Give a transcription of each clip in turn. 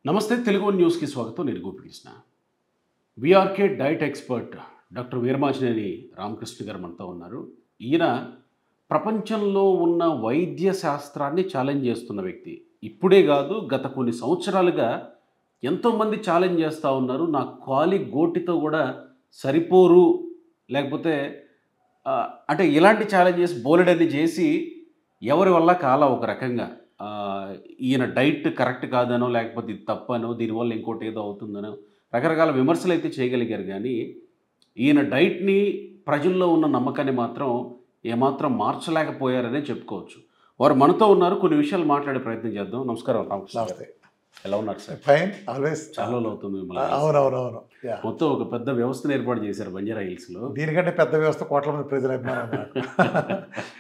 నమస్తే తెలుగు న్యూస్కి స్వాగతం. నేను Gopikrishna. VRK diet expert doctor Veeramachaneni Ramakrishna గారు మనతో ఉన్నారు. ఈయన ప్రపంచంలో ఉన్న వైద్య శాస్త్రాన్ని ఛాలెంజ్ చేస్తున్న వ్యక్తి. ఇప్పుడే కాదు, గత కొన్ని సంవత్సరాలుగా ఎంతోమంది ఛాలెంజ్ చేస్తూ ఉన్నారు. నా కాలి గోటితో కూడా సరిపోరు, లేకపోతే అంటే ఇలాంటి ఛాలెంజెస్ బోలెడన్ని చేసి ఎవరి వల్ల కాల ఒక రకంగా ఈయన డైట్ కరెక్ట్ కాదనో, లేకపోతే ఇది తప్పనో, దీనివల్ల ఇంకోటి ఏదో అవుతుందనో రకరకాల విమర్శలు అయితే చేయగలిగారు. కానీ ఈయన డైట్ని ప్రజల్లో ఉన్న నమ్మకాన్ని మాత్రం ఏమాత్రం మార్చలేకపోయారనే చెప్పుకోవచ్చు. వారు మనతో ఉన్నారు. కొన్ని విషయాలు మాట్లాడే ప్రయత్నం చేద్దాం. నమస్కారం రామకృష్ణ గారు. ఎలా ఉన్నారు సార్? Fine, always. చాలా రోజులు అవుతుంది మిమ్మల్ని. అవునవునవును. మొత్తం ఒక పెద్ద వ్యవస్థను ఏర్పాటు చేశారు బంజారా హిల్స్లో. దీనికంటే పెద్ద వ్యవస్థ కోట్ల మంది ప్రజలు అభిమానం.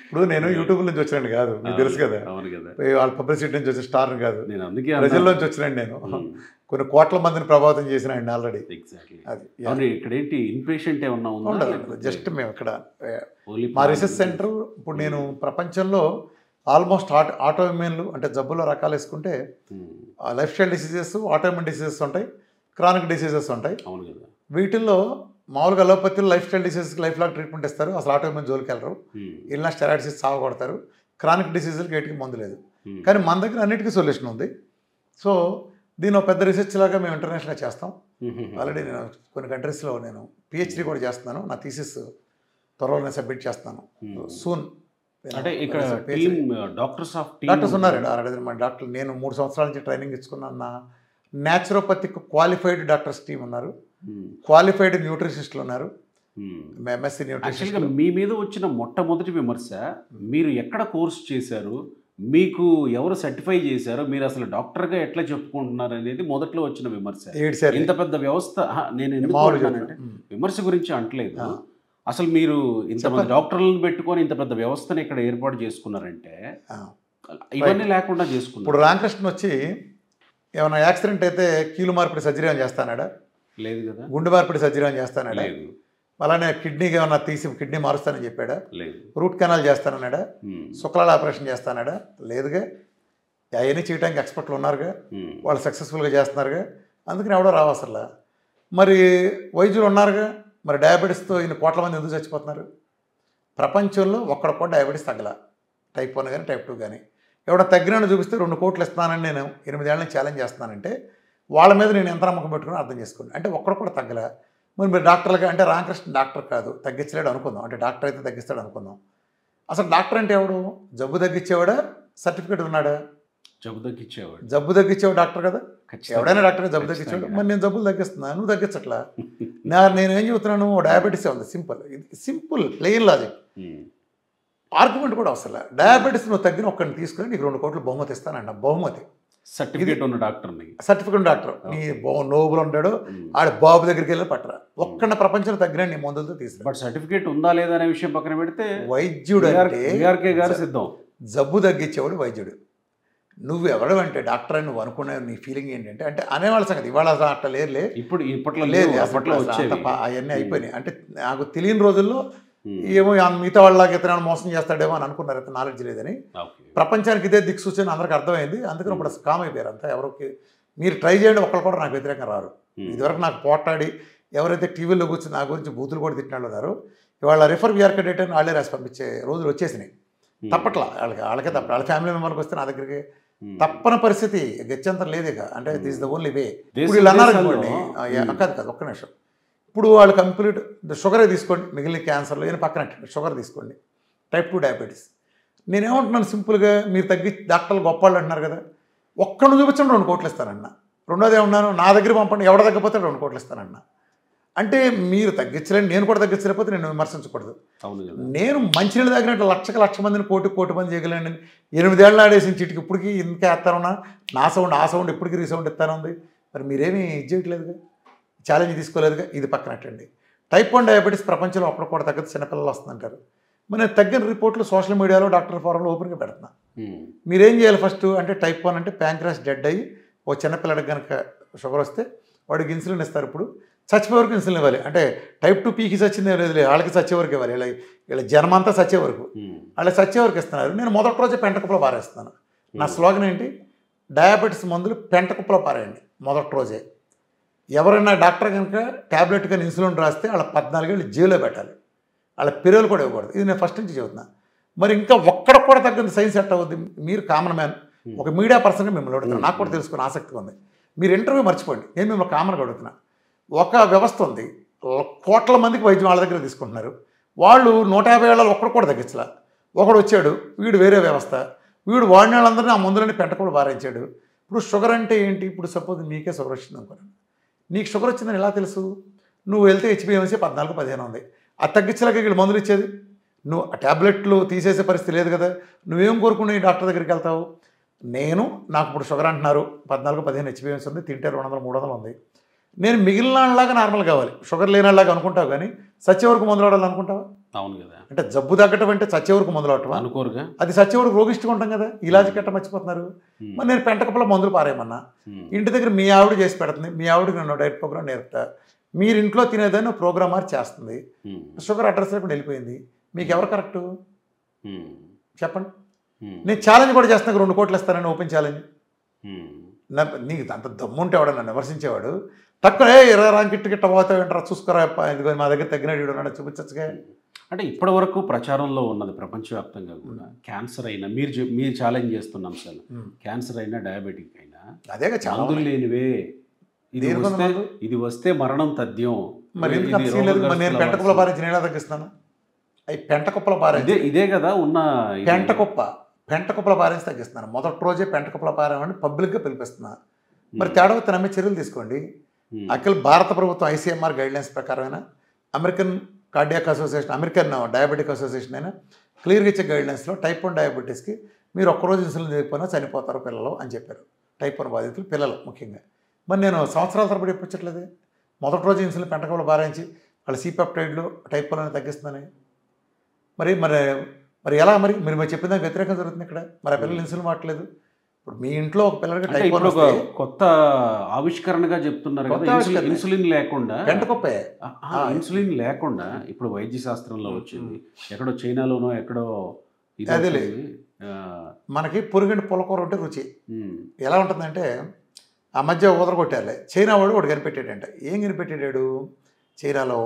ఇప్పుడు నేను యూట్యూబ్ నుంచి వచ్చినండి కాదు, మీకు తెలుసు కదా. అవును కదా. వాళ్ళ పబ్లిసిటీ నుంచి వచ్చే స్టార్ కాదు, నేను అందుకే ప్రజల్లోంచి వచ్చినండి. నేను కొన్ని కోట్ల మందిని ప్రభావితం చేసిన అండి ఆల్రెడీ. ఎగ్జాక్ట్లీ. అది అవును. ఇక్కడ ఏంటి ఇన్పేషెంట్ ఏమన్నా ఉందా? ఉండదు. జస్ట్ మేము ఇక్కడ మా రీసెర్చ్ సెంటర్, ఇప్పుడు నేను ప్రపంచంలో ఆల్మోస్ట్ ఆటోఇమ్యూన్లు అంటే జబ్బుల రకాలు వేసుకుంటే life style diseases, autoimmune diseases ఉంటాయి, క్రానిక్ డిసీజెస్ ఉంటాయి. అవును కదా. వీటిల్లో మామూలుగా అలోపతిలో లైఫ్ స్టైల్ డిసీజెస్కి లైఫ్ లాంగ్ ట్రీట్మెంట్ ఇస్తారు. అసలు ఆటోఇమ్యూన్ జోలికి వెళ్ళరు. ఇలా స్టెరాయిడ్స్ ఇచ్చి సాగొడతారు. క్రానిక్ డిసీజులకి వీటికి మందు లేదు. కానీ మన దగ్గర అన్నిటికీ సొల్యూషన్ ఉంది. సో దీని ఒక పెద్ద రీసెర్చ్ లాగా మేము ఇంటర్నేషనల్గా చేస్తాం. ఆల్రెడీ నేను కొన్ని కంట్రీస్లో నేను పిహెచ్డీ కూడా చేస్తున్నాను. నా థీసిస్ త్వరలో నేను సబ్మిట్ చేస్తాను సూన్. అంటే ఇక్కడ డాక్టర్స్ ఉన్నారండి ఆల్రెడీ. మన డాక్టర్ నేను 3 సంవత్సరాల నుంచి ట్రైనింగ్ ఇచ్చుకున్నాను. నా న్యాచురోపతిక్ క్వాలిఫైడ్ డాక్టర్స్ టీమ్ ఉన్నారు, క్వాలిఫైడ్ న్యూట్రిషనిస్టులు ఉన్నారు, ఎంఎస్సీ న్యూట్రిషన్. మీ మీద వచ్చిన మొట్టమొదటి విమర్శ, మీరు ఎక్కడ కోర్స్ చేశారు, మీకు ఎవరు సర్టిఫై చేశారో, మీరు అసలు డాక్టర్గా ఎట్లా చెప్పుకుంటున్నారు అనేది మొదట్లో వచ్చిన విమర్శ. ఇంత పెద్ద వ్యవస్థ నేను ఎందుకు విమర్శ గురించి అంటలేదు, అసలు మీరు ఇంతమంది డాక్టర్లను పెట్టుకొని ఇంత పెద్ద వ్యవస్థను ఇక్కడ ఏర్పాటు చేసుకున్నారంటే ఇవన్నీ లేకుండా చేసుకున్నారు. ఇప్పుడు రామకృష్ణ వచ్చి ఏమైనా యాక్సిడెంట్ అయితే కీలు మార్పిడి సర్జరీ అని చేస్తానాడా? లేదు కదా. గుండె మార్పిడి సర్జరీ అని చేస్తానాడా? లేదు. అలానే కిడ్నీకి ఏమన్నా తీసి కిడ్నీ మారుస్తానని చెప్పాడా? లేదు. రూట్ కెనాల్ చేస్తానన్నాడా? శుక్లాల ఆపరేషన్ చేస్తానాడా? లేదుగా. అవన్నీ చేయడానికి ఎక్స్పర్ట్లు ఉన్నారుగా, వాళ్ళు సక్సెస్ఫుల్గా చేస్తున్నారుగా. అందుకని ఎవడో రావసలా. మరి వైద్యులు ఉన్నారుగా. మరి డయాబెటీస్తో ఈయన కోట్ల మంది ఎందుకు చచ్చిపోతున్నారు? ప్రపంచంలో ఒక్కడ కూడా డయాబెటీస్ తగ్గల. టైప్ 1 కానీ టైప్ 2 కానీ. ఎవడో తగ్గినాను చూపిస్తే 2 కోట్లు ఇస్తున్నానని నేను 8 ఏళ్ళ నుంచి ఛాలెంజ్ చేస్తున్నానంటే వాళ్ళ మీద నేను ఎంత నమ్మకం పెట్టుకుని అర్థం చేసుకోండి. అంటే ఒక్కడ కూడా తగ్గల. మరి మీరు డాక్టర్లుగా అంటే రామకృష్ణ డాక్టర్ కాదు, తగ్గించలేడు అనుకుందాం. అంటే డాక్టర్ అయితే తగ్గిస్తాడు అనుకుందాం. అసలు డాక్టర్ అంటే ఎవడు? జబ్బు తగ్గించేవాడా? సర్టిఫికేట్ ఉన్నాడా? జబ్బు తగ్గించేవాడు. జబ్బు తగ్గించేవాడు డాక్టర్ కదా. ఎవడైనా డాక్టర్ జబ్బు తగ్గించేవాడు. మరి నేను జబ్బులు తగ్గిస్తున్నా, నువ్వు తగ్గించట్లా. నేనేం చెబుతున్నాను? డయాబెటీస్ ఉంది. Simple plain logic. ఆర్గ్యుమెంట్ కూడా అవసరం. డయాబెటీస్ నువ్వు తగ్గిన ఒక్కడిని తీసుకుని నీకు 2 కోట్లు బహుమతి ఇస్తానంట. బహుమతి సర్టిఫికేట్ ఉన్న డాక్టర్, సర్టిఫికేట్ డాక్టర్. నీ నోబుల్ ఉంటాడు, ఆడ బాబు దగ్గరికి వెళ్ళి పట్టరా. ఒక్కడిని ప్రపంచంలో తగ్గిన నీ మందులతో తీసుకురా. బట్ సర్టిఫికేట్ ఉందా లేదా అనే విషయం పక్కన పెడితే వైద్యుడు అంటే గారు సిద్ధం. జబ్బు తగ్గించేవాడు వైద్యుడు. నువ్వు ఎవడు అంటే డాక్టర్ అని నువ్వు అనుకునే నీ ఫీలింగ్ ఏంటంటే అంటే అనేవాళ్ళ సంగతి. ఇవాళ అట్లా లేదులే, ఇప్పట్లో లేదు. అవన్నీ అయిపోయినాయి. అంటే నాకు తెలియని రోజుల్లో ఏమో మిగతా వాళ్ళకి ఇతను మోసం చేస్తాడేమో అని అనుకున్నారు. ఇతను నాలెడ్జ్ లేదని. ప్రపంచానికి ఇదే దిక్సూచన అందరికి అర్థమైంది. అందుకని ఇప్పుడు కామ్ అయిపోయారు అంతా. ఎవరికి మీరు ట్రై చేయండి, ఒక్కరు కూడా నాకు వ్యతిరేకంగా రారు. ఇదివరకు నాకు పోట్లాడి ఎవరైతే టీవీలో కూర్చొని నా గురించి బూతులు కూడా తిట్టిన వాళ్ళు ఉన్నారు, ఇవాళ రిఫర్ విఆర్కే డేట్ అని వాళ్ళే రాసి పంపించే రోజులు వచ్చేసినాయి. తప్పట్లా వాళ్ళకే తప్ప. వాళ్ళ ఫ్యామిలీ మెంబర్కి వస్తే నా దగ్గరికి తప్పని పరిస్థితి, గత్యంతరం లేదు ఇక. అంటే దిస్ ద ఓన్లీ వే. ఇప్పుడు వీళ్ళు అన్నారు అనుకోండి, కాదు ఒక్క నిమిషం. ఇప్పుడు వాళ్ళు కంప్లీట్ షుగరే తీసుకోండి, మిగిలిన క్యాన్సర్లు ఏమైనా పక్కన షుగర్ తీసుకోండి, టైప్ 2 డయాబెటీస్. నేనేమంటున్నాను సింపుల్గా, మీరు డాక్టర్లు గొప్ప వాళ్ళు అంటున్నారు కదా, ఒక్కడిని చూపించండి 2 కోట్లు ఇస్తానన్న. రెండోది ఏమన్నాను, నా దగ్గర పంపండి, ఎవడ తగ్గపోతే 2 కోట్లు ఇస్తానన్న. అంటే మీరు తగ్గించలేని, నేను కూడా తగ్గించలేకపోతే నేను విమర్శించకూడదు. నేను మంచినీళ్ళు తాగినట్టు లక్ష మందిని కోటి మంది చేయగలండి. 8 ఏళ్ళు ఆడేసిన చిటికి ఇప్పటికీ ఇంకా వేస్తానున్నా. నా సౌండ్ ఇప్పటికీ రీసౌండ్ ఇస్తాను ఉంది. మరి మీరేమీ ఇది చేయట్లేదుగా, ఛాలెంజ్ తీసుకోలేదుగా. ఇది పక్కనట్టండి. టైప్ 1 డయాబెటీస్ ప్రపంచంలో అప్పుడు కూడా తగ్గదు, చిన్నపిల్లలు వస్తుందంటారు. మరి తగ్గిన రిపోర్ట్లు సోషల్ మీడియాలో డాక్టర్ ఫారంలో ఓపెన్గా పెడుతున్నా. మీరేం చేయాలి ఫస్ట్ అంటే టైప్ 1 అంటే ప్యాంక్రాస్ డెడ్ అయ్యి ఓ చిన్నపిల్లడికి కనుక షుగర్ వస్తే వాడికి ఇన్సులిన్ ఇస్తారు. ఇప్పుడు చచ్చిపోయే వరకు ఇన్సులిన్ ఇవ్వాలి. అంటే టైప్ 2 పీకి చచ్చిందే లేదు, వాళ్ళకి చచ్చే వరకు ఇవ్వాలి. వీళ్ళ జన్మంతా చచ్చే వరకు, వాళ్ళకి చచ్చే వరకు ఇస్తున్నారు. నేను మొదటి రోజే పెంటకప్పులో బారేస్తున్నాను. నా స్లోగన్ ఏంటి? డయాబెటీస్ మందులు పెంట కుప్పలో పారేయండి మొదటి రోజే. ఎవరైనా డాక్టర్ కనుక ట్యాబ్లెట్ కానీ ఇన్సులిన్ రాస్తే వాళ్ళ 14 ఏళ్ళు జైల్లో పెట్టాలి, వాళ్ళ పిల్లలు కూడా ఇవ్వకూడదు. ఇది నేను ఫస్ట్ నుంచి చెబుతున్నా. మరి ఇంకా ఒక్కడ కూడా తగ్గింది సైన్స్ ఎట్ట అవుద్ది? మీరు కామన్ మ్యాన్, ఒక మీడియా పర్సన్గా మిమ్మల్ని అడుగుతున్నా, నాకు కూడా తెలుసుకుని ఆసక్తిగా ఉంది. మీరు ఇంటర్వ్యూ మర్చిపోండి, నేను మిమ్మల్ని కామన్గా అడుగుతున్నా. ఒక వ్యవస్థ ఉంది, కోట్ల మందికి వైద్యం వాళ్ళ దగ్గర తీసుకుంటున్నారు. వాళ్ళు 150 ఏళ్ళలో ఒక్కడు కూడా తగ్గించలా. ఒకడు వచ్చాడు, వీడు వేరే వ్యవస్థ, వీడు వాడిన వాళ్ళందరినీ ఆ మందులని పెంటకుండా బారించాడు. ఇప్పుడు షుగర్ అంటే ఏంటి? ఇప్పుడు సపోజ్ మీకే షుగర్ వచ్చింది అనుకోండి, నీకు షుగర్ వచ్చిందని ఎలా తెలుసు? నువ్వు వెళ్తే హెచ్బిఎంసీ 14-15 ఉంది. అది తగ్గించలేక వీళ్ళు మందులు ఇచ్చేది. నువ్వు ఆ ట్యాబ్లెట్లు తీసేసే పరిస్థితి లేదు కదా. నువ్వేం కోరుకుని డాక్టర్ దగ్గరికి వెళ్తావు? నాకు ఇప్పుడు షుగర్ అంటున్నారు, 14-15 హెచ్బిఎంసీ ఉంది, తింటే 200-300 ఉంది. నేను మిగిలిన వాళ్ళలాగా నార్మల్ కావాలి, షుగర్ లేని వాళ్ళలాగా అనుకుంటావు, కానీ సచ్చే వరకు మందులు వాడాలి అనుకుంటావా? అవును కదా. అంటే జబ్బు తగ్గటం అంటే సచ్చే వరకు మందులు అవటం అనుకోరుగా. అది సచ్చే వరకు రోగిష్టిగా ఉంటాం కదా, ఇలాజీ కట్ట మర్చిపోతున్నారు. మరి నేను పెంటకప్పలో మందులు పారేయమన్నా, ఇంటి దగ్గర మీ ఆవిడ చేసి పెడుతుంది, మీ ఆవిడకి నేను డైట్ ప్రోగ్రామ్ నేర్పుతా, మీరు ఇంట్లో తినేదాన్ని ప్రోగ్రామ్ మార్చి చేస్తుంది, షుగర్ అడ్రస్ లేకుండా వెళ్ళిపోయింది. మీకు ఎవరు కరెక్టు చెప్పండి? నేను ఛాలెంజ్ కూడా చేస్తాను, 2 కోట్లు ఇస్తానని ఓపెన్ ఛాలెంజ్. నీకు అంత దమ్ముంటే వాడు నన్ను విమర్శించేవాడు తక్కువ 20 ర్యాంక్ గిట్ట పోతావు ఏంటారా, చూసుకోరా ఇదిగో మా దగ్గర తగ్గినాడు ఉన్నాడు చూపించచ్చుగా. అంటే ఇప్పటి వరకు ప్రచారంలో ఉన్నది ప్రపంచవ్యాప్తంగా కూడా క్యాన్సర్ అయినా మీరు ఛాలెంజ్ చేస్తున్న అంశాలు, క్యాన్సర్ అయినా డయాబెటిక్ అయినా అదే మందులు లేనివే, ఇది వస్తే మరణం తథ్యం. మరి ఎందుకు నేను పెంటకుప్పల పారించి నేను తగ్గిస్తాను? అవి పెంటకుప్పల పారించి ఇదే కదా ఉన్న పెంటకుప్పల పారించి తగ్గిస్తున్నాను. మొదటి రోజే పెంటకుప్పల పారామని పబ్లిక్గా పిలిపిస్తున్నా. మరి తేడా వస్తే నమ్మే చర్యలు తీసుకోండి. అఖిల భారత ప్రభుత్వం ICMR గైడ్లైన్స్ ప్రకారమైన, American cardiac association, American diabetic association అయినా క్లియర్గా ఇచ్చే గైడ్లైన్స్లో టైప్ 1 డయాబెటీస్కి మీరు ఒక్కరోజు ఇన్సులిన్ చేయకపోయినా చనిపోతారు పిల్లలు అని చెప్పారు. టైప్ 1 బాధితులు పిల్లలు ముఖ్యంగా. మరి నేను సంవత్సరాల తరబడి ఎప్పుడట్లేదు, మొదటి రోజు ఇన్సులిన్ పెంటకుప్పల పారించి వాళ్ళ C-పెప్టైడ్లు టైప్ 1 తగ్గిస్తుందని. మరి మరి మరి ఎలా? మరి మీరు చెప్పిన దానికి వ్యతిరేకం జరుగుతుంది ఇక్కడ. మరి ఆ పిల్లలు ఇన్సులిన్ వాడలేదు. ఇప్పుడు మీ ఇంట్లో ఒక పిల్లలకి టైప్ 1 కొత్త ఆవిష్కరణగా చెప్తున్నారు కదా, ఇన్సులిన్ లేకుండా పెంటకుప్పే. ఇన్సులిన్ లేకుండా ఇప్పుడు వైద్య శాస్త్రంలో వచ్చింది, ఎక్కడో చైనాలోనో ఎక్కడో అదే మనకి పురుగండి పులకూర ఉంటే రుచి ఎలా ఉంటుందంటే, ఆ మధ్య ఊదరగొట్టారులే, చైనా వాడు ఒకటి కనిపెట్టాడంట. ఏం కనిపెట్టాడు చైనాలో?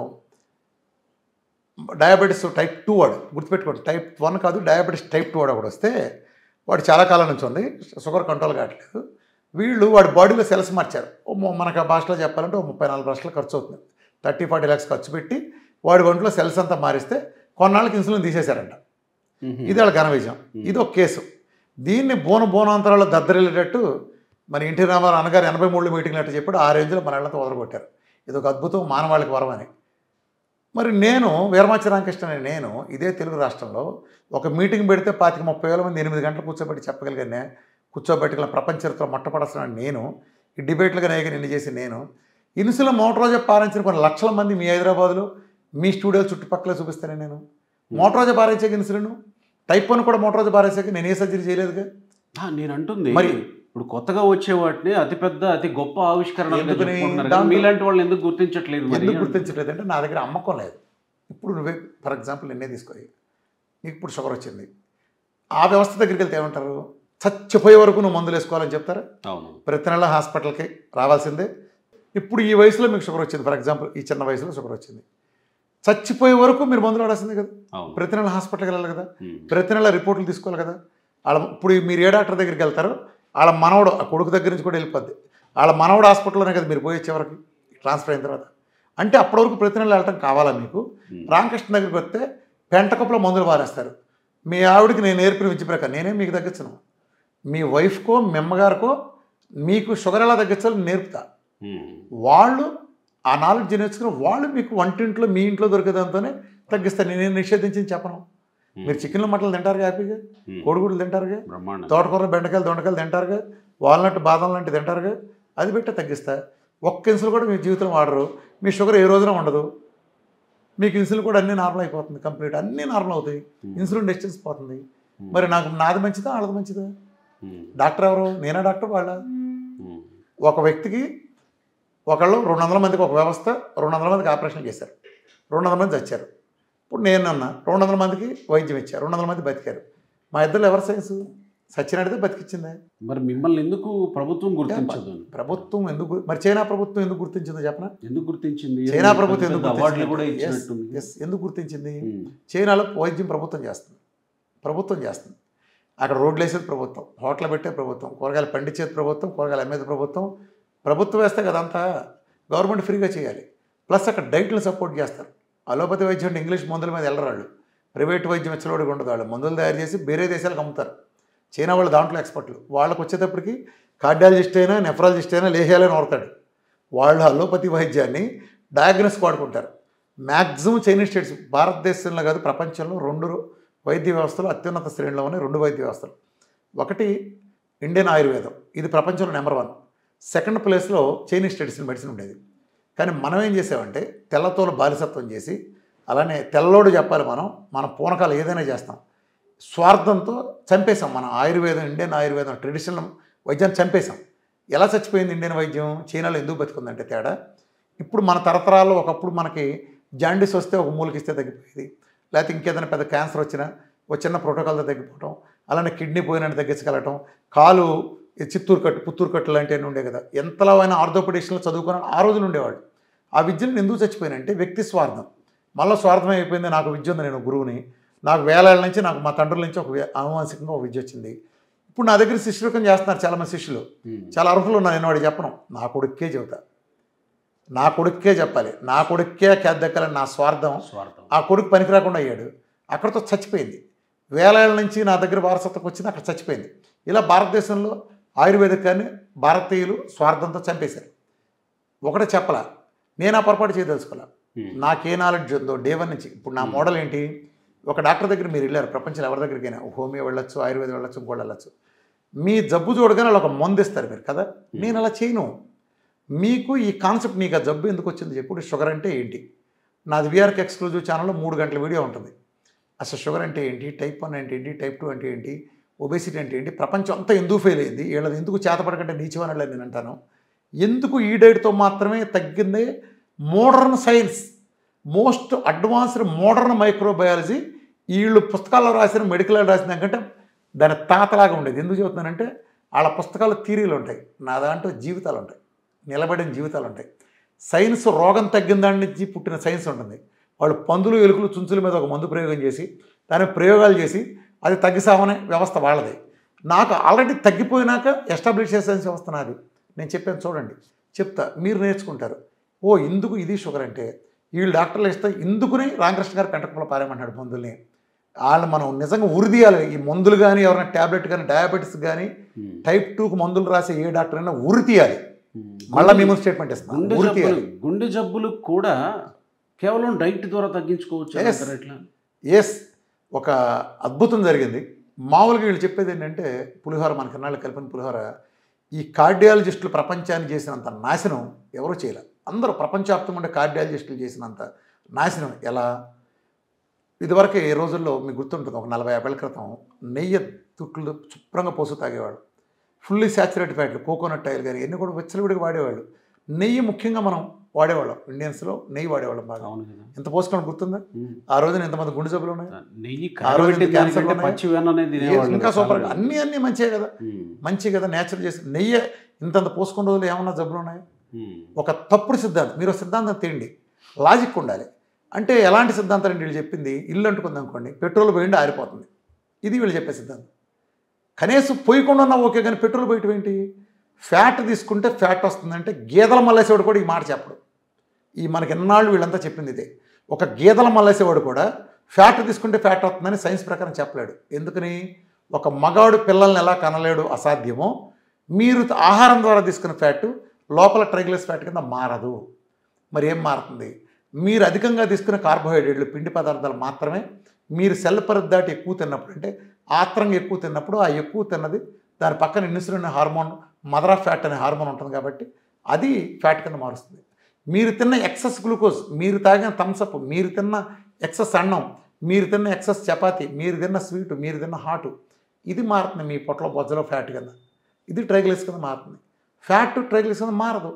డయాబెటీస్ టైప్ 2 వాడు, గుర్తుపెట్టుకోండి, టైప్ 1 కాదు, డయాబెటీస్ టైప్ 2 వాడు ఒకటి వస్తే, వాడు చాలా కాలం నుంచి ఉంది, షుగర్ కంట్రోల్ కావట్లేదు. వీళ్ళు వాడి బాడీలో సెల్స్ మార్చారు. మనకు ఆ భాషలో చెప్పాలంటే 34 లక్షలు ఖర్చు అవుతుంది, 30-40 lakhs ఖర్చు పెట్టి వాడి ఒంట్లో సెల్స్ అంతా మారిస్తే కొన్నాళ్ళకి ఇన్సులిన్ తీసేశారంట. ఇది వాళ్ళ ఘన విజయం. ఇది ఒక కేసు. దీన్ని బోనాంతరాల్లో దద్దరిల్లేటట్టు మరి ఎన్టీ రామారావు అన్నగారు 83 మీటింగ్లు అట్టు చెప్పాడు. ఆ రేంజ్లో మన వాళ్ళతో వదలగొట్టారు. ఇది ఒక అద్భుతం, మానవాళికి వరం అని. మరి నేను వీరమాచి రామకృష్ణ అనే నేను ఇదే తెలుగు రాష్ట్రంలో ఒక మీటింగ్ పెడితే 25-30 వేల మంది 8 గంటలు కూర్చోబెట్టి చెప్పగలిగానే, కూర్చోబెట్టుకున్న ప్రపంచ చరిత్రలో మొట్టపడుతున్నాను నేను, ఈ డిబేట్లుగా నాయకుని ఎన్ని చేసి నేను. ఇన్సులిన్ మొదటి రోజే పారించిన కొన్ని లక్షల మంది మీ హైదరాబాద్లో మీ స్టూడియోలు చుట్టుపక్కల చూపిస్తానే నేను. మొదటి రోజే పారించాక ఇన్సులిన్ టైప్ 1 కూడా మొదటి రోజు పారేసాక నేను ఏ సర్జరీ చేయలేదుగా. నేను అంటుంది మరి ఇప్పుడు కొత్తగా వచ్చే వాటిని అతి గొప్ప ఆవిష్కరణ మీలాంటి వాళ్ళు ఎందుకు గుర్తించట్లేదు? ఎందుకు గుర్తించట్లేదు అంటే నా దగ్గర అమ్మకం లేదు. ఇప్పుడు నువ్వే ఫర్ ఎగ్జాంపుల్ నిన్నే తీసుకోయి, నీకు ఇప్పుడు షుగర్ వచ్చింది, ఆ వ్యవస్థ దగ్గరికి వెళ్తే ఏమంటారు? చచ్చిపోయే వరకు నువ్వు మందులు వేసుకోవాలని చెప్తారా? అవును. ప్రతి నెల హాస్పిటల్కి రావాల్సిందే. ఇప్పుడు ఈ వయసులో మీకు షుగర్ వచ్చింది, ఫర్ ఎగ్జాంపుల్ ఈ చిన్న వయసులో షుగర్ వచ్చింది, చచ్చిపోయే వరకు మీరు మందులు వాడాల్సిందే కదా. ప్రతి నెల హాస్పిటల్కి వెళ్ళాలి కదా, ప్రతి నెల రిపోర్ట్లు తీసుకోవాలి కదా. ఇప్పుడు మీరు ఏ డాక్టర్ దగ్గరికి వెళ్తారో వాళ్ళ మనవడు, ఆ కొడుకు దగ్గర నుంచి కూడా వెళ్ళిపోద్ది, వాళ్ళ మనవడు హాస్పిటల్లోనే కదా మీరు పోయి వచ్చేవరకు ట్రాన్స్ఫర్ అయిన తర్వాత. అంటే అప్పటి వరకు ప్రతి నెల వెళ్ళటం కావాలా మీకు? రామకృష్ణ దగ్గరికి వస్తే పెంటకప్పులో మందులు పారేస్తారు. మీ ఆవిడకి నేను నేర్పిన విద్య ప్రకారం నేనేం మీకు తగ్గించను, మీ వైఫ్కో మీ అమ్మగారికో మీకు షుగర్ ఎలా తగ్గించాలో నేర్పుతా. వాళ్ళు ఆ నాలెడ్జ్ నేర్చుకుని వాళ్ళు మీకు వంటింట్లో మీ ఇంట్లో దొరికేదాంతోనే తగ్గిస్తారు. నేను నిషేధించి చెప్పను. మీరు చికెన్లు మటన్లు తింటారుగా, హ్యాపీగా కోడిగుడ్లు తింటారుగా, తోటకూర బెండకాయలు దొండకాయలు తింటారుగా, వాల్నట్ బాదం లాంటివి తింటారుగా, అది పెట్టి తగ్గిస్తా. ఒక్క ఇన్సులిన్ కూడా మీ జీవితం వాడరు, మీ షుగర్ ఏ రోజున ఉండదు, మీకు ఇన్సులిన్ కూడా అన్నీ నార్మల్ అయిపోతుంది, కంప్లీట్ అన్నీ నార్మల్ అవుతాయి, ఇన్సులిన్ డిస్టెన్స్ పోతుంది. మరి నాది మంచిదా వాళ్ళది మంచిదా? డాక్టర్ ఎవరు? నేనా డాక్టర్ వాళ్ళ? ఒక వ్యక్తికి ఒకళ్ళు 200 మందికి ఒక వ్యవస్థ 200 మందికి ఆపరేషన్ చేశారు, 200 మంది చచ్చారు. ఇప్పుడు నేను అన్నా 200 మందికి వైద్యం ఇచ్చారు, 200 మంది బతికారు. మా ఇద్దరు ఎవరి సైన్స్? సచ్చినడితే బతికిచ్చిందే. మరి మిమ్మల్ని ఎందుకు ప్రభుత్వం గుర్తించదు? ప్రభుత్వం ఎందుకు మరి చైనా ప్రభుత్వం ఎందుకు గుర్తించిందో చెప్పనా? ఎందుకు గుర్తించింది? చైనా ప్రభుత్వం ఎందుకు అవార్డులు కూడా గుర్తించింది? ఇచ్చినట్టుంది. Yes, ఎందుకు గుర్తించింది? చైనాలో వైద్యం ప్రభుత్వం చేస్తుంది. అక్కడ రోడ్లు వేసేది ప్రభుత్వం, హోటల్ పెట్టే ప్రభుత్వం, కూరగాయలు పండించేది ప్రభుత్వం, కూరగాయలు అమ్మేది ప్రభుత్వం. ప్రభుత్వం వేస్తే కదంతా గవర్నమెంట్ ఫ్రీగా చేయాలి. ప్లస్ అక్కడ డైట్లను సపోర్ట్ చేస్తారు. అలోపతి వైద్యం అంటే ఇంగ్లీష్ మందుల మీద వెళ్ళరాళ్ళు, ప్రైవేట్ వైద్యం వెచ్చలోడిగా ఉండదు. వాళ్ళు మందులు తయారు చేసి వేరే దేశాలకు అమ్ముతారు. చైనా వాళ్ళు దాంట్లో ఎక్స్పర్ట్లు. వాళ్ళకు వచ్చేటప్పటికి కార్డియాలజిస్ట్ అయినా నెఫ్రాలజిస్ట్ అయినా లేహేయాలని ఓడతాడు. వాళ్ళు అలోపతి వైద్యాన్ని డయాగ్నోస్ వాడుకుంటారు. మ్యాక్సిమం చైనీస్ స్టేట్స్, భారతదేశంలో కాదు ప్రపంచంలో 2 వైద్య వ్యవస్థలు అత్యున్నత శ్రేణిలో ఉన్నాయి. 2 వైద్య వ్యవస్థలు. ఒకటి ఇండియన్ ఆయుర్వేదం, ఇది ప్రపంచంలో నెంబర్ 1. సెకండ్ ప్లేస్లో చైనీస్ ట్రెడిషనల్ మెడిసిన్ ఉండేది. కానీ మనం ఏం చేసామంటే తెల్లతోలు బాలిసత్వం చేసి, అలానే తెల్లోడు చెప్పాలి మన పూనకాలు ఏదైనా చేస్తాం, స్వార్థంతో చంపేశాం. మన ఆయుర్వేదం, ఇండియన్ ఆయుర్వేదం ట్రెడిషనల్ వైద్యాన్ని చంపేశాం. ఎలా చచ్చిపోయింది ఇండియన్ వైద్యం? చైనాలో ఎందుకు బతుకుందంటే తేడా, ఇప్పుడు మన తరతరాల్లో ఒకప్పుడు మనకి జాండీస్ వస్తే ఒక మూలకిస్తే తగ్గిపోయేది, లేకపోతే ఇంకేదైనా పెద్ద క్యాన్సర్ వచ్చినా ఒక చిన్న ప్రోటోకాల్తో తగ్గిపోవటం, అలానే కిడ్నీ పోయినట్టు తగ్గించగలటం, కాలు పుత్తూరు కట్టు లాంటివన్నీ ఉండే కదా. ఎంతలో అయినా ఆర్థోపెడిక్స్లో చదువుకుని ఆ రోజులు ఉండేవాళ్ళు. ఆ విద్యను ఎందుకు చచ్చిపోయినంటే వ్యక్తి స్వార్థం. మళ్ళీ స్వార్థం అయిపోయింది. నాకు విద్య ఉంది, నేను గురువుని, నాకు వేలాళ్ళ నుంచి, నాకు మా తండ్రుల నుంచి అనువాంశికంగా ఒక విద్య వచ్చింది. ఇప్పుడు నా దగ్గర శిష్యురకం చేస్తున్నారు చాలామంది శిష్యులు, చాలా అర్హులు ఉన్నారు. నేను వాడు చెప్పను, నా కొడుక్కే చెబుతా, నా కొడుక్కే చెప్పాలి, నా కొడుక్కే దక్కాలని నా స్వార్థం. ఆ కొడుకు పనికి రాకుండా అయ్యాడు, అక్కడితో చచ్చిపోయింది. వేలాళ్ళ నుంచి నా దగ్గర వారసత్వం వచ్చింది, అక్కడ చచ్చిపోయింది. ఇలా భారతదేశంలో ఆయుర్వేదికాన్ని భారతీయులు స్వార్థంతో చంపేశారు. ఒకటే చెప్పలా, నేను ఆ పొరపాటు చేయదలుచుకోలే. నాకే నాలెడ్జ్ ఉందో డే 1 నుంచి. ఇప్పుడు నా మోడల్ ఏంటి, ఒక డాక్టర్ దగ్గర మీరు వెళ్ళారు, ప్రపంచంలో ఎవరి దగ్గరికైనా హోమియో వెళ్ళొచ్చు, ఆయుర్వేదం వెళ్ళొచ్చు, ఇంకోటి వెళ్ళొచ్చు. మీ జబ్బు చూడగానే వాళ్ళు ఒక మందు ఇస్తారు మీరు కదా. నేను అలా చేయను. మీకు ఈ కాన్సెప్ట్, నీకు ఆ జబ్బు ఎందుకు వచ్చింది చెప్పు. షుగర్ అంటే ఏంటి? నాది విఆర్కి ఎక్స్క్లూజివ్ ఛానల్లో 3 గంటల వీడియో ఉంటుంది. అసలు షుగర్ అంటే ఏంటి, టైప్ 1 అంటే ఏంటి, టైప్ 2 అంటే ఏంటి, ఒబేసిటీ అంటే ఏంటి, ప్రపంచం అంతా ఎందుకు ఫెయిల్ అయింది, వీళ్ళది ఎందుకు చేతపడకంటే నీచమనలేదు నేను అంటాను. ఎందుకు ఈ డైట్తో మాత్రమే తగ్గిందే? Modern science, most advanced modern microbiology, వీళ్ళు పుస్తకాల్లో రాసిన మెడికల్ రాసిన దానికంటే దాని తాతలాగా ఉండేది. ఎందుకు చెబుతున్నానంటే వాళ్ళ పుస్తకాలు థియరీలు ఉంటాయి, నా దాంట్లో జీవితాలు ఉంటాయి, నిలబడిన జీవితాలు ఉంటాయి. సైన్స్ రోగం తగ్గిన దాని నుంచి పుట్టిన సైన్స్ ఉంటుంది. వాళ్ళు పందులు, ఎలుకలు, చుంచుల మీద ఒక మందు ప్రయోగం చేసి దాని ప్రయోగాలు చేసి అది తగ్గిసామనే వ్యవస్థ వాళ్ళది. నాకు ఆల్రెడీ తగ్గిపోయినాక ఎస్టాబ్లిష్ చేసే వ్యవస్థ నాది. నేను చెప్పాను చూడండి, చెప్తా, మీరు నేర్చుకుంటారు. ఓ ఇందుకు ఇది షుగర్ అంటే, వీళ్ళు డాక్టర్లు ఇస్తే ఇందుకుని రామకృష్ణ గారు పెంటకుప్పలో పారేయమంటాడు మందుల్ని. వాళ్ళు మనం నిజంగా ఉరిదీయాలి. ఈ మందులు కానీ ఎవరైనా ట్యాబ్లెట్ కానీ డయాబెటీస్ కానీ టైప్ 2కు మందులు రాసే ఏ డాక్టర్ అయినా ఉరి తీయాలి. మళ్ళీ మేము స్టేట్మెంట్ ఇస్తాం, ఉరి తీయాలి. గుండె జబ్బులు కూడా కేవలం డైట్ ద్వారా తగ్గించుకోవచ్చు. ఎస్, ఒక అద్భుతం జరిగింది. మామూలుగా వీళ్ళు చెప్పేది ఏంటంటే పులిహోర, మనకి నాళ్ళు కలిపిన పులిహోర, ఈ కార్డియాలజిస్టులు ప్రపంచాన్ని చేసినంత నాశనం ఎవరూ చేయలేరు. అందరూ ప్రపంచవ్యాప్తంగా ఉండే కార్డియాలజిస్టులు చేసినంత నాశనం ఎలా? ఇదివరకు ఏ రోజుల్లో మీకు గుర్తుంటుంది, ఒక 40-50 ఏళ్ల క్రితం నెయ్యి తుట్లు శుభ్రంగా పోసు తాగేవాడు. ఫుల్లీ సాచురేటెడ్ ఫ్యాట్లు, కోకోనట్ ఆయిల్ కానీ ఇవన్నీ కూడా విచ్చలవిడిగా వాడేవాళ్ళు. నెయ్యి ముఖ్యంగా మనం వాడేవాళ్ళం, ఇండియన్స్లో నెయ్యి వాడేవాళ్ళం బాగా. ఎంత పోసుకోవడం గుర్తుందా? ఆ రోజున ఎంతమంది గుండె జబ్బులు ఉన్నాయి, ఆ రోజు క్యాన్సర్ ఇంకా సూపర్. అన్నీ మంచిగా కదా, మంచి కదా, నేచురల్ చేసి నెయ్యి ఇంతంత పోసుకున్న రోజులు ఏమన్నా జబ్బులు ఉన్నాయి? ఒక తప్పుడు సిద్ధాంతం. మీరు సిద్ధాంతం తేండి, లాజిక్ ఉండాలి. అంటే ఎలాంటి సిద్ధాంతాలు వీళ్ళు చెప్పింది? ఇల్లు అంటుకుంది అనుకోండి, పెట్రోల్ పోయిండి ఆరిపోతుంది, ఇది వీళ్ళు చెప్పే సిద్ధాంతం. కనీసం పోయకుండా ఉన్నా ఓకే, కానీ పెట్రోల్ పోయటం ఏంటి? ఫ్యాట్ తీసుకుంటే ఫ్యాట్ వస్తుందంటే గేదెల మల్లేసేవాడు కూడా ఈ మాట చెప్పడు. ఈ మనకి ఎన్నాళ్ళు వీళ్ళంతా చెప్పింది ఇదే. ఒక గేదెల మల్లేసేవాడు కూడా ఫ్యాట్ తీసుకుంటే ఫ్యాట్ వస్తుందని సైన్స్ ప్రకారం చెప్పలేడు. ఎందుకని? ఒక మగాడు పిల్లల్ని ఎలా కనలేడు, అసాధ్యమో, మీరు ఆహారం ద్వారా తీసుకున్న ఫ్యాట్ లోపల ట్రైగ్లిసరైడ్స్ ఫ్యాట్ కింద మారదు. మరి ఏం మారుతుంది? మీరు అధికంగా తీసుకునే కార్బోహైడ్రేట్లు, పిండి పదార్థాలు మాత్రమే మీరు సెల్ పరిధి దాటి ఎక్కువ తిన్నప్పుడు, అంటే ఆత్రంగా ఎక్కువ తిన్నప్పుడు, ఆ ఎక్కువ తిన్నది దాని పక్కన insulin hormone, mother of fat అనే హార్మోన్ ఉంటుంది కాబట్టి అది ఫ్యాట్ కింద మారుస్తుంది. మీరు తిన్న ఎక్సెస్ గ్లూకోజ్, మీరు తాగిన థమ్సప్, మీరు తిన్న ఎక్సెస్ అన్నం, మీరు తిన్న ఎక్సెస్ చపాతీ, మీరు తిన్న స్వీటు, మీరు తిన్న హాటు, ఇది మారుతుంది మీ పొట్టలో బొజ్జలో ఫ్యాట్ కింద. ఇది ట్రైగ్లిసరైడ్స్ కింద మారుతుంది. ఫ్యాట్ ట్రైగ్లిసరైడ్స్ కింద మారదు.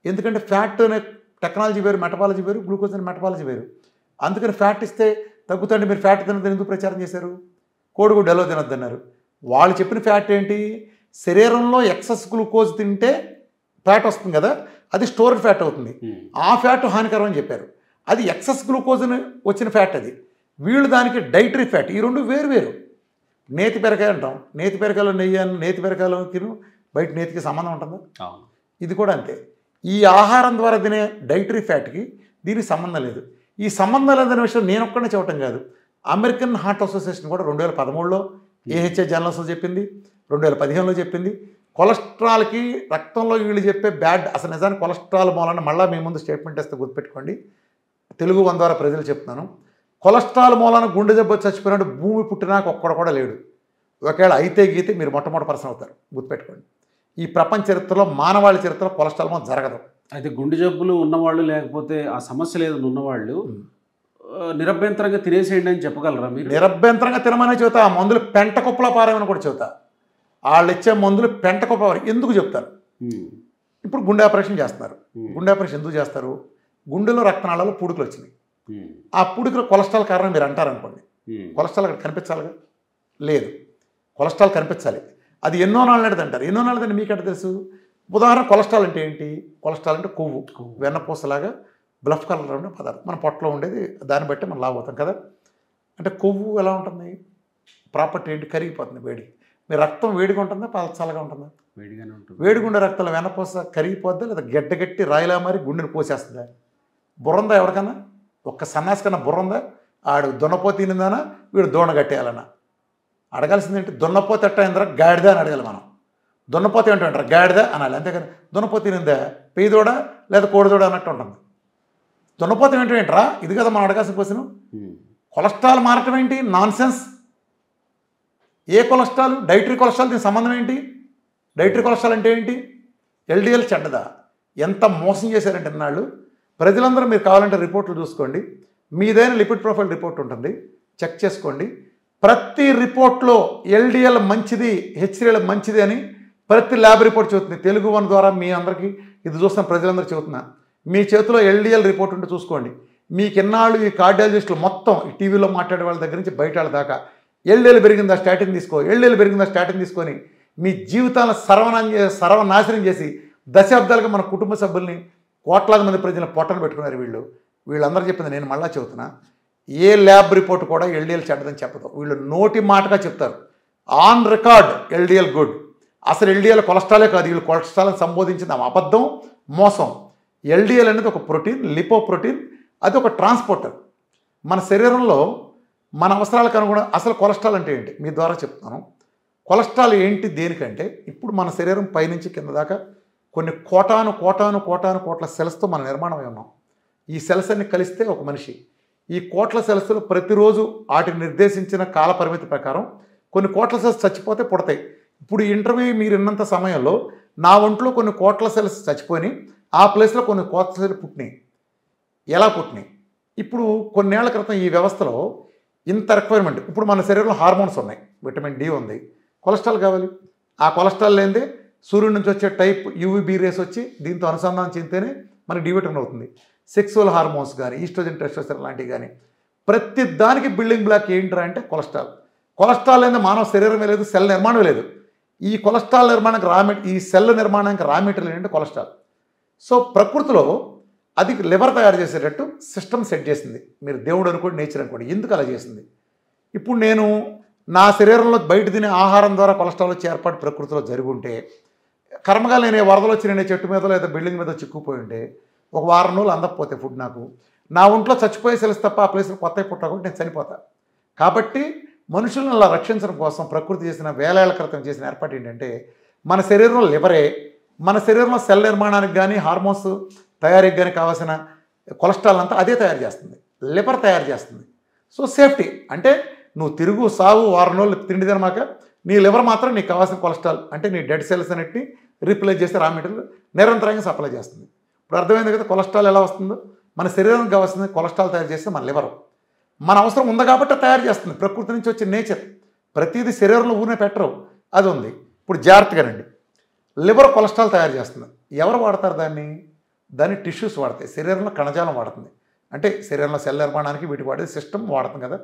ఎందుకంటే ఫ్యాట్ అనే టెక్నాలజీ వేరు, మెటబాలజీ వేరు, గ్లూకోజ్ అనే మెటబాలజీ వేరు. అందుకని ఫ్యాట్ ఇస్తే తగ్గుతుంటే మీరు ఫ్యాట్ తినదని ఎందుకు ప్రచారం చేశారు? కోడిగుడ్డు ఎలా తినొద్దన్నారు, వాళ్ళు చెప్పిన ఫ్యాట్ ఏంటి, శరీరంలో ఎక్సెస్ గ్లూకోజ్ తింటే ఫ్యాట్ వస్తుంది కదా, అది స్టోర్డ్ ఫ్యాట్ అవుతుంది. ఆ ఫ్యాట్ హానికరం అని చెప్పారు. అది ఎక్సెస్ గ్లూకోజ్ని వచ్చిన ఫ్యాట్ అది. వీళ్ళు దానికి డైటరీ ఫ్యాట్, ఈ రెండు వేరు వేరు. నేతి పెరకాయ అంటాం, నేతి పెరకాయలో నెయ్యి అని, నేతి పెరకాయలో తిను, బయట నేతికి సంబంధం ఉంటుందా? ఇది కూడా అంతే. ఈ ఆహారం ద్వారా తినే డైటరీ ఫ్యాట్కి దీనికి సంబంధం లేదు. ఈ సంబంధం లేదనే విషయం నేను ఒక్కడే చెప్పటం కాదు, అమెరికన్ హార్ట్ అసోసియేషన్ కూడా 2013లో ఏహెచ్ఏ జర్నల్స్లో చెప్పింది, 2015లో చెప్పింది. కొలెస్ట్రాల్కి రక్తంలో వీళ్ళు చెప్పే బ్యాడ్, అసలు నిజానికి కొలెస్ట్రాల్ మూలన మళ్ళీ మీ ముందు స్టేట్మెంట్ ఇస్తే గుర్తుపెట్టుకోండి, తెలుగు వన్ ద్వారా ప్రజలు చెప్తున్నాను. కొలెస్ట్రాల్ మూలన గుండె దెబ్బ చచ్చిపోయినట్టు భూమి పుట్టినాక ఒక్కడ కూడా లేడు. ఒకవేళ అయితే గీతే మీరు మొట్టమొదటి పర్సన్ అవుతారు, గుర్తుపెట్టుకోండి. ఈ ప్రపంచ చరిత్రలో, మానవాళి చరిత్రలో కొలెస్ట్రాల్ మూలం జరగదు. అయితే గుండె జబ్బులు ఉన్నవాళ్ళు, లేకపోతే ఆ సమస్య లేదని ఉన్నవాళ్ళు నిరభ్యంతరంగా తినేసేయండి అని చెప్పగలరా మీరు? నిరభ్యంతరంగా తినమనే చెబుతా. ఆ మందులు పెంట కుప్పల పారేమని కూడా చెబుతా. వాళ్ళు ఇచ్చే మందులు పెంట కుప్పల ఎందుకు చెప్తారు? ఇప్పుడు గుండె ఆపరేషన్ చేస్తున్నారు. గుండె ఆపరేషన్ ఎందుకు చేస్తారు? గుండెలో రక్తనాళాలు పుడుకులు వచ్చినాయి. ఆ పుడుకులు కొలెస్ట్రాల్ కారణం మీరు అంటారనుకోండి, కొలెస్ట్రాల్ అక్కడ కనిపించాలిగా? లేదు, కొలెస్ట్రాల్ కనిపించాలి. అది ఎన్నో నాళ్ళది అంటారు. ఎన్నో నాళ్ళదండి మీకెట్ట తెలుసు? ఉదాహరణ, కొలెస్ట్రాల్ అంటే ఏంటి? కొలెస్ట్రాల్ అంటే కొవ్వు, వెన్నపూసలాగా బ్లఫ్ కలర్ ఉండే పదార్థం మన పొట్టలో ఉండేది. దాన్ని బట్టి మనం లావు అవుతాం కదా. అంటే కొవ్వు ఎలా ఉంటుంది? ప్రాపర్టీ ఏంటి? కరిగిపోతుంది వేడి. మీ రక్తం వేడిగా ఉంటుందా, చల్లగా ఉంటుందా? వేడిగానే ఉంటుంది. వేడిగా ఉండే రక్తంలో వెన్నపూస కరిగిపోద్దా, లేదా గట్టి రాయిలా మరి గుండెని పోసేస్తుందా? బుర్రందా ఎవరికన్నా? ఒక్క సన్నాసి కన్నా బుర్రందా? ఆడు దున్నపోత తినిందానా, వీడు దోణ కట్టేయాలన్నా? అడగాల్సింది ఏంటి? దున్నపోత ఎట్ట అయిందిరా, గాడిద అని అడగాలి మనం. దున్నపోత ఏంటంటారు, గాడిద అనాలి, అంతేకాని దున్నపోత తినిందా, పెయ్యదోడ లేదా కోడిదోడ అన్నట్టు ఉంటుంది. దున్నపోతం ఏంటంటరా, ఇది కదా మనం అడగాల్సిన క్వశ్చన్. కొలెస్ట్రాల్ మారటం ఏంటి? Nonsense. ఏ కొలెస్ట్రాల్? Dietary cholesterol. దీనికి సంబంధం ఏంటి? డైటరీ కొలెస్ట్రాల్ అంటే ఏంటి? ఎల్డిఎల్ చెడ్డదా? ఎంత మోసం చేశారంటే నాళ్ళు ప్రజలందరూ. మీరు కావాలంటే రిపోర్ట్లు చూసుకోండి, మీదైన లిపిడ్ ప్రొఫైల్ రిపోర్ట్ ఉంటుంది, చెక్ చేసుకోండి. ప్రతి రిపోర్ట్లో ఎల్డిఎల్ మంచిది, హెచ్సిఎల్ మంచిది అని ప్రతి ల్యాబ్ రిపోర్ట్ చెబుతుంది. తెలుగు వన్ ద్వారా మీ అందరికీ ఇది చూస్తున్న ప్రజలందరూ చెబుతున్నా. మీ చేతిలో ఎల్డిఎల్ రిపోర్ట్ ఉంటే చూసుకోండి. మీకు ఎన్నాళ్ళు ఈ కార్డియాలజిస్టులు మొత్తం ఈ టీవీలో మాట్లాడే వాళ్ళ దగ్గర నుంచి బయట వాళ్ళ దాకా ఎల్డిఎల్ పెరిగిందా స్టాటిన్ తీసుకో, ఎల్డిఎల్ పెరిగిందా స్టాటిన్ తీసుకొని మీ జీవితాలను సర్వనాశనం చేసి దశాబ్దాలుగా మన కుటుంబ సభ్యుల్ని, కోట్లాది మంది ప్రజలను పొట్టను పెట్టుకున్నారు వీళ్ళందరూ చెప్పింది నేను మళ్ళా చెబుతున్నా. ఏ ల్యాబ్ రిపోర్ట్ కూడా ఎల్డిఎల్ చెడ్డదని చెప్పదు. వీళ్ళు నోటి మాటగా చెప్తారు, ఆన్ రికార్డ్ ఎల్డిఎల్ గుడ్. అసలు ఎల్డిఎల్ కొలెస్ట్రాలే కాదు, వీళ్ళు కొలెస్ట్రాల్ని సంబోధించింది అబద్ధం, మోసం. ఎల్డిఎల్ అనేది ఒక ప్రోటీన్, లిపోప్రోటీన్, అది ఒక ట్రాన్స్పోర్టర్. మన శరీరంలో మన అవసరాలకు అనుగుణంగా. అసలు కొలెస్ట్రాల్ అంటే ఏంటి మీ ద్వారా చెప్తాను. కొలెస్ట్రాల్ ఏంటి దేనికంటే, ఇప్పుడు మన శరీరం పైనుంచి కింద దాకా కొన్ని కోట్ల సెల్స్తో మనం నిర్మాణమై ఉన్నాం. ఈ సెల్స్ అన్ని కలిస్తే ఒక మనిషి. ఈ కోట్ల సెల్స్లో ప్రతిరోజు వాటిని నిర్దేశించిన కాల పరిమితి ప్రకారం కొన్ని కోట్ల సెల్స్ చచ్చిపోతే పుడతాయి. ఇప్పుడు ఇంటర్వ్యూ మీరు విన్నంత సమయంలో నా ఒంట్లో కొన్ని కోట్ల సెల్స్ చచ్చిపోయి ఆ ప్లేస్లో కొన్ని కోట్ల సెల్స్ పుట్టినాయి. ఎలా పుట్టినాయి? ఇప్పుడు కొన్నేళ్ల క్రితం ఈ వ్యవస్థలో ఇంత రిక్వైర్మెంట్. ఇప్పుడు మన శరీరంలో హార్మోన్స్ ఉన్నాయి, విటమిన్ డి ఉంది, కొలెస్ట్రాల్ కావాలి. ఆ కొలెస్ట్రాల్ లేనిదే సూర్యుడి నుంచి వచ్చే టైప్ యూవీబీ రేస్ వచ్చి దీంతో అనుసంధానం చెందితేనే మనకి డి విటమిన్ అవుతుంది. సెక్సువల్ హార్మోన్స్ కానీ, ఈస్ట్రోజన్, టెస్టోస్టెరాన్ లాంటివి కానీ, ప్రతి దానికి బిల్డింగ్ బ్లాక్ ఏంట్రా అంటే కొలెస్ట్రాల్. కొలెస్ట్రాల్ అనేది మానవ శరీరమే లేదు, సెల్ నిర్మాణం లేదు. ఈ కొలెస్ట్రాల్ నిర్మాణానికి ఈ సెల్ నిర్మాణానికి రా మెటీరియల్ ఏంటంటే కొలెస్ట్రాల్. సో ప్రకృతిలో అది లివర్ తయారు చేసేటట్టు సిస్టమ్ సెట్ చేసింది. మీరు దేవుడు అనుకోండి, నేచర్ అనుకోండి, ఎందుకు అలా చేసింది? ఇప్పుడు నేను నా శరీరంలో బయట తినే ఆహారం ద్వారా కొలెస్ట్రాల్ వచ్చే ఏర్పాటు ప్రకృతిలో జరిగి ఉంటే, కర్మగా నేను వరదలు వచ్చి నేను చెట్టు మీద లేదా బిల్డింగ్ మీద చిక్కుపోయి ఉంటే, ఒక వారం రోజులు అందకపోతే ఫుడ్ నాకు, నా ఒంట్లో చచ్చిపోయే సెల్స్ తప్ప ఆ ప్లేస్లో కొత్తవి పుట్టకుండా నేను చనిపోతా. కాబట్టి మనుషులను అలా రక్షించడం కోసం ప్రకృతి చేసిన వేలాళ్ల క్రితం చేసిన ఏర్పాటు ఏంటంటే, మన శరీరంలో లివరే మన శరీరంలో సెల్ నిర్మాణానికి కానీ హార్మోన్స్ తయారీకి కానీ కావాల్సిన కొలెస్ట్రాల్ అంతా అదే తయారు చేస్తుంది, లివర్ తయారు చేస్తుంది. సో సేఫ్టీ అంటే నువ్వు తిరుగు సాగు వారం రోజులు తిండి తినమాక నీ లివర్ మాత్రం నీకు కావాల్సిన కొలెస్ట్రాల్ అంటే నీ డెడ్ సెల్స్ అన్నిటిని రీప్లేస్ చేసి రా మెటీరియల్ నిరంతరంగా సప్లై చేస్తుంది. ఇప్పుడు అర్థమైంది కదా కొలెస్ట్రాల్ ఎలా వస్తుందో. మన శరీరానికి కావాల్సింది కొలెస్ట్రాల్ తయారు చేస్తే మన లివర్ మన అవసరం ఉంది కాబట్టి తయారు చేస్తుంది. ప్రకృతి నుంచి వచ్చే నేచర్ ప్రతిదీ శరీరంలో ఊరినే పెట్టరు, అది ఉంది. ఇప్పుడు జాగ్రత్తగా రండి, లివర్ కొలెస్ట్రాల్ తయారు చేస్తుంది. ఎవరు వాడతారు దాన్ని టిష్యూస్ వాడతాయి, శరీరంలో కణజాలం వాడుతుంది. అంటే శరీరంలో సెల్ నిర్మాణానికి వీటికి వాడేది సిస్టమ్ వాడుతుంది కదా,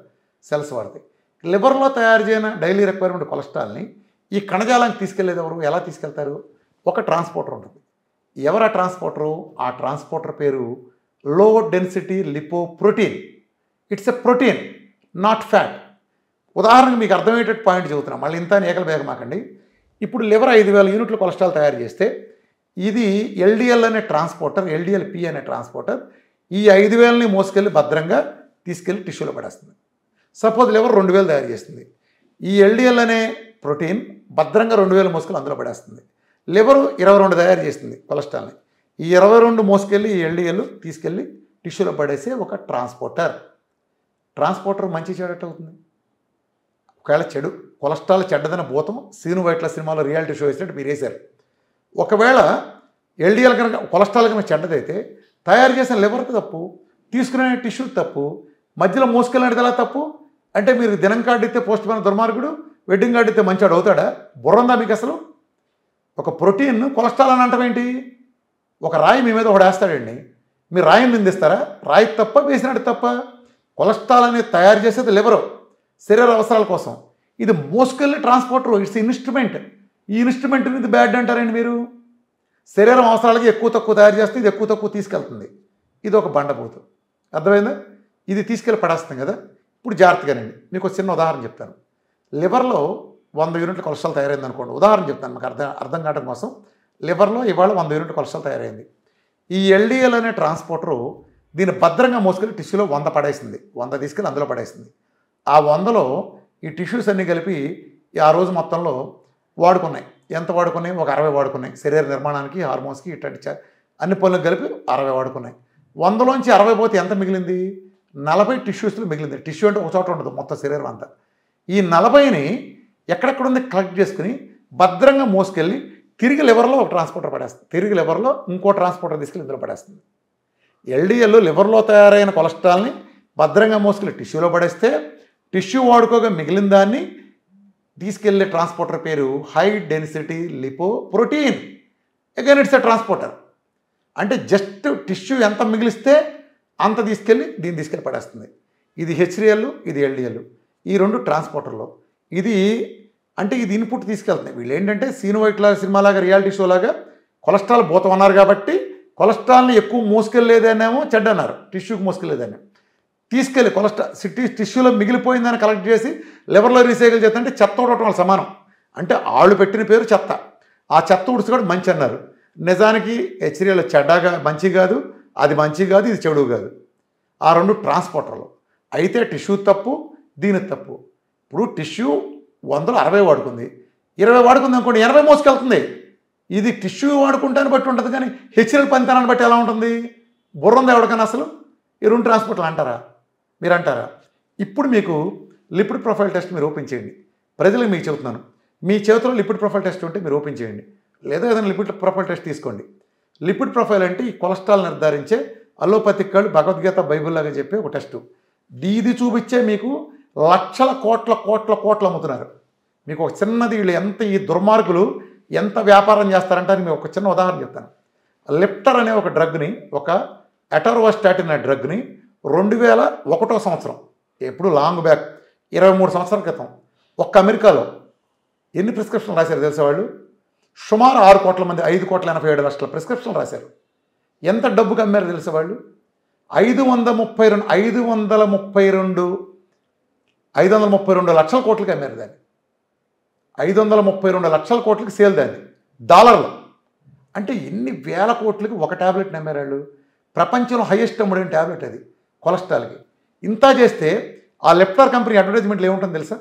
సెల్స్ వాడతాయి. లివర్లో తయారు చేయని డైలీ రిక్వైర్మెంట్ కొలెస్ట్రాల్ని ఈ కణజాలానికి తీసుకెళ్లేది ఎవరు? ఎలా తీసుకెళ్తారు? ఒక ట్రాన్స్పోర్టర్ ఉంటుంది. ఎవరు ఆ ట్రాన్స్పోర్టరు? ఆ ట్రాన్స్పోర్టర్ పేరు low density lipoprotein. It's a protein, not fat. ఉదాహరణకు మీకు అర్థమయ్యేటట్టు పాయింట్ చెబుతున్నాం, మళ్ళీ ఇంత ఏకల బేగమాకండి. ఇప్పుడు లివర్ 5000 యూనిట్ల కొలెస్ట్రాల్ తయారు చేస్తే ఇది ఎల్డిఎల్ అనే ట్రాన్స్పోర్టర్, ఎల్డిఎల్పి అనే ట్రాన్స్పోర్టర్ ఈ 5000ని మోసుకెళ్ళి భద్రంగా తీసుకెళ్ళి టిష్యూలో పడేస్తుంది. సపోజ్ లివర్ 2000 తయారు చేస్తుంది. ఈ ఎల్డిఎల్ అనే ప్రోటీన్ భద్రంగా 2000 మోసుకెళ్ళి అందులో పడేస్తుంది. లివర్ 22 తయారు చేస్తుంది కొలెస్ట్రాల్ని. ఈ 22 మోసుకెళ్ళి ఈ ఎల్డిఎల్ తీసుకెళ్ళి టిష్యూలో పడేసే ఒక ట్రాన్స్పోర్టర్. ట్రాన్స్పోర్టర్ మంచి చెడట అవుతుంది. ఒకవేళ చెడు కొలెస్ట్రాల్ చెడ్డదన భూతం సీను వైట్ల సినిమాలో రియాలిటీ షో వేసినట్టు మీరు వేశారు. ఒకవేళ ఎల్డిఎల్ కనుక కొలెస్ట్రాల్ కనుక చెడ్డదైతే తయారు చేసిన లివర్కి తప్పు, తీసుకునే టిష్యూ తప్పు, మధ్యలో మోసుకెళ్ళినది ఎలా తప్పు? అంటే మీరు దినం కార్డు ఇస్తే పోస్ట్ పోయిన దుర్మార్గుడు, వెడ్డింగ్ కార్డు ఇస్తే మంచివాడు అవుతాడా? బుర్రందా మీకు అసలు? ఒక ప్రోటీన్ కొలెస్ట్రాల్ అని అంటాం ఏంటి? ఒక రాయి మీ మీద ఒకడు వేస్తాడండి, మీరు రాయిని నిందిస్తారా? రాయి తప్ప, వేసినట్టు తప్ప? కొలెస్ట్రాల్ అనేది తయారు చేసేది లివరు, శరీర అవసరాల కోసం. ఇది మోసుకెళ్ళి ట్రాన్స్పోర్టర్, ఇట్స్ ఇన్స్ట్రుమెంట్. ఈ ఇన్స్ట్రుమెంట్ ఇది బ్యాడ్ అంటారండి మీరు? శరీరం అవసరాలకి ఎక్కువ తక్కువ తయారు చేస్తే ఇది ఎక్కువ తక్కువ తీసుకెళ్తుంది. ఇది ఒక బండబోతు. అర్థమైందా? ఇది తీసుకెళ్ళి పడేస్తుంది కదా. ఇప్పుడు జాగ్రత్తగానండి, మీకు ఒక చిన్న ఉదాహరణ చెప్తాను. లివర్లో 100 యూనిట్ల కొలెస్ట్రాల్ తయారైంది అనుకోండి, ఉదాహరణ చెప్తాను మీకు అర్థం కావడం కోసం. లివర్లో ఇవాళ 100 యూనిట్ల కొలెస్ట్రాల్ తయారైంది. ఈ ఎల్డిఎల్ అనే ట్రాన్స్పోర్టరు దీన్ని భద్రంగా మోసుకెళ్ళి టిష్యూలో 100 పడేసింది. 100 తీసుకెళ్ళి అందులో పడేసింది. ఆ 100లో ఈ టిష్యూస్ అన్నీ కలిపి ఆ రోజు మొత్తంలో వాడుకున్నాయి. ఎంత వాడుకున్నాయి? ఒక 60 వాడుకున్నాయి. శరీర నిర్మాణానికి, హార్మోన్స్కి, ఇట్లాంటి అన్ని పనులకు కలిపి 60 వాడుకున్నాయి. 100లోంచి 60 పోతే ఎంత మిగిలింది? 40 టిష్యూస్లో మిగిలింది. టిష్యూ అంటే ఒక చోట ఉండదు, మొత్తం శరీరం అంతా. ఈ 40ని ఎక్కడెక్కడ ఉంది కలెక్ట్ చేసుకుని భద్రంగా మోసుకెళ్ళి తిరిగి లివర్లో ఒక ట్రాన్స్పోర్టర్ పడేస్తుంది. తిరిగి లివర్లో ఇంకో ట్రాన్స్పోర్టర్ తీసుకెళ్ళి ఇందులో పడేస్తుంది. ఎల్డిఎల్ లివర్లో తయారైన కొలెస్ట్రాల్ని భద్రంగా మోసుకెళ్ళి టిష్యూలో పడేస్తే టిష్యూ వాడుకోగా మిగిలిన దాన్ని తీసుకెళ్లే ట్రాన్స్పోర్టర్ పేరు high density lipoprotein. Again it's a transporter. అంటే జస్ట్ టిష్యూ ఎంత మిగిలిస్తే అంత తీసుకెళ్ళి దీన్ని తీసుకెళ్ళి పడేస్తుంది. ఇది హెచ్డిఎల్, ఇది ఎల్డిఎల్, ఈ రెండు ట్రాన్స్పోర్టర్లో. ఇది అంటే ఇది ఇన్పుట్ తీసుకెళ్తుంది. వీళ్ళు ఏంటంటే సీను వైట్ల సినిమాలాగా రియాలిటీ షో లాగా కొలెస్ట్రాల్ భూతం అన్నారు కాబట్టి కొలెస్ట్రాల్ని ఎక్కువ మోసుకెళ్ళలేదనేమో చెడ్డ అన్నారు, టిష్యూకి మోసుకెళ్ళలేదని. తీసుకెళ్ళి కొలెస్ట్రాల్ టిష్యూలో మిగిలిపోయిందని కలెక్ట్ చేసి లివర్లో రీసైకిల్ చేస్తుంటే చెత్త ఉడటం వాళ్ళ సమానం. అంటే వాళ్ళు పెట్టిన పేరు చెత్త. ఆ చెత్త ఉడుచుకోవడం మంచి అన్నారు. నిజానికి హెచ్డిఎల్ చెడ్డగా మంచి కాదు, అది మంచి కాదు, ఇది చెడు కాదు. ఆ రెండు ట్రాన్స్పోర్టర్లు. అయితే టిష్యూ తప్పు, దీని తప్పు. ఇప్పుడు టిష్యూ 100లో 60 వాడుకుంది, 20 వాడుకుంది అనుకోండి, 80 మోసుకెళ్తుంది. ఇది టిష్యూ వాడుకుంటాన్ని బట్టి ఉంటుంది, కానీ హెచ్డిఎల్ పనితనాన్ని బట్టి ఎలా ఉంటుంది? బుర్ర ఉందా ఎవరికైనా అసలు? ఈ రెండు ట్రాన్స్పోర్టర్లు అంటారా? మీరు అంటారా? ఇప్పుడు మీకు లిపిడ్ ప్రొఫైల్ టెస్ట్ మీరు ఓపెన్ చేయండి. ప్రజలకు మీకు చెబుతున్నాను, మీ చేతిలో లిపిడ్ ప్రొఫైల్ టెస్ట్ ఉంటే మీరు ఓపెన్ చేయండి, లేదా ఏదైనా లిపిడ్ ప్రొఫైల్ టెస్ట్ తీసుకోండి. లిపిడ్ ప్రొఫైల్ అంటే ఈ కొలెస్ట్రాల్ నిర్ధారించే అలోపతిక్ వాళ్ళు భగవద్గీత బైబిల్ లాగా చెప్పే ఒక టెస్టు. ఇది చూపించే మీకు లక్షల కోట్ల అమ్ముతున్నారు. మీకు ఒక చిన్నది, వీళ్ళు ఎంత ఈ దుర్మార్గులు ఎంత వ్యాపారం చేస్తారంటే మీకు ఒక చిన్న ఉదాహరణ చెప్తాను. లిప్టర్ అనే ఒక డ్రగ్ని, ఒక అటర్వాస్టాటిన్ అనే డ్రగ్ని 2001 సంవత్సరం, ఎప్పుడు లాంగ్ బ్యాక్ 23 సంవత్సరాల క్రితం ఒక్క అమెరికాలో ఎన్ని ప్రిస్క్రిప్షన్లు రాశారు తెలుసా వాళ్ళు? సుమారు 6 కోట్ల మంది, 5,87,00,000 ప్రిస్క్రిప్షన్లు రాశారు. ఎంత డబ్బుకి అమ్మారు తెలుసా వాళ్ళు? 532 లక్షల కోట్లకి అమ్మారు దాన్ని. 532 లక్షల కోట్లకి సేల్ దాన్ని డాలర్లో. అంటే ఎన్ని వేల కోట్లకి ఒక ట్యాబ్లెట్ని అమ్మారు వాళ్ళు. ప్రపంచంలో హైయెస్ట్ అమ్ముడైన ట్యాబ్లెట్ అది కొలెస్ట్రాల్కి. ఇంత చేస్తే ఆ లెప్టార్ కంపెనీ అడ్వర్టైజ్మెంట్లు ఏముంటుందో తెలుసా?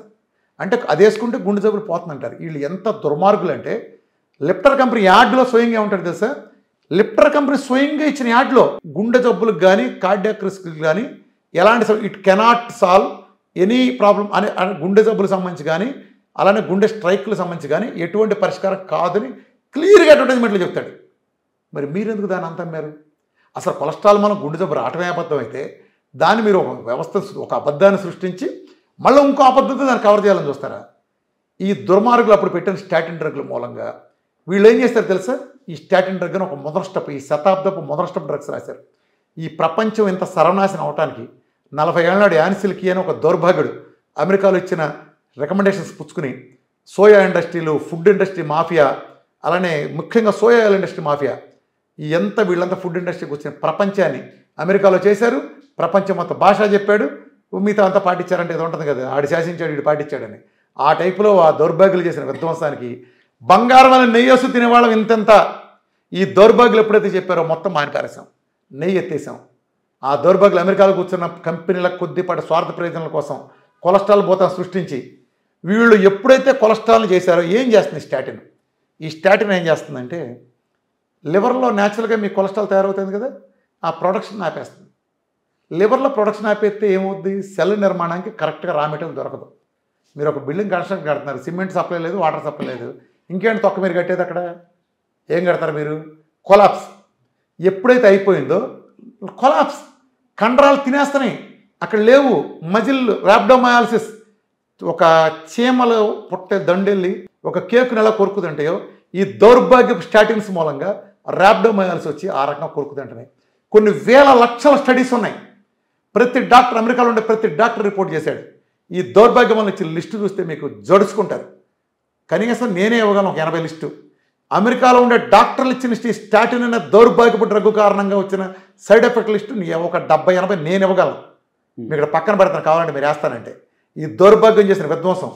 అంటే అది వేసుకుంటే గుండె జబ్బులు పోతుందంటారు. వీళ్ళు ఎంత దుర్మార్గులు అంటే, లిప్టర్ కంపెనీ యాడ్లో స్వయంగా ఏముంటుంది తెలుసా? లిప్టర్ కంపెనీ స్వయంగా ఇచ్చిన యాడ్లో గుండె జబ్బులకు కానీ, కార్డియాక్ రిస్క్కి కానీ ఎలాంటి it cannot solve any problem అని, గుండె జబ్బులకు సంబంధించి కానీ, అలానే గుండె స్ట్రైక్లకు సంబంధించి కానీ ఎటువంటి పరిష్కారం కాదని క్లియర్గా అడ్వర్టైజ్మెంట్లు చెప్తాడు. మరి మీరెందుకు దాన్ని అంత అమ్మారు? అసలు కొలెస్ట్రాల్ మనం గుండె జబ్బు రావటమే అబద్ధం అయితే దాన్ని మీరు ఒక వ్యవస్థ, ఒక అబద్ధాన్ని సృష్టించి మళ్ళీ ఇంకో అబద్ధంతో దాన్ని కవర్ చేయాలని చూస్తారా? ఈ దుర్మార్గులు అప్పుడు పెట్టిన స్టాటిన్ డ్రగ్ల మూలంగా వీళ్ళు ఏం చేస్తారు తెలుసా? ఈ స్టాటిన్ డ్రగ్ అని ఒక మొదటి స్టెప్, ఈ శతాబ్దపు మొదటి స్టెప్ డ్రగ్స్ రాశారు. ఈ ప్రపంచం ఇంత సర్వనాశనం అవటానికి 40 ఏళ్ళ నాడు యాన్సిల్కి అని ఒక దౌర్భాగ్యుడు అమెరికాలో ఇచ్చిన రికమెండేషన్స్ పుచ్చుకుని సోయా ఇండస్ట్రీలు, ఫుడ్ ఇండస్ట్రీ మాఫియా, అలానే ముఖ్యంగా సోయా ఆయిల్ ఇండస్ట్రీ మాఫియా, ఎంత వీళ్ళంతా ఫుడ్ ఇండస్ట్రీకి వచ్చిన ప్రపంచాన్ని అమెరికాలో చేశారు. ప్రపంచం మొత్తం భాష చెప్పాడు, మిగతా అంతా పాటించారంటే ఏదో ఉంటుంది కదా, ఆడు శాసించాడు వీడు పాటించాడని. ఆ టైపులో ఆ దౌర్భాగ్యులు చేసిన విధ్వంసానికి బంగారం అని నెయ్యేసు తినేవాళ్ళం ఇంతంత. ఈ దౌర్భాగ్యులు ఎప్పుడైతే చెప్పారో మొత్తం మానిపారేసాం, నెయ్యి ఎత్తేసాం. ఆ దౌర్భాగ్యులు అమెరికాలో కూర్చున్న కంపెనీల కొద్దిపాటి స్వార్థ ప్రయోజనాల కోసం కొలెస్ట్రాల్ భూతం సృష్టించి వీళ్ళు ఎప్పుడైతే కొలెస్ట్రాల్ని చేశారో ఏం చేస్తుంది స్టాటిన్? ఈ స్టాటిన్ ఏం చేస్తుందంటే లివర్లో న్యాచురల్గా మీ కొలెస్ట్రాల్ తయారవుతుంది కదా, ఆ ప్రొడక్షన్ ఆపేస్తుంది. లివర్లో ప్రొడక్షన్ ఆపేస్తే ఏమవుద్ది? సెల్ నిర్మాణానికి కరెక్ట్గా రా మెటీరియల్ దొరకదు. మీరు ఒక బిల్డింగ్ కన్స్ట్రక్షన్ కడుతున్నారు, సిమెంట్ సప్లై లేదు, వాటర్ సప్లై లేదు, ఇంకేంటి తొక్క మీరు కట్టేది? అక్కడ ఏం కడతారు మీరు? కొలాప్స్. ఎప్పుడైతే అయిపోయిందో కొలాప్స్, కండరాలు తినేస్తున్నాయి, అక్కడ లేవు. మజిల్ ర్యాబ్డోమయాలసిస్, ఒక చీమలు పుట్టే దండెళ్ళి ఒక కేకుని ఎలా కొరుకుతుంటాయో ఈ దౌర్భాగ్యపు స్టాటిన్స్ మూలంగా ర్యాబ్డోమయాలసిస్ వచ్చి ఆ రకంగా కొరుకుతుంటున్నాయి. కొన్ని వేల లక్షల స్టడీస్ ఉన్నాయి. ప్రతి డాక్టర్, అమెరికాలో ఉండే ప్రతి డాక్టర్ రిపోర్ట్ చేశాడు. ఈ దౌర్భాగ్యం వల్ల ఇచ్చిన లిస్టు చూస్తే మీకు జడుచుకుంటారు. కనీసం నేనే ఇవ్వగలను ఒక 80 లిస్టు. అమెరికాలో ఉండే డాక్టర్లు ఇచ్చిన లిస్టు, స్టాటిన్ అనే దౌర్భాగ్యపు డ్రగ్ కారణంగా వచ్చిన సైడ్ ఎఫెక్ట్ లిస్టు ఒక 70-80 నేను ఇవ్వగలను. మీకు ఇక్కడ పక్కన పెడతాను కావాలంటే మీరు వేస్తానంటే. ఈ దౌర్భాగ్యం చేసిన విధ్వంసం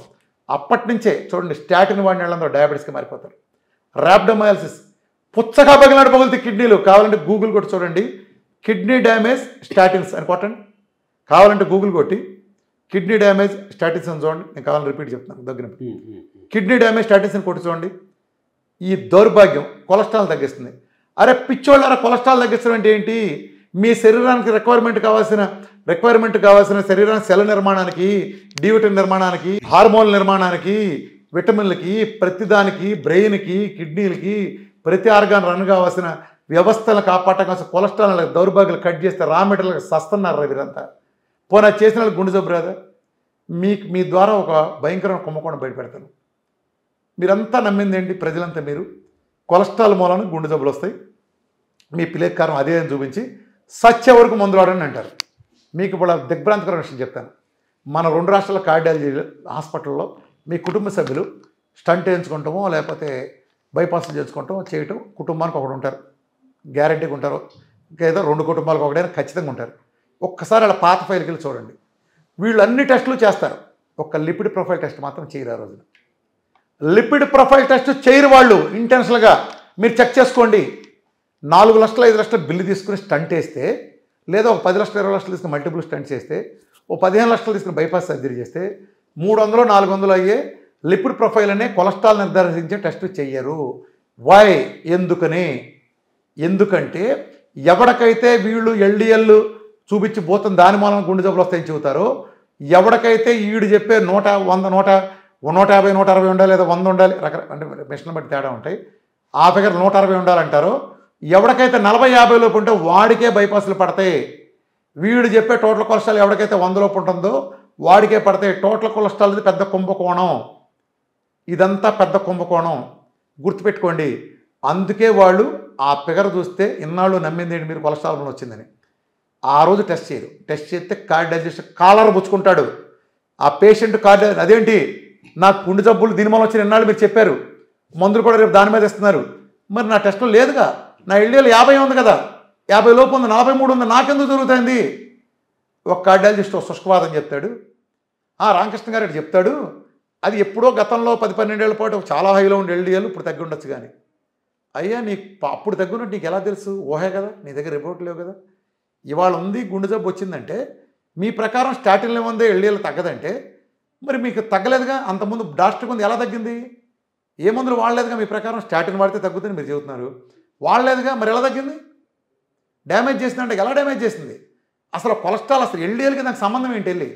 అప్పటి నుంచే చూడండి, స్టాటిన్ వాడిన వాళ్ళందరూ డయాబెటీస్కి మారిపోతారు. ర్యాబ్డోమయాలసిస్, పుచ్చగా పగిలినట్టు పగులుతాయి కిడ్నీలు. కావాలంటే గూగుల్ కొట్టి చూడండి, కిడ్నీ డ్యామేజ్ స్టాటిన్స్ అని కొట్టండి. కావాలంటే గూగుల్ కొట్టి కిడ్నీ డ్యామేజ్ స్టాటిన్స్ అని చూడండి. నేను కావాలని రిపీట్ చెప్తున్నాను దగ్గర. కిడ్నీ డ్యామేజ్ స్టాటిన్స్ అని కొట్టి చూడండి. ఈ దౌర్భాగ్యం కొలెస్ట్రాల్ తగ్గిస్తుంది. అరే పిచ్చోళ్ళారా, కొలెస్ట్రాల్ తగ్గించడం అంటే ఏంటి? మీ శరీరానికి రిక్వైర్మెంట్ కావాల్సిన శరీరానికి సెల్ నిర్మాణానికి, డి విటమిన్ నిర్మాణానికి, హార్మోన్ నిర్మాణానికి, విటమిన్లకి, ప్రతిదానికి, బ్రెయిన్కి, కిడ్నీలకి, ప్రతి ఆర్గాన్ రన్ కావాల్సిన వ్యవస్థలను కాపాడటం కోసం కొలెస్ట్రాల్ దౌర్భాగ్యాలు కట్ చేస్తే రా మెటీరియల్ సస్తున్నారు వీరంతా. పోనా చేసిన వాళ్ళకి గుండె జబ్బు రాదా? మీ ద్వారా ఒక భయంకరమైన కుంభకోణం బయటపెడతాను. మీరంతా నమ్మింది ఏంటి? ప్రజలంతా మీరు కొలెస్ట్రాల్ మూలాన గుండె జబ్బులు వస్తాయి, మీ పిల్లకి కారణం అదే అని చూపించి సత్య వరకు మందులు వాడని అంటారు. మీకు ఇప్పుడు దిగ్భ్రాంతికరమైన విషయం చెప్తాను. మన 2 రాష్ట్రాల కార్డియాలజీ హాస్పిటల్లో మీ కుటుంబ సభ్యులు స్టంట్ వేయించుకుంటామో లేకపోతే బైపాస్లు చేసుకుంటాం చేయటం, కుటుంబానికి ఒకడు ఉంటారు, గ్యారంటీగా ఉంటారు. ఇంకేదో 2 కుటుంబాలకు ఒకడైనా ఖచ్చితంగా ఉంటారు. ఒక్కసారి అలా పాత ఫైల్కి వెళ్ళి చూడండి. వీళ్ళు అన్ని టెస్టులు చేస్తారు, ఒక్క లిపిడ్ ప్రొఫైల్ టెస్ట్ మాత్రం చేయరు. ఆ రోజున లిపిడ్ ప్రొఫైల్ టెస్ట్ చేయరు వాళ్ళు. ఇంటెన్షనల్గా మీరు చెక్ చేసుకోండి. 4 లక్షలు 5 లక్షల బిల్లు తీసుకుని స్టంట్ వేస్తే, లేదా ఒక 10 లక్షలు 20 లక్షలు తీసుకుని మల్టిపుల్ స్టంట్ చేస్తే, ఓ 15 లక్షలు తీసుకుని బైపాస్ సర్జరీ చేస్తే 300-400 అయ్యే లిపిడ్ ప్రొఫైల్ అనే కొలెస్ట్రాల్ నిర్ధారించే టెస్ట్ చెయ్యరు. వై? ఎందుకంటే ఎవరికైతే వీళ్ళు ఎల్డిఎల్ చూపించి పోతుంది దాని మూలన గుండె జబ్బులు వస్తాయని చెబుతారో, ఎవరికైతే ఈడు చెప్పే 100, 100, 150, 160 ఉండాలి, లేదా 100 ఉండాలి, అంటే మిషన్ బట్టి తేడా ఉంటాయి, ఆ ఫిగర్ 160 ఉండాలంటారో, ఎవరికైతే 40-50 లోపు ఉంటే వాడికే బైపాస్లు పడతాయి. వీడు చెప్పే టోటల్ కొలెస్ట్రాల్ ఎవరికైతే 100 లోపు ఉంటుందో వాడికే పడతాయి. టోటల్ కొలెస్ట్రాల్ ఇది పెద్ద కుంభకోణం. ఇదంతా పెద్ద కుంభకోణం, గుర్తుపెట్టుకోండి. అందుకే వాళ్ళు ఆ ఫిగర్ చూస్తే ఇన్నాళ్ళు నమ్మింది ఏంటి మీరు కొలెస్ట్రాల్ వచ్చిందని. ఆ రోజు టెస్ట్ చేయరు. టెస్ట్ చేస్తే కార్డియాలజిస్ట్ కాలర్ పుచ్చుకుంటాడు. ఆ పేషెంట్ కార్డియాలజీ అదేంటి నాకు గుండె జబ్బులు దీని వల్ల వచ్చిన ఇన్నాళ్ళు మీరు చెప్పారు, మందులు కూడా రేపు దాని మీద ఇస్తున్నారు, మరి నా టెస్ట్లో లేదుగా, నా ఎల్డిఎల్ 50 ఉంది కదా, 50 లోపు ఉంది, 43 ఉంది, నాకెందుకు జరుగుతుంది? ఒక కార్డియాలజిస్ట్ శుష్కవాదం చెప్తాడు, రామకృష్ణ గారు చెప్తాడు, అది ఎప్పుడో గతంలో 10-12 ఏళ్ల పాటు చాలా హైలో ఉండే ఎల్డిఎల్ ఇప్పుడు తగ్గి ఉండొచ్చు. కానీ అయ్యా నీకు అప్పుడు తగ్గున్నట్టు నీకు ఎలా తెలుసు? ఊహే కదా, నీ దగ్గర రిపోర్ట్ లేవు కదా. ఇవాళ ఉంది గుండె జబ్బు వచ్చిందంటే మీ ప్రకారం స్టాటిన్లో ఉందే ఎల్డిఎల్ తగ్గదంటే మరి మీకు తగ్గలేదుగా. అంతకుముందు డాక్టర్ ముందు ఎలా తగ్గింది? ఏ మందులు వాడలేదుగా. మీ ప్రకారం స్టాటిన్ వాడితే తగ్గుతుందని మీరు చెబుతున్నారు, వాడలేదుగా, మరి ఎలా తగ్గింది? డ్యామేజ్ చేసిందంటే ఎలా డ్యామేజ్ చేసింది? అసలు కొలెస్ట్రాల్ అసలు ఎల్డిఎల్కి నాకు సంబంధం ఏంటి?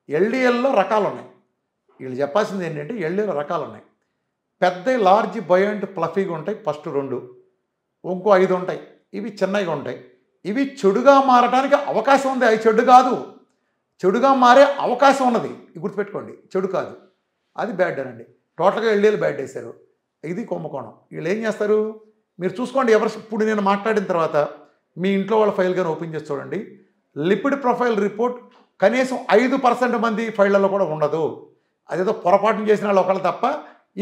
ఎల్డిఎల్లో రకాలు ఉన్నాయి. వీళ్ళు చెప్పాల్సింది ఏంటంటే ఎల్డిఎల్లో రకాలు ఉన్నాయి. పెద్ద లార్జ్ బయోయింట్ ఫ్లఫీగా ఉంటాయి ఫస్ట్ 2, ఇంకో 5 ఉంటాయి, ఇవి చిన్నగా ఉంటాయి. ఇవి చెడుగా మారడానికి అవకాశం ఉంది, అవి చెడు కాదు, చెడుగా మారే అవకాశం ఉన్నది, గుర్తుపెట్టుకోండి. చెడు కాదు, అది బ్యాడ్ అనండి. టోటల్గా ఎల్డిఎల్ బ్యాడ్ వేశారు. ఇది కుంభకోణం. వీళ్ళు ఏం చేస్తారు మీరు చూసుకోండి. ఇప్పుడు నేను మాట్లాడిన తర్వాత మీ ఇంట్లో వాళ్ళ ఫైల్ కానీ ఓపెన్ చేసి చూడండి. లిపిడ్ ప్రొఫైల్ రిపోర్ట్ కనీసం 5% మంది ఫైళ్లలో కూడా ఉండదు. అదేదో పొరపాటున చేసిన వాళ్ళు ఒకళ్ళు తప్ప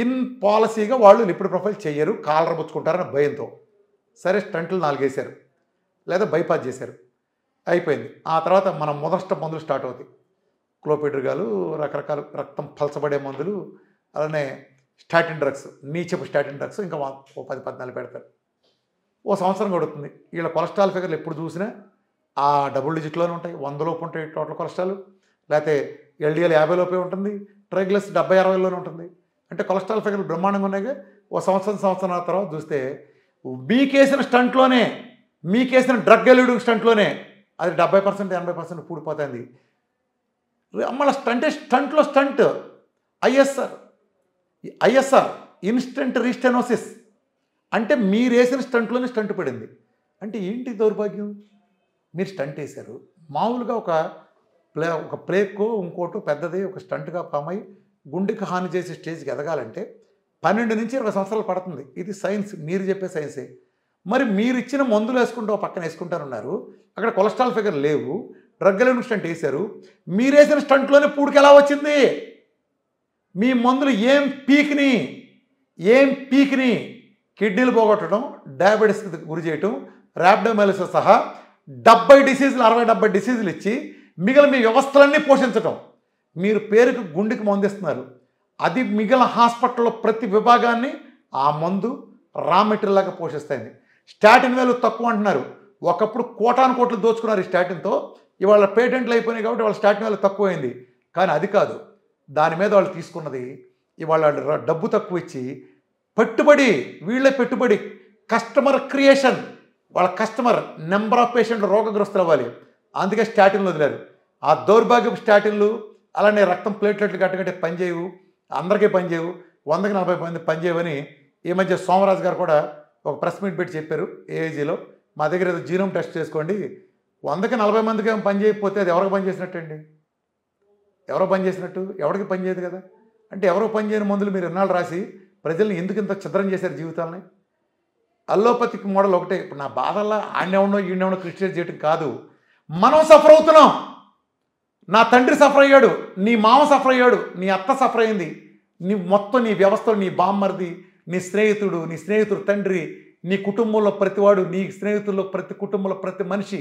ఇన్ పాలసీగా వాళ్ళు లిపిడ్ ప్రొఫైల్ చేయరు, కాలర్ పుచ్చుకుంటారని భయంతో. సరే స్టంట్లు 4 వేశారు లేదా బైపాస్ చేశారు, అయిపోయింది. ఆ తర్వాత మన మొదట మందులు స్టార్ట్ అవుతాయి. క్లోపిడ్రిగాలు, రకరకాల రక్తం పలచబడే మందులు, అలానే స్టాటిన్ డ్రగ్స్, నీచపు స్టాటిన్ డ్రగ్స్ ఇంకా 10-14 పెడతారు. ఓ సంవత్సరం గడుతుంది. వీళ్ళ కొలెస్ట్రాల్ ఫిగర్లు ఎప్పుడు చూసినా ఆ డబుల్ డిజిట్లోనే ఉంటాయి, 100 లోపు ఉంటాయి టోటల్ కొలెస్ట్రాల్, లేకపోతే LDL 50 లోపే ఉంటుంది, ట్రైగ్లిస్ 70-60లోనే ఉంటుంది. అంటే కొలెస్ట్రాల్ ఫిగర్లు బ్రహ్మాండంగా ఉన్నాయి. ఓ సంవత్సరం తర్వాత చూస్తే మీకేసిన స్టంట్లోనే, మీకేసిన డ్రగ్ ఎల్యూడింగ్ స్టంట్లోనే అది 70% 80% పూడిపోతుంది. మళ్ళీ స్టంట్లో స్టంట్ ఐఎస్ఆర్ ఇన్స్టెంట్ రీస్టెనోసిస్ అంటే మీరు వేసిన స్టంట్లోనే స్టంట్ పడింది. అంటే ఏంటి దౌర్భాగ్యం? మీరు స్టంట్ వేశారు, మామూలుగా ఒక ప్లేక్కో ఇంకోటో పెద్దది ఒక స్టంట్గా ఫామ్ అయ్యి గుండెకి హాని చేసే స్టేజ్కి ఎదగాలంటే 12 నుంచి 20 సంవత్సరాలు పడుతుంది. ఇది సైన్స్, మీరు చెప్పే సైన్సే. మరి మీరు ఇచ్చిన మందులు వేసుకుంటూ పక్కన వేసుకుంటారున్నారు, అక్కడ కొలెస్ట్రాల్ ఫిగర్ లేవు, డ్రగ్ ఎల్యూడింగ్ స్టంట్ వేశారు, మీరేసిన స్టంట్లోనే పూడికి ఎలా వచ్చింది? మీ మందులు ఏం పీక్ని కిడ్నీలు పోగొట్టడం, డయాబెటీస్కి గురి చేయటం, ర్యాబ్డోమైలిసిస్ సహా 60-70 డిసీజులు ఇచ్చి మిగిలిన మీ వ్యవస్థలన్నీ పోషించటం. మీరు పేరుకు గుండెకి మందు ఇస్తున్నారు, అది మిగిలిన హాస్పిటల్లో ప్రతి విభాగాన్ని ఆ మందు రా మెటీరియల్ లాగా పోషిస్తాయి. స్టాటిన్ వాల్యూ తక్కువ అంటున్నారు, ఒకప్పుడు కోట్లు దోచుకున్నారు ఈ స్టాటిన్తో, ఇవాళ పేటెంట్లు అయిపోయినాయి కాబట్టి వాళ్ళ స్టాటిన్ వాల్యూ తక్కువైంది. కానీ అది కాదు, దాని మీద వాళ్ళు తీసుకున్నది ఇవాళ డబ్బు తక్కువ ఇచ్చి వీళ్ళే పెట్టుబడి, కస్టమర్ క్రియేషన్, వాళ్ళ కస్టమర్ నెంబర్ ఆఫ్ పేషెంట్లు రోగగ్రస్తులు అవ్వాలి, అందుకే స్టాటిన్లు వదిలేరు. ఆ దౌర్భాగ్యపు స్టాటిన్లు అలానే రక్తం ప్లేట్లెట్లు గట్టగట్టే పనిచేయవు, అందరికీ పనిచేయవు, 100కి 40 మంది పనిచేయవని ఈ మధ్య సోమరాజు గారు కూడా ఒక ప్రెస్ మీట్ పెట్టి చెప్పారు ఏఏజీలో. మా దగ్గర ఏదో జీనోమ్ టెస్ట్ చేసుకోండి, 100కి 40 మందికి ఏమో పని చేయకపోతే అది ఎవరికి పని చేసినట్టు అండి? ఎవరో పని చేసినట్టు? ఎవరికి పని చేయదు కదా. అంటే ఎవరో పని చేయని మందులు మీరు ఎన్నాళ్ళు రాసి ప్రజల్ని ఎందుకు ఇంత ఛిద్రం చేశారు జీవితాలని? అల్లోపతిక్ మోడల్ ఒకటే. ఇప్పుడు నా బాధల్లా ఆడేవనో ఈడేవనో క్రిస్టియన్ చేయటం కాదు, మనం సఫర్ అవుతున్నాం. నా తండ్రి సఫర్ అయ్యాడు, నీ మామ సఫర్ అయ్యాడు, నీ అత్త సఫర్ అయింది, నీ మొత్తం నీ వ్యవస్థలో నీ బామ్మర్ది, నీ స్నేహితుడు తండ్రి, నీ కుటుంబంలో ప్రతివాడు, నీ స్నేహితుల్లో ప్రతి కుటుంబంలో ప్రతి మనిషి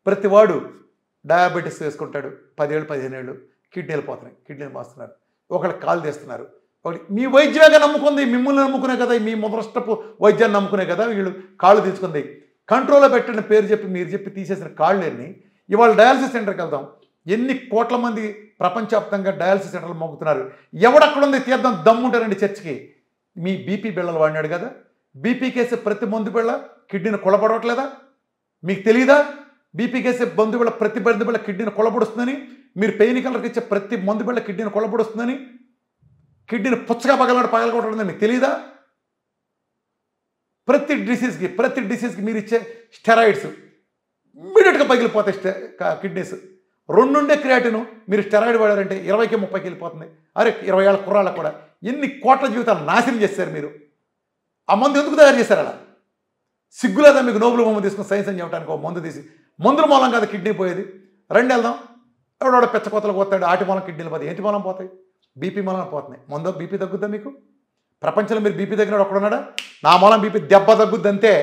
ప్రతివాడు డయాబెటీస్ వేసుకుంటాడు. 10 ఏళ్ళు 15 ఏళ్ళు కిడ్నీలు పోతున్నాయి, కిడ్నీలు మాస్తున్నారు, ఒకళ్ళు కాలు తీస్తున్నారు. మీ వైద్యంగా నమ్ముకుంది, మిమ్మల్ని నమ్ముకునే కదా, మీ మొదలష్టపు వైద్యాన్ని నమ్ముకునే కదా వీళ్ళు కాళ్ళు తీసుకుంది. కంట్రోల్లో పెట్టిన పేరు చెప్పి మీరు చెప్పి తీసేసిన కాళ్ళని ఇవాళ డయాలసిస్ సెంటర్కి వెళ్దాం, ఎన్ని కోట్ల మంది ప్రపంచవ్యాప్తంగా డయాలసిస్ సెంటర్లు మోగుతున్నారు. ఎవడక్కడ ఉంది తీర్థం దమ్ముంటారండి చర్చికి. మీ బీపీ బిళ్ళలు వాడినాడు కదా, బీపీ కేసే ప్రతి మందు బిళ్ళ కిడ్నీని కొలబడట్లేదా? మీకు తెలియదా? బీపీ కేసే మందు బిళ్ళ ప్రతి మందు బిళ్ళ కిడ్నీని కొలబడుస్తుందని, మీరు పెయిన్ కిల్లర్కి ఇచ్చే ప్రతి మందు బిళ్ళ కిడ్నీని కొలబడుస్తుందని, కిడ్నీని పుచ్చగా పగలగొట్టడం మీకు తెలియదా? ప్రతి డిసీజ్కి మీరు ఇచ్చే స్టెరాయిడ్స్ ఇమ్మీడియట్గా పగిలిపోతాయి కిడ్నీస్. 2 ఉండే క్రియాటిన్ మీరు స్టెరాయిడ్ వాడారంటే 20కి 30కి వెళ్ళిపోతుంది. అరే 20 ఏళ్ళ కుర్రాళ్ళకు కూడా ఎన్ని కోట్ల జీవితాలు నాశనం చేశారు మీరు. ఆ మందు ఎందుకు తయారు చేశారు? అలా సిగ్గులేదా మీకు? నోబెల్ బొమ్మ తీసుకుని సైన్స్ అని చెప్పడానికి ఒక మందు తీసి, మందుల మూలం కాదు కిడ్నీ పోయేది. రండి వెళ్దాం. ఎవడో పెచ్చకోతలకు పోతాడు, ఆటి మూలం కిడ్నీలు పోతాయి. ఏంటి మూలం పోతాయి? బీపీ మూలం పోతున్నాయి. మందు బీపీ తగ్గుద్దా మీకు? ప్రపంచంలో మీరు బీపీ తగ్గినాడు ఒక్కడున్నాడా? నా మూలం బీపీ దెబ్బ తగ్గుద్ది అంతే.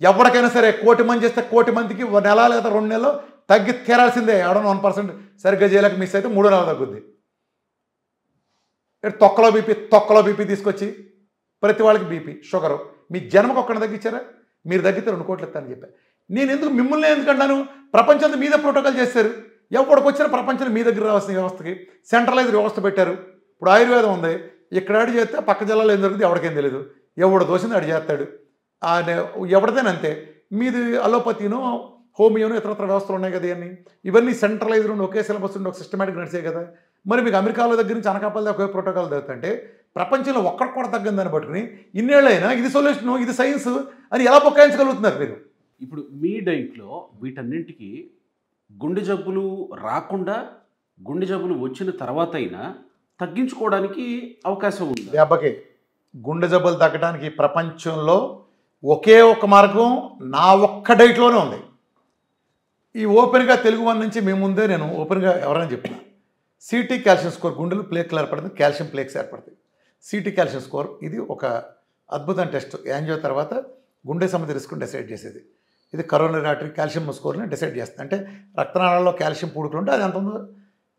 ఎవరికైనా సరే 1 కోటి మంది చేస్తే 1 కోటి మందికి 1 నెల లేదా 2 నెలలు తగ్గి తీరాల్సిందే. ఎవడో 1% సరిగ్గా చేయలేక మిస్ అయితే 3 నెలలు తగ్గుద్ది. తొక్కలో బీపీ తీసుకొచ్చి ప్రతి వాళ్ళకి బీపీ షుగరు. మీ జన్మకు ఒక్కడిని తగ్గించారా? మీరు తగ్గితే 2 కోట్లు ఇస్తానని చెప్పారు. నేను ఎందుకు మిమ్మల్ని ఎందుకంటాను? ప్రపంచంతో మీదే ప్రోటోకాల్ చేశారు. ఎవరికి వచ్చినా ప్రపంచం మీ దగ్గర రావాల్సిన వ్యవస్థకి సెంట్రలైజ్డ్ వ్యవస్థ పెట్టారు. ఇప్పుడు ఆయుర్వేదం ఉంది, ఇక్కడ అడి చేస్తే పక్క జిల్లాలో ఏం జరుగుతుంది ఎవరికేం తెలియదు. ఎవడు దోషింది అడి చేస్తాడు. ఎవరిదైనా అంతే. మీది అలోపతినో హోమియోనో ఇతరత్ర వ్యవస్థలు ఉన్నాయి కదా, ఇవన్నీ సెంట్రలైజ్డ్ ఉండి ఒకే సిలబస్ ఉండి ఒక సిస్టమేటిక్ నడిచే కదా. మరి మీకు అమెరికాలో దగ్గర నుంచి అనకాపల్లి ఒకే ప్రోటోకాల్ తగ్గుతుంటే ప్రపంచంలో ఒక్కడికి కూడా తగ్గిందని పట్టుకుని ఇన్నేళ్ళైనా ఇది సొల్యూషను, ఇది సైన్స్ అని ఎలా పొక్కాయించగలుగుతున్నారు మీరు? ఇప్పుడు మీ డైట్లో వీటన్నింటికి గుండె జబ్బులు రాకుండా, గుండె జబ్బులు వచ్చిన తర్వాత అయినా తగ్గించుకోవడానికి అవకాశం ఉంది. దెబ్బకి గుండె జబ్బులు తగ్గడానికి ప్రపంచంలో ఒకే ఒక మార్గం నా ఒక్క డైట్లోనే ఉంది. ఈ ఓపెన్గా తెలుగు వన్ నుంచి మీ ముందే నేను ఓపెన్గా ఎవరైనా చెప్పిన సిటీ కాల్షియం స్కోర్ గుండెలు ప్లేక్లు ఏర్పడుతుంది, కాల్షియం ప్లేక్స్ ఏర్పడతాయి. సిటీ కాల్షియం స్కోర్ ఇది ఒక అద్భుతం టెస్ట్. యాంజియో తర్వాత గుండె సంబంధిత రిస్క్ని డిసైడ్ చేసేది. ఇది కరోనరీ ఆర్టరీ కాల్షియం స్కోర్ని డిసైడ్ చేస్తుంది. అంటే రక్తనాళాల్లో కాల్షియం పూడుకులు ఉంటే అది ఎంత ఉందో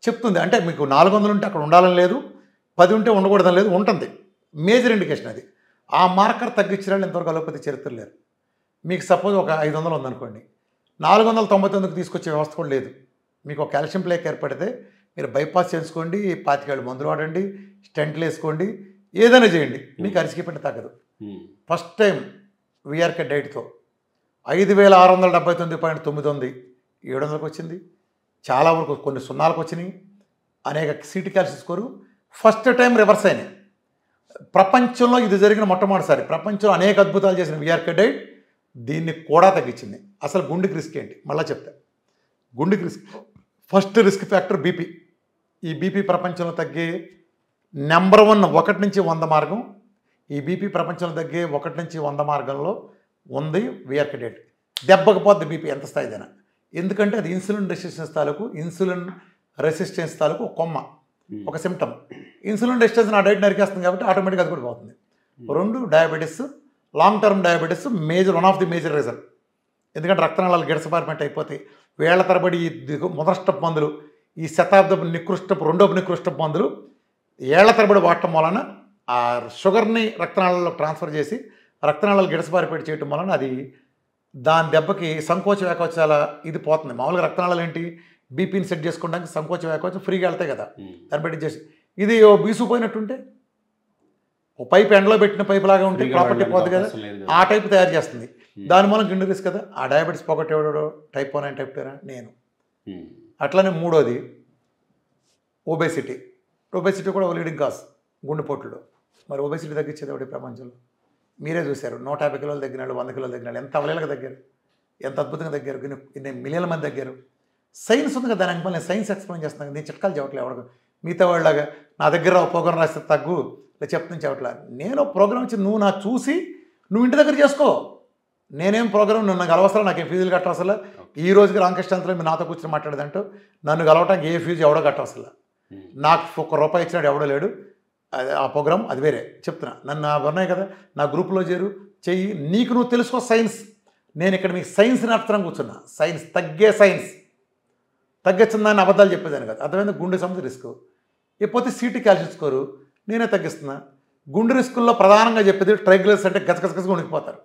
చెప్తుంది. అంటే మీకు 400 ఉంటే అక్కడ ఉండాలని లేదు, 10 ఉంటే ఉండకూడదని లేదు, ఉంటుంది. మేజర్ ఇండికేషన్ అది. ఆ మార్కర్ తగ్గించిన వాళ్ళు ఇంతవరకు అలోపతి చరిత్ర లేరు. మీకు సపోజ్ ఒక 500 ఉందనుకోండి, 499కి తీసుకొచ్చే వ్యవస్థ కూడా లేదు. మీకు ఒక కాల్షియం ప్లేక్ ఏర్పడితే మీరు బైపాస్ చేసుకోండి, 25 మందులు వాడండి, స్టెంట్లు వేసుకోండి, ఏదైనా చేయండి, మీకు అరిసికి పెట్టి తగ్గదు. ఫస్ట్ టైం వీఆర్కే డైట్తో 5679.9 700కి వచ్చింది. చాలా వరకు కొన్ని సున్నాలకు వచ్చినాయి, అనేక city calcium score first time reverse అయినాయి. ప్రపంచంలో ఇది జరిగిన మొట్టమొదటిసారి. ప్రపంచంలో అనేక అద్భుతాలు చేసిన వీఆర్కే డైట్ దీన్ని కూడా తగ్గించింది. అసలు గుండెకి రిస్క్ ఏంటి మళ్ళీ చెప్తా. గుండెకి risk first risk factor BP. ఈ బీపీ ప్రపంచంలో తగ్గే నెంబర్ 1 1 నుంచి 100 మార్గం. ఈ బీపీ ప్రపంచంలో తగ్గే 1 నుంచి 100 మార్గంలో ఉంది వీఆర్కే డైట్. దెబ్బకు పోద్ది బీపీ ఎంత స్థాయిదైనా. ఎందుకంటే అది ఇన్సులిన్ రెసిస్టెన్స్ తాలూకు ఒక కొమ్మ, ఒక సిమ్టమ్. ఇన్సులిన్ రెసిస్టెన్స్ నా డైట్ నరికేస్తుంది కాబట్టి ఆటోమేటిక్గా అది కూడా పోతుంది. 2 diabetes, long term diabetes one of the major reason. ఎందుకంటే రక్తనాళాలు గిడసబారినట్టు అయిపోతాయి. వేళ్ల తరబడి ఈ మొదటి మందులు, ఈ శతాబ్దపు రెండవ నికృష్టపు మందులు ఏళ్ల తరబడి వాడటం వలన ఆ షుగర్ని రక్తనాళాల్లో ట్రాన్స్ఫర్ చేసి రక్తనాళాలు గిడసబారిపెట్టి చేయటం వలన అది దాని దెబ్బకి సంకోచ వ్యాకోచాల ఇది పోతుంది. మామూలుగా రక్తనాళాలు ఏంటి, బీపీని సెట్ చేసుకోవడానికి సంకోచ వ్యాకోచం ఫ్రీగా వెళ్తాయి కదా, దాన్ని బట్టి చేసి ఇది బీసుపోయినట్టుంటే ఓ పైప్ ఎండలో పెట్టిన పైపు లాగా ఉంటే ప్రాపర్టీ పోతుంది కదా, ఆ టైప్ తయారు చేస్తుంది. దాని మూలం గిన్నె రిస్క్ కదా. ఆ డయాబెటీస్ పోగొట్టేవాడు టైప్ 1 అండ్ టైప్ 2 నేను. అట్లనే మూడోది ఒబేసిటీ. ఒబేసిటీ కూడా లీడింగ్ కాజ్ గుండెపోట్లు. మరి ఒబేసిటీ తగ్గించేది ఒకటి ప్రపంచంలో మీరే చూశారు. 150 కిలోలు తగ్గినాడు, 100 కిలోలు తగ్గినాడు, ఎంత అవలేలుగా తగ్గారు, ఎంత అద్భుతంగా తగ్గారు, ఇన్ని మిలియన్ల మంది తగ్గారు. సైన్స్ ఉంది కదా దానికి. నేను సైన్స్ ఎక్స్ప్లెయిన్ చేస్తున్నాను, నేను చిట్కాలు చెప్పట్లేదు ఎవరికి. మిగతా వాళ్ళగా నా దగ్గర ప్రోగ్రామ్ రాస్తే తగ్గు ఇలా చెప్తాను చెప్పట్లేదు. నేను ప్రోగ్రామ్ ఇచ్చి నువ్వు నాకు చూసి నువ్వు ఇంటి దగ్గర చేసుకో. నేనేం ప్రోగ్రామ్ నువ్వు నాకు అవసరం, నాకేం ఫీజులు కట్టవసలా. ఈ రోజుకి రామకృష్ణంతో మీరు నాతో కూర్చొని మాట్లాడదంటూ నన్ను కలవటానికి ఏ ఫీజు ఎవడో కట్టవసలా. నాకు ₹1 ఇచ్చినాడు ఎవడో లేడు. ఆ ప్రోగ్రామ్ అది వేరే చెప్తున్నా. నన్ను ఉన్నాయి కదా నా గ్రూప్లో చేరు చెయ్యి, నీకు నువ్వు తెలుసుకో సైన్స్. నేను ఇక్కడ మీకు సైన్స్ నడుపుతాను కూర్చున్నా. సైన్స్ తగ్గించిన దాన్ని అబద్ధాలు చెప్పేదాన్ని కదా. అర్థమైంది. గుండె సమస్య రిస్క్ ఎప్పుడైతే సిటీ కాల్షియం స్కోరు నేనే తగ్గిస్తున్నా. గుండె రిస్కుల్లో ప్రధానంగా చెప్పేది ట్రైగ్లిసరైడ్స్ అంటే గసగసగా ఉనికిపోతారు.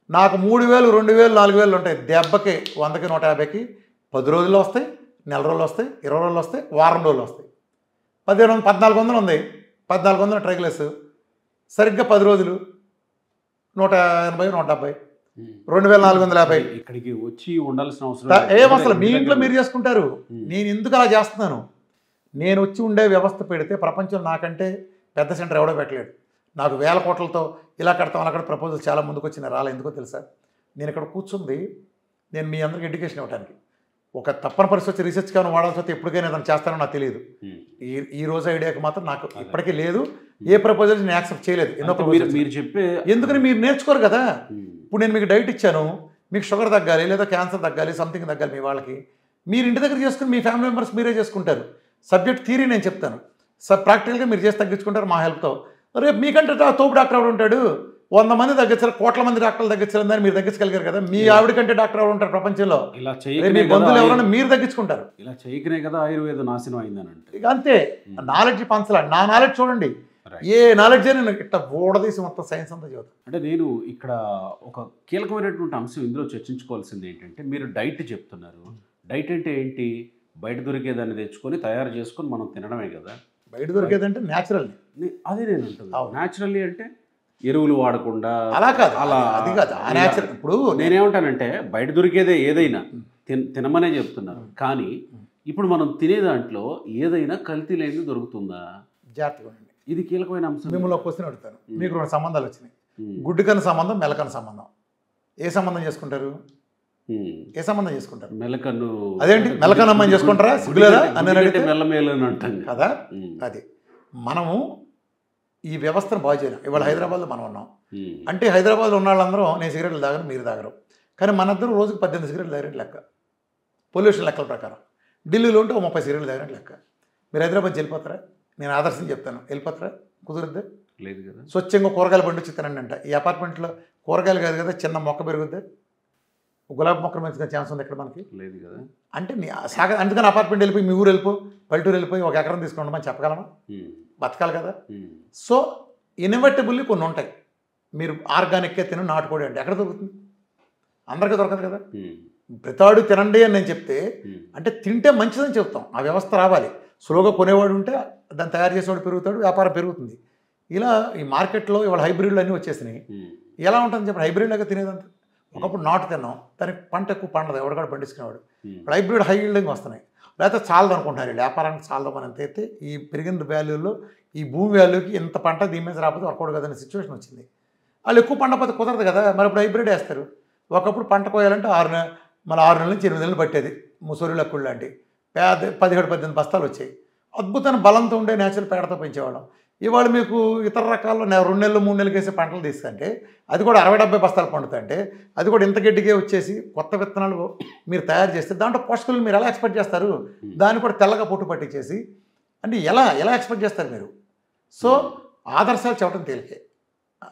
నాకు 3000, 2000, 4000 ఉంటాయి. దెబ్బకి 100కి 150కి 10 రోజుల్లో వస్తాయి, నెల రోజులు వస్తాయి, 20 రోజులు వస్తాయి, వారం రోజులు వస్తాయి. 1400 ఉంది, 1400 ట్రైగ్లిస్ సరిగ్గా 10 రోజులు 180, 170, 2450. ఇక్కడికి వచ్చి ఉండాల్సిన అవసరం అసలు మీ ఇంట్లో మీరు చేసుకుంటారు. నేను ఎందుకు అలా చేస్తున్నాను, నేను వచ్చి ఉండే వ్యవస్థ పెడితే ప్రపంచం నాకంటే పెద్ద సెంటర్ ఎవడో పెట్టలేడు. నాకు 1000 కోట్లతో ఇలా కడతాం అలా ప్రపోజల్ చాలా ముందుకు వచ్చిన రాలే. ఎందుకో తెలుసా, నేను ఇక్కడ కూర్చుంది నేను మీ అందరికి ఎడ్యుకేషన్ ఇవ్వడానికి. ఒక తప్పని పరిస్థితి వచ్చి రీసెర్చ్ కానీ వాడాల్సి వస్తే ఎప్పటికైనా ఏదైనా చేస్తానో నాకు తెలియదు. ఈ రోజు ఐడియాకి మాత్రం నాకు ఇప్పటికీ లేదు. ఏ ప్రపోజల్ నేను యాక్సెప్ట్ చేయలేదు. ఎన్నో ప్రపోజల్ మీరు చెప్పే ఎందుకని మీరు నేర్చుకోరు కదా. ఇప్పుడు నేను మీకు డైట్ ఇచ్చాను, మీకు షుగర్ తగ్గాలి లేదా క్యాన్సర్ తగ్గాలి, సంథింగ్ తగ్గాలి మీ వాళ్ళకి, మీరు ఇంటి దగ్గర చేసుకుని మీ ఫ్యామిలీ మెంబర్స్ మీరే చేసుకుంటారు. సబ్జెక్ట్ థియరీ నేను చెప్తాను, ప్రాక్టికల్గా మీరు చేసి తగ్గించుకుంటారు మా హెల్ప్తో. రేపు మీకంటే తోపు డాక్టర్ ఎవడు ఉంటాడు, 100 మంది తగ్గించారు, కోట్ల మంది డాక్టర్లు తగ్గించారు దాన్ని మీరు తగ్గించగలిగారు కదా. మీ ఆవిడ కంటే డాక్టర్ ఎవరు ఉంటారు ప్రపంచంలో, మీ బంధువులు ఎవరైనా మీరు తగ్గించుకుంటారు. ఇలా చేయకనే కదా ఆయుర్వేదం నాశనం అయిందని అంటే. ఇక అంతే, నాలెడ్జ్ పంచలా. నా నాలెడ్జ్ చూడండి, ఏ నాలెడ్జ్ నేను ఇట్లా ఓడదీసి మొత్తం సైన్స్ అంతా చదువుతాను. అంటే నేను ఇక్కడ ఒక కీలకమైనటువంటి అంశం ఇందులో చర్చించుకోవాల్సింది ఏంటంటే, మీరు డైట్ చెప్తున్నారు. డైట్ అంటే ఏంటి, బయట దొరికేదాన్ని తెచ్చుకొని తయారు చేసుకొని మనం తినడమే కదా. బయట దొరికేదంటే న్యాచురల్. అదే నేను అంటున్నాను, న్యాచురల్లీ అంటే ఎరువులు వాడకుండా అలా కాదు, అలా అది కాదు న్యాచురల్. ఇప్పుడు నేనేమంటానంటే బయట దొరికేదే ఏదైనా తినమనే చెప్తున్నారు, కానీ ఇప్పుడు మనం తినే దాంట్లో ఏదైనా కల్తీ లేనిది దొరుకుతుందా? జాగ్రత్తగా ఉండండి, ఇది కీలకమైన అంశం. మిమ్మల్ని క్వశ్చన్ అడుగుతాను. మీకు 2 సంబంధాలు వచ్చినాయి, గుడ్డుకన్న సంబంధం, మెలకన్న సంబంధం. ఏ సంబంధం చేసుకుంటారు? ఏ సంబంధం చేసుకుంటారు? మెలకన్ను. అదేంటి మెలకన్న అమ్మాయిని చేసుకుంటారా? సిగ్గులేదా అని అడిగితే మెల్లమేలని అంటాం కదా. అది మనము ఈ వ్యవస్థను బాగు చేయలేం. ఇవాళ హైదరాబాద్లో మనం ఉన్నాం అంటే హైదరాబాద్లో ఉన్న వాళ్ళందరూ నేను సిగరెట్లు తాగను, మీరు తాగరు, కానీ మన ఇద్దరు రోజుకి 18 సిగరెట్లు తాగరేంటి లెక్క. పొల్యూషన్ లెక్కల ప్రకారం. ఢిల్లీలో ఉంటే 30 సిగరెట్లు తాగినట్టు లెక్క. మీరు హైదరాబాద్ వెళ్ళిపోతారా? నేను ఆదర్శం చెప్తాను, వెళ్ళిపోతారా? కుదురుద్దా? లేదు కదా. స్వచ్ఛంగా కూరగాయలు పండించి తినండి అంట. ఈ అపార్ట్మెంట్లో కూరగాయలు కాదు కదా, చిన్న మొక్క పెరుగుద్ది, గులాబీ మొక్కలు పెంచుకునే ఛాన్స్ ఉంది ఇక్కడ మనకి. లేదు కదా. అంటే అందుకని అపార్ట్మెంట్ వెళ్ళిపోయి మీ ఊరు వెళ్ళిపో, పల్లెటూరు వెళ్ళిపోయి 1 ఎకరం తీసుకోండి మనం చెప్పగలమా? బతకాలి కదా. సో ఇన్వెర్టబుల్లీ కొన్ని ఉంటాయి. మీరు ఆర్గానిక్గా తిన, నాటుకోడి అంటే ఎక్కడ దొరుకుతుంది? అందరికీ దొరకదు కదా. ప్రతాడు తినండి అని నేను చెప్తే అంటే తింటే మంచిదని చెప్తాం. ఆ వ్యవస్థ రావాలి. స్లోగా కొనేవాడు ఉంటే దాన్ని తయారు చేసేవాడు పెరుగుతాడు, వ్యాపారం పెరుగుతుంది. ఇలా ఈ మార్కెట్లో ఇవాళ హైబ్రిడ్లు అన్నీ వచ్చేసినాయి. ఎలా ఉంటుందని చెప్పి హైబ్రిడ్ లాగా తినేదంతా. ఒకప్పుడు నాటు తిన్నాం, దానికి పంట ఎక్కువ పండదు, ఎవరికాడు పండించుకునేవాడు. ఇప్పుడు హైబ్రిడ్ హై ఈల్డింగ్ వస్తున్నాయి. లేకపోతే చాలదు అనుకుంటున్నారు, వ్యాపారానికి చాలదు అని అయితే ఈ పెరిగిన వాల్యూలో ఈ భూమి వాల్యూకి ఇంత పంట దీని మీద రాకపోతే వర్కౌట్ కదనే సిచ్యువేషన్ వచ్చింది. వాళ్ళు ఎక్కువ పండకపోతే కుదరదు కదా, మరి ఇప్పుడు హైబ్రిడ్ వేస్తారు. ఒకప్పుడు పంట కోయాలంటే 6 నెలల నుంచి 8 నెలలు పట్టేది. ముసలి లక్కుళ్ళు లాంటి పేద 17-18 బస్తాలు వచ్చాయి. అద్భుతమైన బలంతో ఉండే నేచురల్ పేడతో పెంచేవాళ్ళం. ఇవాళ మీకు ఇతర రకాల్లో 2 నెలలు 3 నెలలు వేసే పంటలు తీసుకుంటే అది కూడా 60-70 బస్తాలు పండుతుంటే అది కూడా ఇంత గడ్డిగా వచ్చేసి కొత్త విత్తనాలు మీరు తయారు చేస్తే దాంట్లో పోషకాలు మీరు ఎలా ఎక్స్పెక్ట్ చేస్తారు? దాన్ని కూడా తెల్లగా పొట్టు పట్టించేసి అంటే ఎలా ఎక్స్పెక్ట్ చేస్తారు మీరు? సో ఆదర్శాలు చెప్పడం తేలికే,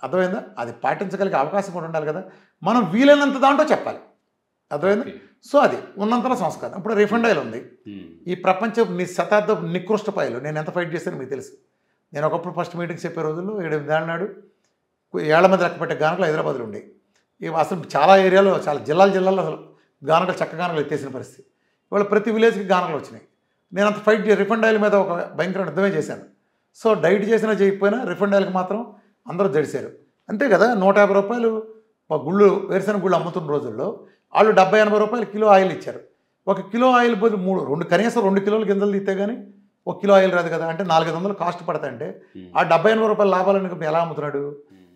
అర్థమైందా? అది పాటించగలిగే అవకాశం కూడా ఉండాలి కదా. మనం వీలైనంత దాంట్లో చెప్పాలి, అర్థమైందా? సో అది ఉన్నంతలో సంస్కారం. ఇప్పుడు రిఫండ్ ఆయిల్ ఉంది, ఈ ప్రపంచ శతాబ్దపు నికృష్ట పాయలు. నేను ఎంత ఫైట్ చేశానో మీకు తెలుసు. నేను ఒకప్పుడు ఫస్ట్ మీటింగ్స్ చెప్పే రోజుల్లో 8 ఏళ్ళ నాడు 7 మంది లెక్క పెట్టే గానకలు హైదరాబాద్లో ఉండేవి. ఇవి అసలు చాలా ఏరియాలో, చాలా జిల్లాల్లో అసలు గానకలు చక్క గానకలు ఎత్తేసిన పరిస్థితి. ఇవాళ ప్రతి విలేజ్కి గానకలు వచ్చినాయి. నేను అంత ఫైట్ రిఫండ్ ఆయిల్ మీద ఒక భయంకరమైన యుద్ధమే చేశాను. సో డైట్ చేసినా చేయకపోయినా రిఫండ్ ఆయిల్కి మాత్రం అందరూ జడిశారు. అంతే కదా. 150 రూపాయలు గుళ్ళు, వేరుశెనగ గుళ్ళు అమ్ముతున్న రోజుల్లో వాళ్ళు 70-80 రూపాయలు కిలో ఆయిల్ ఇచ్చారు. 1 కిలో ఆయిల్ బదులు కనీసం 2 కిలోల గింజలు తీస్తే కానీ 1 కిలో ఆయిల్ రాదు కదా. అంటే 400 కాస్ట్ పడతాయంటే ఆ 70-80 రూపాయలు లాభాలని ఎలా అమ్ముతున్నాడు?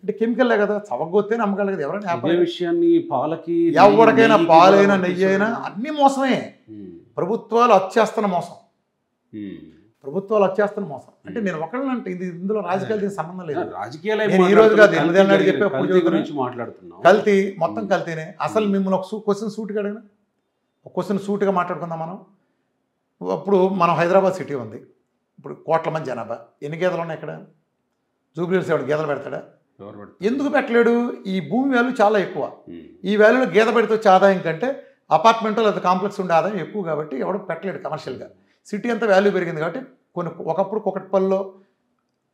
అంటే కెమికల్లే కదా, చవగొత్తేనే అమ్మకాలి కదా. ఎవరైనా విషయాన్ని పాలకి ఎవరికైనా పాలైనా నెయ్యి అయినా అన్నీ మోసమే. ప్రభుత్వాలు వచ్చేస్తున్న మోసం, ప్రభుత్వాలు వచ్చేస్తున్న మోసం. అంటే నేను ఒకళ్ళంటే ఇందులో రాజకీయాలు దీనికి సంబంధం లేదు. నేను ఈ రోజు కాదు 8 ఏళ్ళ నాడు చెప్పే కల్తీ, మొత్తం కల్తీనే. అసలు మిమ్మల్ని ఒక క్వశ్చన్ సూట్గా అడిగిన, ఒక క్వశ్చన్ సూట్గా మాట్లాడుకుందాం మనం. అప్పుడు మనం హైదరాబాద్ సిటీ ఉంది, ఇప్పుడు కోట్ల మంది జనాభా, ఎన్ని గేదెలు ఉన్నాయి ఇక్కడ? జూబ్లీహిల్స్ ఎవడు గేదెలు పెడతాడా? ఎందుకు పెట్టలేడు? ఈ భూమి వాల్యూ చాలా ఎక్కువ. ఈ వాల్యూలో గేదె పెడితే వచ్చే ఆదాయం కంటే అపార్ట్మెంట్ లేదా కాంప్లెక్స్ ఉండే ఆదాయం ఎక్కువ కాబట్టి ఎవడు పెట్టలేడు కమర్షియల్గా. సిటీ అంతా వాల్యూ పెరిగింది కాబట్టి ఒకప్పుడు కుకట్పల్లిలో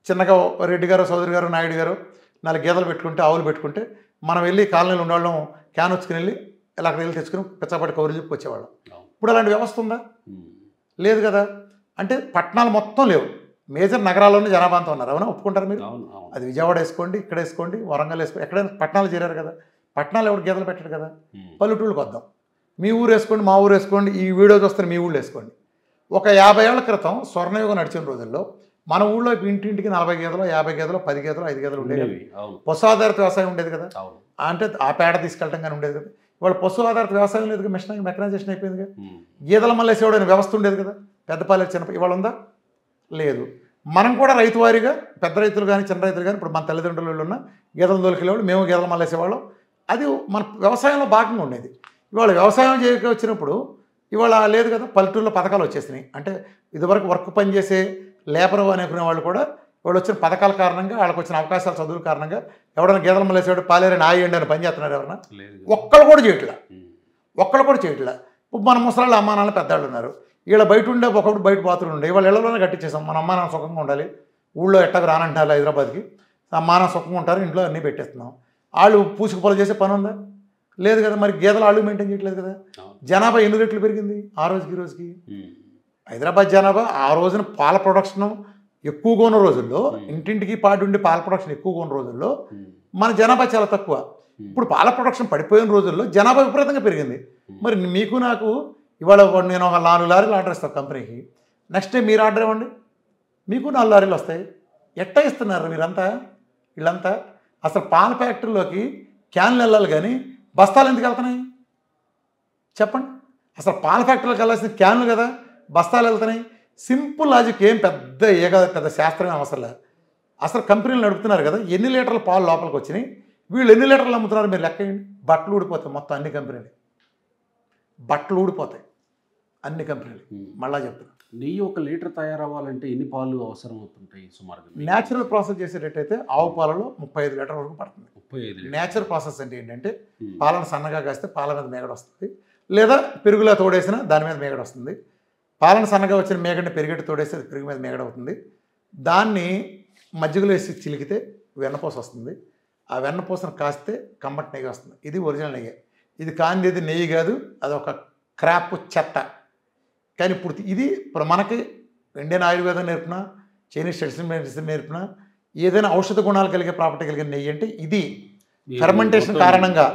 చిన్నగా రెడ్డి గారు, చౌదరి గారు, నాయుడు గారు 4 గేదెలు పెట్టుకుంటే, ఆవులు పెట్టుకుంటే మనం వెళ్ళి కాలనీలు ఉండేవాళ్ళం, క్యాన్ వచ్చుకుని వెళ్ళి ఇలా అక్కడ వెళ్ళి తెచ్చుకుని పిచ్చపాటి కౌరులు చెప్పి వచ్చేవాళ్ళం. ఇప్పుడు అలాంటి వ్యవస్థ ఉందా? లేదు కదా. అంటే పట్టణాలు మొత్తం లేవు, మేజర్ నగరాల్లోనే జనాభా అంతా ఉన్నారు. అవునా, ఒప్పుకుంటారు మీరు? అది విజయవాడ వేసుకోండి, ఇక్కడ వేసుకోండి, వరంగల్ వేసుకోండి, ఎక్కడైనా పట్టణాలు చేరారు కదా. పట్టణాలు ఎవరు గేదెలు పెట్టారు కదా. పల్లెటూళ్ళకి వద్దాం. మీ ఊరు వేసుకోండి, మా ఊరు వేసుకోండి, ఈ వీడియో చూస్తే మీ ఊళ్ళు వేసుకోండి. ఒక 50 ఏళ్ల క్రితం స్వర్ణయుగం నడిచిన రోజుల్లో మన ఊళ్ళో ఇంటింటికి 40 గేదెలు, 50 గేదెలు, 10 గేదెలు, 5 గేదెలు ఉండేవి. పశు ఆధారిత వ్యవసాయం ఉండేది కదా. అంటే ఆ పేడ తీసుకెళ్ళటం కానీ ఉండేది కదా. ఇవాళ పశు ఆధారిత వ్యవసాయం లేదు కదా, మెకనైజేషన్ అయిపోయింది కదా. గేదెల మళ్ళేసేవాడు వ్యవస్థ ఉండేది కదా, పెద్దపాలే చిన్న. ఇవాళ ఉందా? లేదు. మనం కూడా రైతు వారీగా పెద్ద రైతులు కానీ చిన్న రైతులు కానీ ఇప్పుడు మన తల్లిదండ్రులు ఉన్న గేదెలు దొరికేవాళ్ళు, మేము గేదెలు మళ్ళేసేవాళ్ళం. అది మన వ్యవసాయంలో భాగంగా ఉండేది. ఇవాళ వ్యవసాయం చేయక వచ్చినప్పుడు ఇవాళ లేదు కదా. పల్లెటూరులో పథకాలు వచ్చేసినాయి. అంటే ఇదివరకు వర్క్ పనిచేసే లేబర్ అనుకునే వాళ్ళు కూడా వాళ్ళు వచ్చిన పథకాల కారణంగా, వాళ్ళకి వచ్చిన అవకాశాలు, చదువుల కారణంగా ఎవడైనా గేదెలు మళ్ళేసేవాడు పాలేరని ఆయండి అని పని చేస్తున్నారు ఎవరన్నా? ఒక్కళ్ళు కూడా చేయట్లా. ఇప్పుడు మన ముసలాళ్ళు, అమ్మా నాన్న, పెద్దవాళ్ళు ఉన్నారు. వీళ్ళ బయట ఉండే ఒకప్పుడు బయట బాత్రూమ్ ఉండే, వాళ్ళ ఇళ్లలోనే కట్టించేసాం. మన అమ్మా నాన్న సుఖంగా ఉండాలి, ఊళ్ళో ఎట్టగా రానంటారు హైదరాబాద్కి, అమ్మా నాన్న సుఖంగా ఉంటారు, ఇంట్లో అన్నీ పెట్టేస్తున్నాం. వాళ్ళు పూసుకు పొలం చేసే పని ఉందా? లేదు కదా. మరి గేదెలు వాళ్ళు మెయింటైన్ చేయట్లేదు కదా. జనాభా 8 రెట్లు పెరిగింది ఆ రోజుకి ఈ రోజుకి. హైదరాబాద్ జనాభా ఆ రోజున పాల ప్రొడక్షన్ ఎక్కువగా ఉన్న రోజుల్లో, ఇంటింటికి పాడి ఉండి పాల ప్రొడక్షన్ ఎక్కువగా ఉన్న రోజుల్లో మన జనాభా చాలా తక్కువ. ఇప్పుడు పాల ప్రొడక్షన్ పడిపోయిన రోజుల్లో జనాభా విపరీతంగా పెరిగింది. మరి మీకు నాకు ఇవాళ నేను ఒక 4 లారీలు ఆర్డర్ ఇస్తాను కంపెనీకి, నెక్స్ట్ డే మీరు ఆర్డర్ ఇవ్వండి, మీకు 4 లారీలు వస్తాయి. ఎట్టా ఇస్తున్నారు మీరంతా? వీళ్ళంతా అసలు పాల ఫ్యాక్టరీలోకి క్యాన్లు వెళ్ళాలి కానీ బస్తాలు ఎందుకు వెళ్తున్నాయి చెప్పండి? అసలు పాల ఫ్యాక్టరీలోకి వెళ్ళాల్సిన క్యాన్లు కదా, బస్తాలు వెళ్తున్నాయి. సింపుల్ లాజిక్, ఏం పెద్ద శాస్త్రమే అవసరం లేదు. అసలు కంపెనీలు నడుపుతున్నారు కదా, ఎన్ని లీటర్ల పాలు లోపలికి వచ్చినాయి, వీళ్ళు ఎన్ని లీటర్లు అమ్ముతున్నారు మీరు లెక్కేయండి. బట్టలు ఊడిపోతాయి మొత్తం, అన్ని కంపెనీలు బట్టలు ఊడిపోతాయి. అన్ని కంపెనీలు. మళ్ళా చెప్తాను, నెయ్యి 1 లీటర్ తయారవ్వాలంటే ఎన్ని పాలు అవసరం అవుతుంటాయి సుమారుగా? న్యాచురల్ ప్రాసెస్ చేసేటట్టయితే ఆవు పాలలో 35 లీటర్ వరకు పడుతుంది. 35 లీటర్. న్యాచురల్ ప్రాసెస్ అంటే ఏంటంటే పాలను సన్నగా కాస్తే పాల మీద మేగడ వస్తుంది, లేదా పెరుగులో తోడేసిన దాని మీద మేగడ వస్తుంది. పాలను సన్నగా వచ్చిన మేగడిని పెరిగేటి తోడేస్తే అది పెరుగు మీద మేగడ అవుతుంది. దాన్ని మజ్జిగలో వేసి చిలికితే వెన్నపూస వస్తుంది. ఆ వెన్నపూసను కాస్తే కమ్మటి నెయ్యి వస్తుంది. ఇది ఒరిజినల్ నెయ్యి. ఇది కానిది నెయ్యి కాదు, అదొక క్రాప్ చెత్త. కానీ ఇప్పుడు ఇది మనకి ఇండియన్ ఆయుర్వేదం నేర్పిన, చైనీస్ ట్రెడిషనల్ మెడిసిన్ నేర్పిన, ఏదైనా ఔషధ గుణాలు కలిగే ప్రాపర్టీ కలిగిన నెయ్యి అంటే ఇది. ఫెర్మెంటేషన్ కారణంగా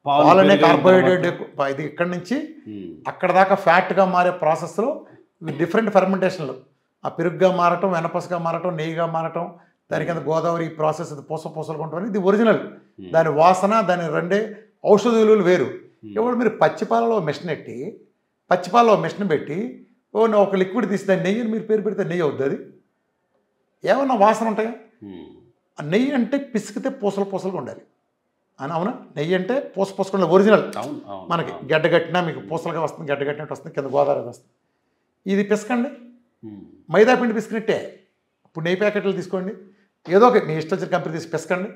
పాలనే కార్బోహైడ్రేట్ ఇది ఇక్కడి నుంచి అక్కడ దాకా ఫ్యాట్గా మారే ప్రాసెస్లో డిఫరెంట్ ఫెర్మెంటేషన్లు, ఆ పెరుగుగా మారటం, వెనపసగా మారటం, నెయ్యిగా మారటం, దాని కింద గోదావరి ప్రాసెస్ పూసలు కొంటారు. ఇది ఒరిజినల్. దాని వాసన, దాని రెండే ఔషధ విలువలు వేరు. ఇప్పుడు మీరు పచ్చిపాలలో మిషన్ పెట్టి, పచ్చిపాలలో మిషన్ పెట్టి ఒక లిక్విడ్ తీసి దాన్ని నెయ్యిని మీరు పేరు పెడితే నెయ్యి అవుద్ది. అది ఏమన్నా వాసన ఉంటాయా? ఆ నెయ్యి అంటే పిసికితే పూసలుగా ఉండాలి అని. అవునా? నెయ్యి అంటే పూసుకుండా ఒరిజినల్. మనకి గడ్డగట్టినా మీకు పూసలుగా వస్తుంది, గడ్డగట్టినట్టు వస్తుంది, కింద గోదావరి వస్తుంది. ఇది పిసకండి, మైదా పిండి పిసికినట్టే. ఇప్పుడు నెయ్యి ప్యాకెట్లు తీసుకోండి, ఏదో ఒక మీ ఇష్టం వచ్చిన కంపెనీ తీసి పిసకండి,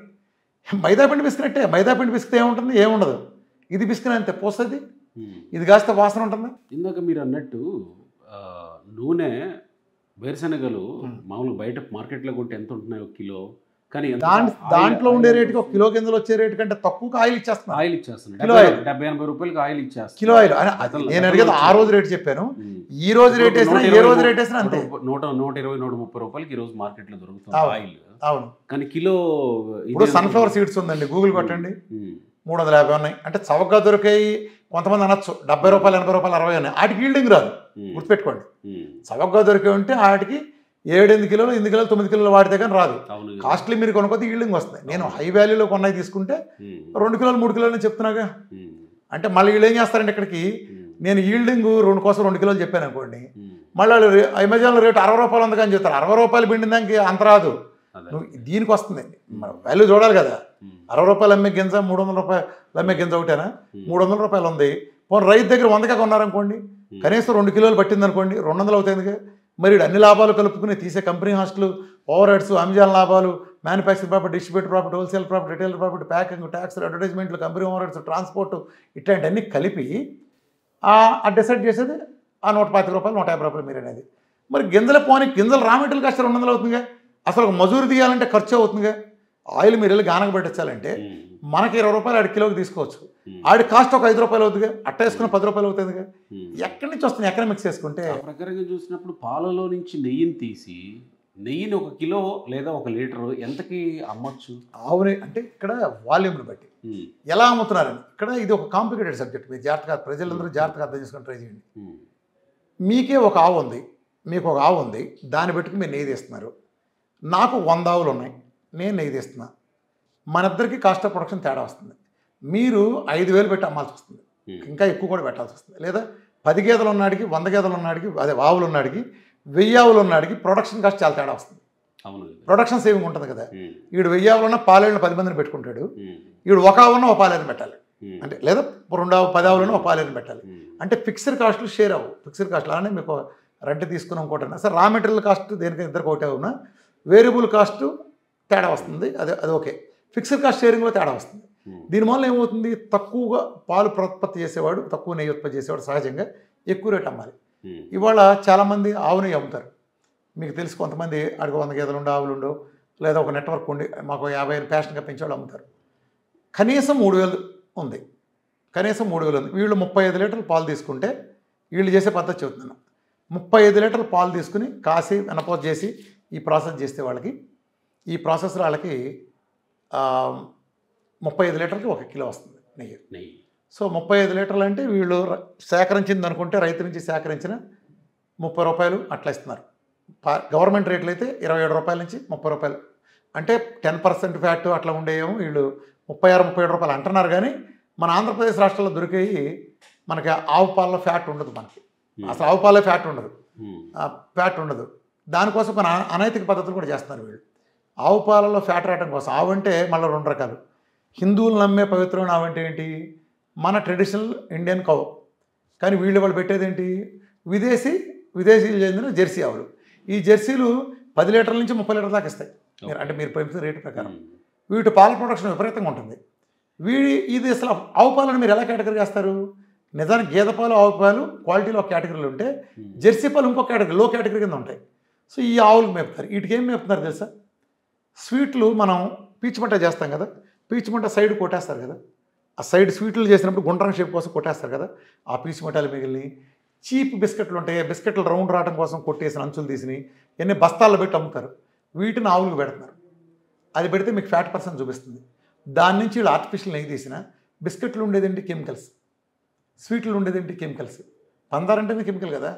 మైదా పిండి పిసికినట్టే. మైదా పిండి పిసికితే ఏముంటుంది? ఏముండదు. ఇది పిసికిన అంతే పూస్తుంది. ఇది కాస్త వాసన ఉంటుంది. ఇందాక మీరు అన్నట్టు నూనె, వేరుశనగలు మామూలుగా బయట మార్కెట్లో కొంటే ఎంత ఉంటున్నాయి 1 కిలో? కానీ దాంట్లో ఉండే రేటుకి 1 కిలో కిందలో వచ్చే రేటు కంటే తక్కువగా ఆయిల్ ఇచ్చేస్తున్నారు. ఆయిల్ ఇచ్చేస్తున్నారు. కిలో ఆయిల్ 70-80 రూపాయలకి ఆయిల్ ఇచ్చేస్తారు. Kilo oil. నేను అడిగేది ఆ రోజు రేటు చెప్పాను. ఈ రోజు రేట్ వేసినా ఏ రోజు రేట్ వేసినా అంతే. 120-130 రూపాయలకి ఈ రోజు మార్కెట్లో దొరుకుతుంది ఆయిల్. అవును. కానీ కిలో ఇప్పుడు సన్ఫ్లవర్ సీడ్స్ ఉందండి, గూగుల్ కొట్టండి, 350 ఉన్నాయి. అంటే చవకగా దొరికాయి. కొంతమంది అనొచ్చు 70 రూపాయలు, 80 రూపాయలు, 60 ఉన్నాయి. వాటికి ఈల్డింగ్ రాదు, గుర్తుపెట్టుకోండి. చవకగా దొరికే ఉంటే వాటికి 7-8 కిలోలు, 8 కిలోలు, 9 కిలోలు వాడితే కానీ రాదు. కాస్ట్లీ మీరు కొనుక్కోతే ఈల్డింగ్ వస్తుంది. నేను హై వాల్యూలో కొన్నాయి తీసుకుంటే 2 కిలోలు 3 కిలోలు చెప్తున్నాగా. అంటే మళ్ళీ వీళ్ళు ఏం చేస్తారంటే ఇక్కడికి నేను ఈల్డింగ్ 2 కిలోలు చెప్పాను అనుకోండి, మళ్ళీ వాళ్ళు అమెజాన్లో రేటు 60 రూపాయలు ఉంది కానీ చెప్తారు. 60 రూపాయలు పిండిన దానికి అంత రాదు. నువ్వు దీనికి వస్తుంది, వాల్యూ చూడాలి కదా. 60 రూపాయలు అమ్మే గింజ, 300 రూపాయలు అమ్మే గింజ ఒకటేనా? 300 రూపాయలు ఉంది. పోనీ రైతు దగ్గర 100గా కొన్నారనుకోండి, కనీసం 2 కిలోలు పట్టింది అనుకోండి, 200 అవుతాయి. మరి అన్ని లాభాలు కలుపుకుని తీసే company hostel, overheads, Amazon లాభాలు, manufacturing profit, distributor profit, wholesale profit, retail profit, packing, tax, అడ్వర్టైజ్మెంట్లు, కంపెనీ ఓవర్ హెడ్స్, ట్రాన్స్పోర్ట్, ఇట్లాంటివన్నీ కలిపి డిసైడ్ చేసేది ఆ 125 రూపాయలు, 150 రూపాయలు మీరు అనేది. మరి గింజల గింజలు రా మెటీరియల్ కాస్ట్ 200 అవుతుందిగా. అసలు ఒక మజూరి తీయాలంటే ఖర్చు అవుతుందిగా. ఆయిల్ మీరు వెళ్ళి గానక పెట్టించాలంటే మనకి 20 రూపాయలు 1 కిలోకి తీసుకోవచ్చు. ఆడి కాస్ట్ ఒక 5 రూపాయలు అవుతుందిగా. అట్ట వేసుకుని 10 రూపాయలు అవుతుందిగా. ఎక్కడి నుంచి వస్తుంది? ఎక్కడ మిక్స్ చేసుకుంటే? ప్రకారంగా చూసినప్పుడు పాలలో నుంచి నెయ్యిని తీసి, నెయ్యిని 1 కిలో లేదా 1 లీటర్ ఎంతకి అమ్మొచ్చు? ఆవుని అంటే ఇక్కడ వాల్యూమ్ని బట్టి ఎలా అమ్ముతున్నారని. ఇక్కడ ఇది ఒక కాంప్లికేటెడ్ సబ్జెక్ట్. మీరు జాగ్రత్తగా, ప్రజలందరూ జాగ్రత్తగా అర్థం చేసుకొని ట్రై చేయండి. మీకే ఒక ఆవు ఉంది, మీకు ఒక ఆవు ఉంది, దాన్ని బట్టి మీరు నెయ్యి తీస్తున్నారు. నాకు 100 ఆవులు ఉన్నాయి, నేను నెయ్యి తీస్తున్నా. మన ఇద్దరికి కాస్ట్ ఆఫ్ ప్రొడక్షన్ తేడా వస్తుంది. మీరు 5,000 పెట్టి అమ్మాల్సి వస్తుంది, ఇంకా ఎక్కువ కూడా పెట్టాల్సి వస్తుంది. లేదా 10 గేదెలు ఉన్నాడికి, 100 గేదెలు ఉన్నాడికి, అదే ఆవులు ఉన్నాడికి, 1000 ఆవులు ఉన్నాడికి ప్రొడక్షన్ కాస్ట్ చాలా తేడా వస్తుంది. ప్రొడక్షన్ సేవింగ్ ఉంటుంది కదా. వీడు 1000 ఆవులు ఉన్న పాలేళ్ళని 10 మందిని పెట్టుకుంటాడు. వీడు ఒక ఆవు ఉన్న ఒక పాలేదని పెట్టాలి. అంటే లేదా 10 ఆవులను ఒక పాలేదని పెట్టాలి. అంటే ఫిక్స్డ్ కాస్ట్లు షేర్ అవ్వు. ఫిక్స్డ్ కాస్ట్లు అలానే మీకు రెంట్ తీసుకుని ఇంకోటి సరే, రా మెటీరియల్ కాస్ట్ దేనికి ఇద్దరికి ఒకటే ఉన్నా, వేరియబుల్ కాస్ట్ తేడా వస్తుంది. అది ఓకే. ఫిక్స్డ్ కాస్ట్ షేరింగ్లో తేడా వస్తుంది. దీనివల్ల ఏమవుతుంది? తక్కువగా పాలు ఉత్పత్తి చేసేవాడు, తక్కువ నెయ్యి ఉత్పత్తి చేసేవాడు సహజంగా ఎక్కువ రేటు అమ్మాలి. ఇవాళ చాలామంది ఆవు నెయ్యి అమ్ముతారు. మీకు తెలుసు, కొంతమంది అడిగి 100 గేదెలు ఉండే ఆవులు ఉండవు, లేదా ఒక నెట్వర్క్ ఉండి మాకు 50 ప్యాషన్గా పెంచేవాళ్ళు అమ్ముతారు. కనీసం 3,000 ఉంది, కనీసం 3,000 ఉంది. వీళ్ళు 35 లీటర్లు పాలు తీసుకుంటే, వీళ్ళు చేసే పద్ధతి చెబుతున్నాను, 35 లీటర్లు పాలు తీసుకుని కాసి వెనపోత చేసి ఈ ప్రాసెస్ చేస్తే వాళ్ళకి, ఈ ప్రాసెస్లో వాళ్ళకి 35 లీటర్కి 1 కిలో వస్తుంది నెయ్యి. సో 35 లీటర్లు అంటే వీళ్ళు సేకరించింది అనుకుంటే, రైతు నుంచి సేకరించిన 30 రూపాయలు అట్లా ఇస్తున్నారు. గవర్నమెంట్ రేట్లు అయితే 27 రూపాయల నుంచి 30 రూపాయలు. అంటే 10% ఫ్యాట్ అట్లా ఉండేయేమో, వీళ్ళు 36-37 రూపాయలు అంటున్నారు. కానీ మన ఆంధ్రప్రదేశ్ రాష్ట్రంలో దొరికేవి మనకి ఆవు పాలలో ఫ్యాట్ ఉండదు. మనకి అసలు ఆవు పాలలో ఫ్యాట్ ఉండదు. దానికోసం కొన్ని అనైతిక పద్ధతులు కూడా చేస్తున్నారు వీళ్ళు. ఆవు పాలలో ఫ్యాట్ రావడం కోసం. ఆవు అంటే మళ్ళీ 2 రకాలు. హిందువులు నమ్మే పవిత్రమైన ఆవు అంటే ఏంటి? మన ట్రెడిషనల్ ఇండియన్ కౌ, కానీ వాళ్ళు పెట్టేది ఏంటి, విదేశీయులు చెందిన జెర్సీ ఆవులు. ఈ జెర్సీలు 10 లీటర్ల నుంచి 30 లీటర్ల దాకా ఇస్తాయి. అంటే మీరు పెంచిన రేటు ప్రకారం. వీటి పాల ప్రొడక్షన్ విపరీతంగా ఉంటుంది. ఇది అసలు ఆవు పాలను మీరు ఎలా కేటగిరీ చేస్తారు? నిజానికి గేదె పాలు, ఆవు పాలు క్వాలిటీలో ఒక కేటగిరీలు ఉంటే జెర్సీ పాలు ఇంకో కేటగిరీ, లో కేటగిరీ కింద ఉంటాయి. సో ఈ ఆవులు మేపుతారు. వీటికి ఏం మేపుతున్నారు తెలుసా? స్వీట్లు మనం పీచు మంట చేస్తాం కదా, పీచు మంట సైడ్ కొట్టేస్తారు కదా, ఆ సైడ్ స్వీట్లు చేసినప్పుడు గుండ్రం షేప్ కోసం కొట్టేస్తారు కదా, ఆ పీచు మంటలు మిగిలిని చీప్ బిస్కెట్లు ఉంటాయి, బిస్కెట్లు రౌండ్ రావడం కోసం కొట్టేసిన అంచులు తీసినాయి ఎన్ని బస్తాల్లో పెట్టి అమ్ముతారు. వీటిని ఆవులకు పెడుతున్నారు. అది పెడితే మీకు ఫ్యాట్ పర్సెంట్ చూపిస్తుంది. దాని నుంచి వీళ్ళు ఆర్టిఫిషియల్ నెయ్యి తీసిన బిస్కెట్లు ఉండేదేంటి కెమికల్స్, స్వీట్లు ఉండేదేంటి కెమికల్స్. పందారంటేనే కెమికల్ కదా.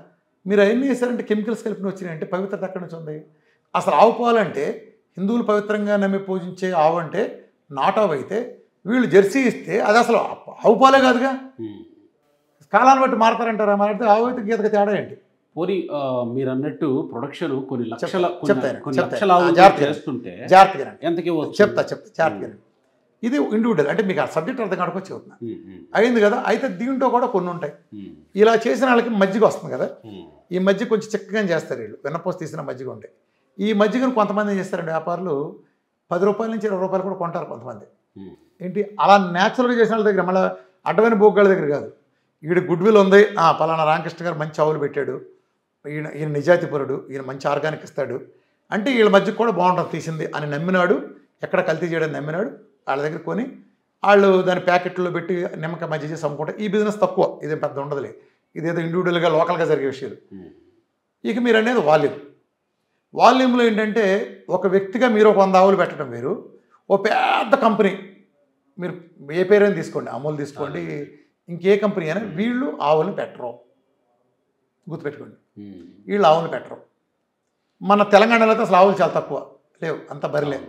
మీరు అవన్నీ చేశారంటే కెమికల్స్ కలిపిన వచ్చినాయంటే పవిత్రత ఎక్కడి నుంచి ఉంది? అసలు ఆవు పాలు అంటే హిందువులు పవిత్రంగా నమ్మి పూజించే ఆవు అంటే నాటావు అయితే వీళ్ళు జెర్సీ ఇస్తే అది అసలు ఆవు పాలే కాదుగా. కాలాన్ని బట్టి మారతారంటారా? మారితే ఆవు అయితే గీతకు తేడా ఏంటి? పోనీ మీరు అన్నట్టు ప్రొడక్షన్ కొన్ని లక్షల చేస్తుంటే జాగ్రత్తగా ఎంతకి చెప్తా జాగ్రత్తగా. ఇది ఇండివిజువల్ అంటే మీకు ఆ సబ్జెక్ట్ అర్థం కాకపోతే చెబుతున్నా. అయింది కదా. అయితే దీంట్లో కూడా కొన్ని ఉంటాయి. ఇలా చేసిన వాళ్ళకి మజ్జిగ వస్తుంది కదా, ఈ మజ్జిగ కొంచెం చిక్కగా చేస్తారు వీళ్ళు, వెన్నపోస తీసిన మజ్జిగ ఉంటాయి. ఈ మజ్జిగను కొంతమంది ఏం చేస్తారండి వ్యాపారులు 10 రూపాయల నుంచి 20 రూపాయలు కూడా కొంటారు కొంతమంది. ఏంటి అలా న్యాచురల్గా చేసిన వాళ్ళ దగ్గర, మళ్ళీ అడ్డమైన బోగ్గాళ్ళ దగ్గర కాదు. ఈడ గుడ్ విల్ ఉంది, పలానా రామకృష్ణ గారు మంచి ఆవులు పెట్టాడు, ఈయన నిజాయితీపరుడు, ఈయన మంచి ఆర్గానిక్ ఇస్తాడు అంటే వీళ్ళ మధ్య కూడా బాగుంటుంది తీసింది అని నమ్మినాడు, ఎక్కడ కల్తీ చేయడం నమ్మినాడు, వాళ్ళ దగ్గర కొని వాళ్ళు దాని ప్యాకెట్లో పెట్టి నిమ్మకాయ మధ్య చేసి అమ్ముకుంటారు. ఈ బిజినెస్ తక్కువ, ఇదేం పెద్ద ఉండదులే, ఇదేదో ఇండివిజువల్గా లోకల్గా జరిగే విషయాలు. ఇక మీరు అనేది వాల్యూమ్లో ఏంటంటే ఒక వ్యక్తిగా మీరు ఒక 100 ఆవులు పెట్టడం వేరు, ఓ పెద్ద కంపెనీ మీరు ఏ పేరైనా తీసుకోండి, అమూల్ తీసుకోండి, ఇంకే కంపెనీ అయినా వీళ్ళు ఆవులు పెట్టరు. గుర్తుపెట్టుకోండి, వీళ్ళు ఆవులు పెట్టరు. మన తెలంగాణలో అయితే అసలు ఆవులు చాలా తక్కువ, లేవు, అంత బరిలేవు,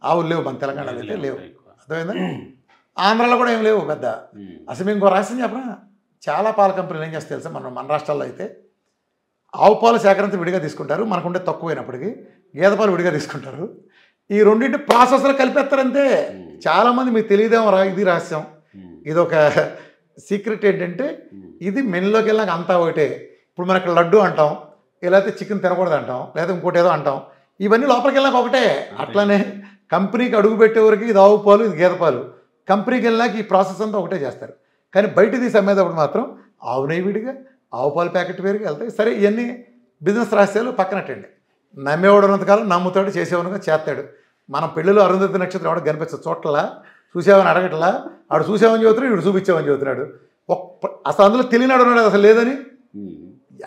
ఆవులు లేవు మన తెలంగాణలో అయితే లేవు. అర్థమైందా? ఆంధ్రాలో కూడా ఏం లేవు పెద్ద. అసలు మేము ఇంకో రాష్ట్రం చెప్పనా, చాలా పాల కంపెనీలు ఏం చేస్తే తెలుసా, మన రాష్ట్రాల్లో అయితే ఆవు పాలు సేకరించి విడిగా తీసుకుంటారు, మనకుంటే తక్కువైనప్పటికీ గేదె పాలు విడిగా తీసుకుంటారు. ఈ రెండింటి ప్రాసెస్లో కలిపేస్తారంతే. చాలామంది మీకు తెలియదేమో ఇది రహస్యం. ఇది ఒక సీక్రెట్ ఏంటంటే ఇది మెనులోకి వెళ్ళాక అంతా ఒకటే. ఇప్పుడు మనకి లడ్డు అంటాం, లేకపోతే చికెన్ తినకూడదు అంటాం, లేదా ఇంకోటి ఏదో అంటాం, ఇవన్నీ లోపలికి వెళ్ళాక ఒకటే. అట్లానే కంపెనీకి అడుగు పెట్టేవరకు ఇది ఆవు పాలు, ఇది గేదె పాలు, కంపెనీకి వెళ్ళాక ఈ ప్రాసెస్ అంతా ఒకటే చేస్తారు. కానీ బయట తీసి అమ్మేటప్పుడు మాత్రం ఆవు నెయ్యి విడిగా, ఆవు పాలు ప్యాకెట్ వేరుగా వెళ్తాయి. సరే, ఇవన్నీ బిజినెస్ రహస్యాలు పక్కనట్టండి. నమ్మేవాడు ఉన్నంతకాలం నమ్ముతాడు, చేసేవాడుగా చేస్తాడు. మనం పెళ్ళిలో అరుంధతి నక్షత్రం ఎవడో కనిపించదు, చోట్ల చూసావని అడగట్లా, ఆడు చూసామని చదువుతున్నాడు, ఇడు చూపించామని చదువుతున్నాడు. అసలు అందులో తెలియనాడు ఉన్నాడు అసలు లేదని.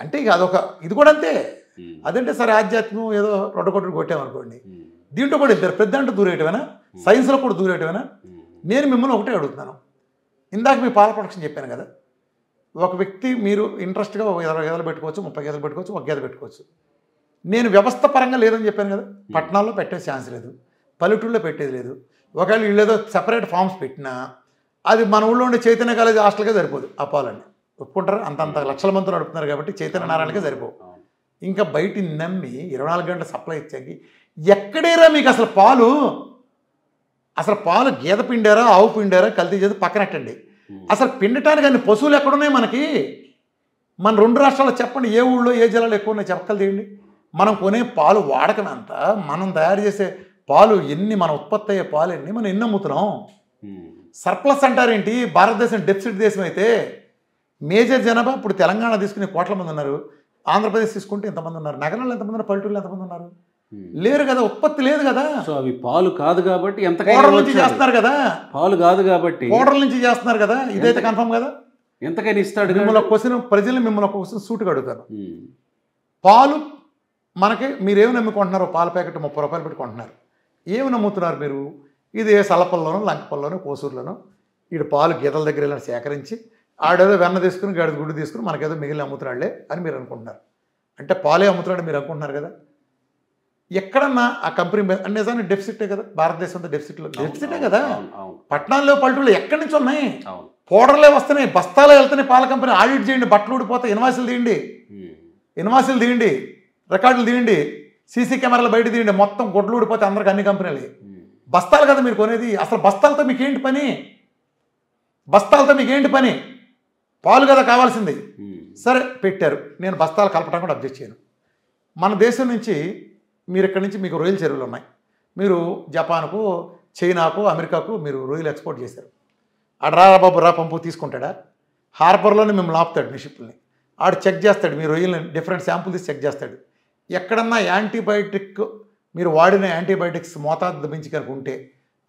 అంటే ఇక అదొక ఇది కూడా అంతే. అదంటే సరే ఆధ్యాత్మం ఏదో రొడ్డకొట్టు కొట్టామనుకోండి, దీంట్లో కూడా వెళ్తారు. పెద్ద అంటే దూరేయటమేనా, సైన్స్లో కూడా దూరేయటమేనా? నేను మిమ్మల్ని ఒకటే అడుగుతున్నాను. ఇందాక మీ పాల ప్రొడక్షన్ చెప్పాను కదా, ఒక వ్యక్తి మీరు ఇంట్రెస్ట్గా 20 గేదెలు పెట్టుకోవచ్చు, 30 గేదెలు పెట్టుకోవచ్చు, ఒక గేదె పెట్టుకోవచ్చు. నేను వ్యవస్థ పరంగా లేదని చెప్పాను కదా, పట్టణాల్లో పెట్టే ఛాన్స్ లేదు, పల్లెటూళ్ళలో పెట్టేది లేదు. ఒకవేళ వీళ్ళు ఏదో సెపరేట్ ఫార్మ్స్ పెట్టినా అది మన ఊళ్ళో ఉండే చైతన్య కాలేజ్ హాస్టల్కే సరిపోదు. ఆ పాలండి ఒప్పుకుంటారు, అంతంత లక్షల మంది నడుపుతున్నారు కాబట్టి చైతన్య నారాయణకే సరిపోవు. ఇంకా బయట నమ్మి 24 గంటల సప్లై ఇచ్చాకి ఎక్కడేరా మీకు అసలు పాలు? అసలు పాలు గేదె పిండారా, ఆవు పిండారా, కల్తీ చేసి పక్కనట్టండి. అసలు పిండటానికి అన్ని పశువులు ఎక్కడున్నాయి మనకి? మన 2 రాష్ట్రాల్లో చెప్పండి, ఏ ఊళ్ళో ఏ జిల్లాలో ఎక్కువ ఉన్నాయి చెప్పగలదు తీయండి. మనం కొనే పాలు వాడకం ఎంత, మనం తయారు చేసే పాలు ఎన్ని, మన ఉత్పత్తి అయ్యే పాలు ఎన్ని, మనం ఎన్ని అమ్ముతున్నాం? సర్ప్లస్ అంటారేంటి? భారతదేశం డెఫిసిట్ దేశం అయితే మేజర్ జనాభా ఇప్పుడు తెలంగాణ తీసుకునే కోట్ల మంది ఉన్నారు, ఆంధ్రప్రదేశ్ తీసుకుంటే ఎంతమంది ఉన్నారు, నగరంలో ఎంతమంది ఉన్నారు, పల్లెటూరులో ఎంతమంది ఉన్నారు? లేరు కదా, ఉత్పత్తి లేదు కదా. సో అవి పాలు కాదు కాబట్టి ఎంత పౌడర్ నుంచి చేస్తున్నారు కదా, పాలు కాదు కాబట్టి పౌడర్ నుంచి చేస్తున్నారు కదా, ఇదైతే కన్ఫర్మ్ కదా. ఎంతకైనా ఇస్తాడు. మిమ్మల్ని క్వశ్చన్, ప్రజలు మిమ్మల్ని ఒక క్వశ్చన్ సూటుగా అడుగుతారు. పాలు మనకి మీరేమి నమ్ముకుంటున్నారు? పాల ప్యాకెట్ 30 రూపాయలు పెట్టుకుంటున్నారు, ఏమి నమ్ముతున్నారు మీరు? ఇది సలపల్లోనో, లంకపల్లోనో, కోసూరులోనో ఈడు పాలు గీతల దగ్గర ఇలా సేకరించి ఆడేదో వెన్న తీసుకుని గడి గుడ్డు తీసుకుని మనకేదో మిగిలిన అమ్ముతున్నాడులే అని మీరు అనుకుంటున్నారు. అంటే పాలే అమ్ముతున్నాడు మీరు అనుకుంటున్నారు కదా. ఎక్కడన్నా ఆ కంపెనీ నిజాన్ని డెఫిసిటే కదా, భారతదేశం అంతా డెఫిసిటే కదా. పట్టణాల్లో పల్లెటూళ్ళు ఎక్కడి నుంచి ఉన్నాయి? పౌడర్లే వస్తున్నాయి, బస్తాలే వెళ్తున్నాయి. పాల కంపెనీ ఆడిట్ చేయండి, బట్టలు ఊడిపోతాయి, ఇన్వాయిస్లు తీయండి, రికార్డులు తీయండి, సీసీ కెమెరాలు బయట తీయండి, మొత్తం గొడ్లు ఊడిపోతే అందరికి అన్ని కంపెనీలు. బస్తాలు కదా మీరు కొనేది. అసలు బస్తాలతో మీకేంటి పని? పాలు కదా కావాల్సింది. సరే పెట్టారు, నేను బస్తాలు కలపడం కూడా అబ్జెక్ట్ చేయను. మన దేశం నుంచి మీరు ఇక్కడి నుంచి మీకు రొయ్యల చెరువులు ఉన్నాయి, మీరు జపాన్కు, చైనాకు, అమెరికాకు మీరు రొయ్యలు ఎక్స్పోర్ట్ చేశారు. ఆడు రా బాబు రా పంపు తీసుకుంటాడా? హార్బర్లోనే మిమ్మల్ని ఆపుతాడు, మీ షిప్ని. ఆడు చెక్ చేస్తాడు, మీ రొయ్యలని డిఫరెంట్ శాంపుల్ తీసి చెక్ చేస్తాడు. ఎక్కడన్నా యాంటీబయాటిక్ మీరు వాడిన యాంటీబయాటిక్స్ మోతాదు మించి కనుక ఉంటే,